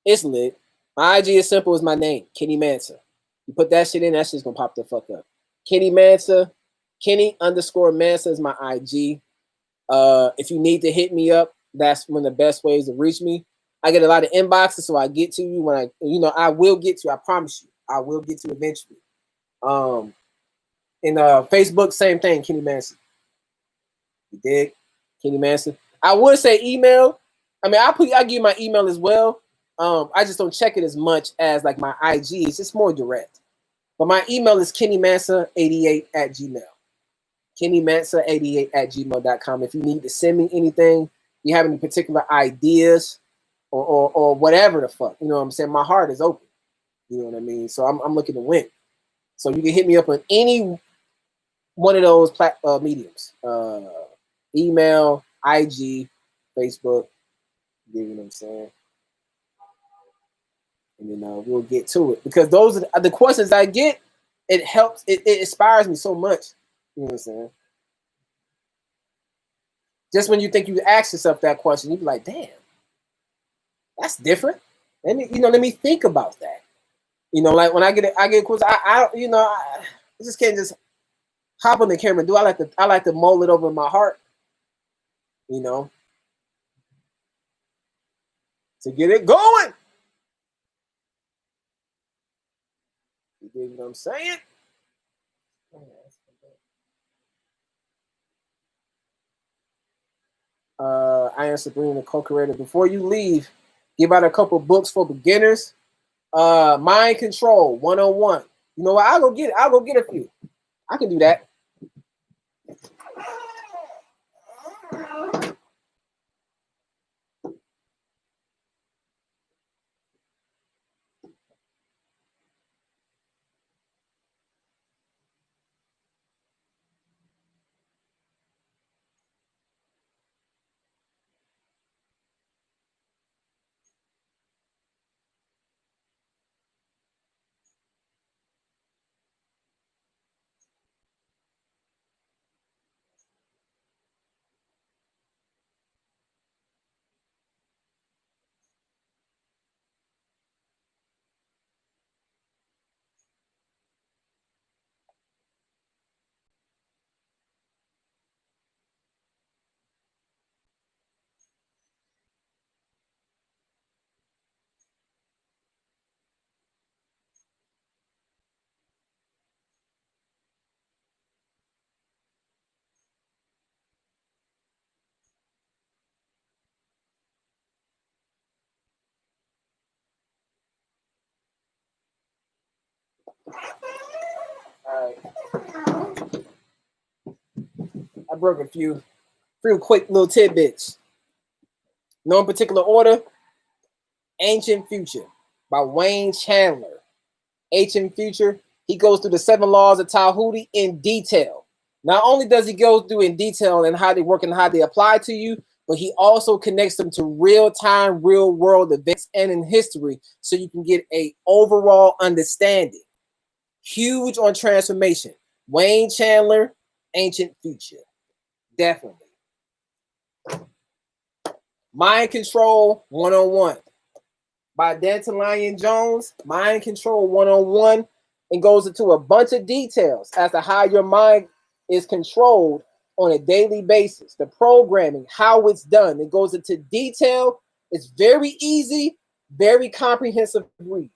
It's lit. My IG is simple as my name, Kenny Mansa. You put that shit in, that shit's gonna pop the fuck up. Kenny Mansa, Kenny_Mansa is my IG. If you need to hit me up, that's one of the best ways to reach me. I get a lot of inboxes, so I get to you when I will get to you. I promise you, I will get to you eventually. In Facebook, same thing, Kenny Mansa. You dig? Kenny Mansa. I would say email. I mean, I give you my email as well. I just don't check it as much as like my IG. It's just more direct. But my email is kennymansa88@gmail. kennymansa88@gmail.com. If you need to send me anything, you have any particular ideas or whatever the fuck, you know what I'm saying? My heart is open. You know what I mean? So I'm looking to win. So you can hit me up on any one of those mediums. Email, IG, Facebook. You know what I'm saying? And then we'll get to it. Because those are the questions I get. It helps. It inspires me so much. You know what I'm saying? Just when you think you ask yourself that question, you be like, damn, that's different. Let me think about that. Like when I get a question, I just can't just hop on the camera and do. I like to mull it over in my heart, to get it going. You dig what I'm saying? I am Sabrina, co-creator. Before you leave, give out a couple books for beginners. Mind Control 101. You know what? I'll go get it. I'll go get a few. I can do that. All right. I broke a few quick little tidbits. No particular order. Ancient Future by Wayne Chandler. Ancient Future. He goes through the 7 laws of Tahuti in detail. Not only does he go through in detail and how they work and how they apply to you, but he also connects them to real-time, real-world events and in history, so you can get a overall understanding. Huge on transformation. Wayne Chandler, Ancient Future. Definitely. Mind Control 101 by Dantalion Jones. Mind Control 101, and goes into a bunch of details as to how your mind is controlled on a daily basis, the programming, how it's done. It goes into detail. It's very easy, very comprehensive read.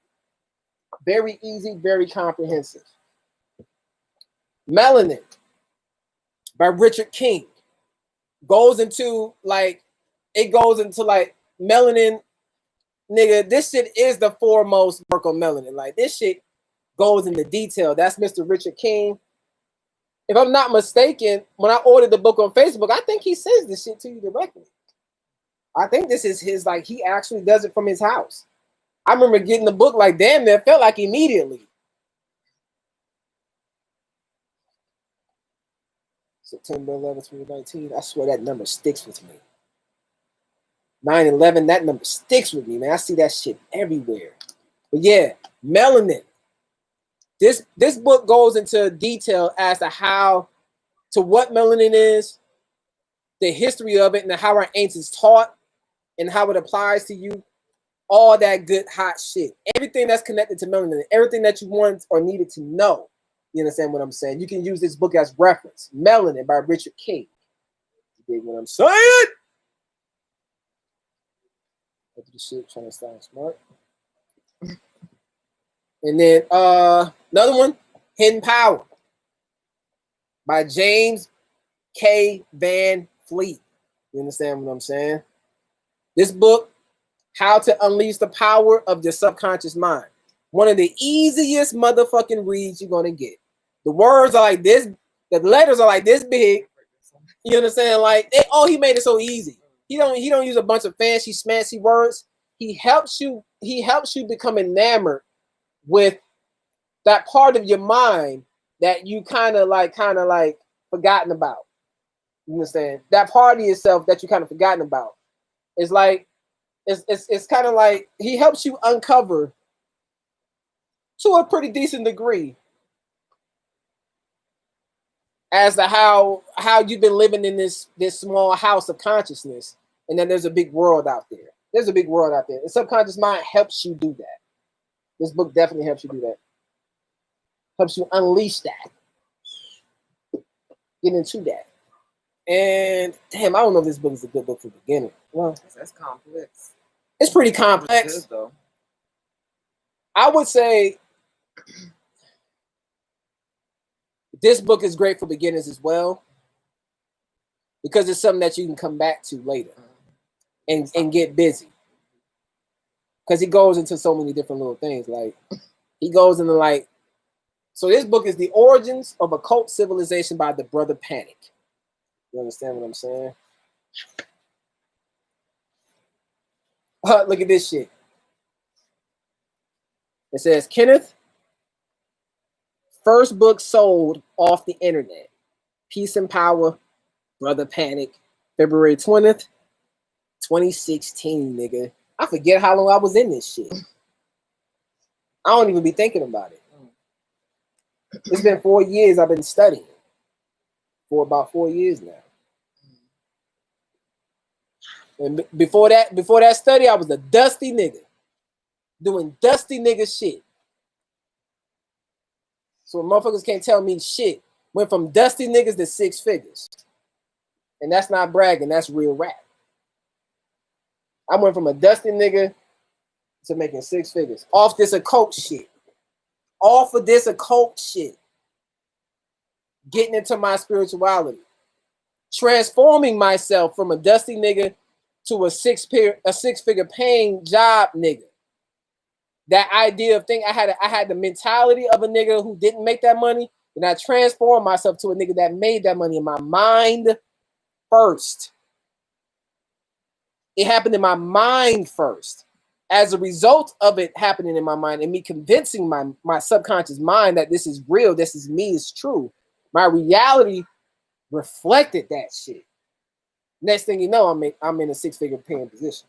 Very easy, very comprehensive. Melanin by Richard King goes into melanin. Nigga, this shit is the foremost work on melanin. Like, this shit goes into detail. That's Mr. Richard King. If I'm not mistaken, when I ordered the book on Facebook, I think he sends this shit to you directly. I think this is his, like, he actually does it from his house. I remember getting the book, like, damn, it felt like immediately. September 11th, 2019. I swear that number sticks with me. 9/11, that number sticks with me, man. I see that shit everywhere. But yeah, melanin. This book goes into detail as to what melanin is, the history of it, and how our ancients taught, and how it applies to you. All that good hot shit. Everything that's connected to melanin, everything that you want or needed to know. You understand what I'm saying? You can use this book as reference. Melanin by Richard King. You dig what I'm saying? Look at the shit, trying to sound smart. And then another one, Hidden Power by James K. Van Fleet. You understand what I'm saying? This book, How to Unleash the Power of Your Subconscious Mind. One of the easiest motherfucking reads you're gonna get. The words are like this, the letters are like this big. You understand? Like, he made it so easy. He don't use a bunch of fancy smancy words. He helps you become enamored with that part of your mind that you kind of like forgotten about. You understand? That part of yourself that you kind of forgotten about. It's like it's kind of like he helps you uncover to a pretty decent degree as to how you've been living in this small house of consciousness, and then there's a big world out there. There's a big world out there. The subconscious mind helps you do that. This book definitely helps you do that. Helps you unleash that. Get into that. And damn, I don't know if this book is a good book for beginners. Well, that's complex. It's pretty complex. It's good, though. I would say this book is great for beginners as well, because it's something that you can come back to later and get busy. Because he goes into so many different little things. Like, he goes into like, so this book is The Origins of Occult Civilization by the Brother Panic. You understand what I'm saying? Look at this shit. It says, Kenneth, first book sold off the internet. Peace and Power, Brother Panic, February 20th, 2016, nigga. I forget how long I was in this shit. I don't even be thinking about it. It's been 4 years I've been studying. For about 4 years now. And before that study, I was a dusty nigga. Doing dusty nigga shit. So motherfuckers can't tell me shit. Went from dusty niggas to 6 figures. And that's not bragging, that's real rap. I went from a dusty nigga to making 6 figures. Off this occult shit. Off of this occult shit. Getting into my spirituality. Transforming myself from a dusty nigga to a six-figure paying job nigga. That idea of thing, I had the mentality of a nigga who didn't make that money, and I transformed myself to a nigga that made that money in my mind first. It happened in my mind first. As a result of it happening in my mind and me convincing my subconscious mind that this is real, this is me, it's true, my reality reflected that shit. Next thing you know, I'm in a 6-figure paying position.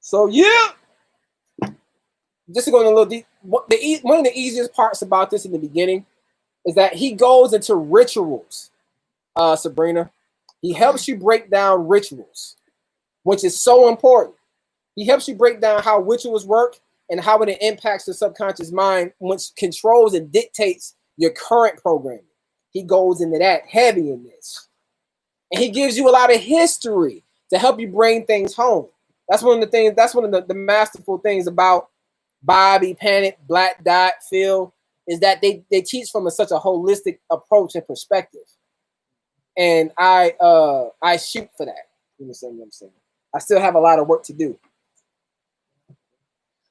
So yeah, just going a little deep. One of the easiest parts about this in the beginning is that he goes into rituals. Sabrina, he helps you break down rituals, which is so important. He helps you break down how rituals work and how it impacts the subconscious mind, which controls and dictates your current programming. He goes into that heavy in this. And he gives you a lot of history to help you bring things home. That's one of the masterful things about Bobby, Panic, Black Dot, Phil, is that they teach from such a holistic approach and perspective. And I shoot for that. You understand what I'm saying? I still have a lot of work to do.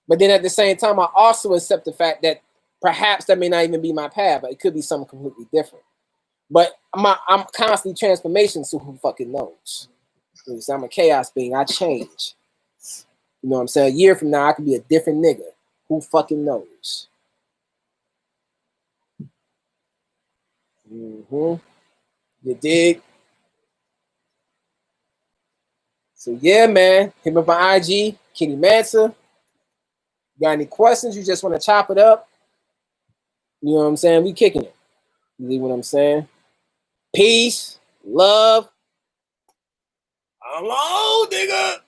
But then at the same time, I also accept the fact that perhaps that may not even be my path, but it could be something completely different. But I'm constantly transformation, so who fucking knows? I'm a chaos being. I change. You know what I'm saying? A year from now, I could be a different nigga. Who fucking knows? You dig? So yeah, man. Hit me up on IG, Kenny Mansa. Got any questions? You just want to chop it up? You know what I'm saying? We kicking it. You see what I'm saying? Peace, love. Hello, nigga.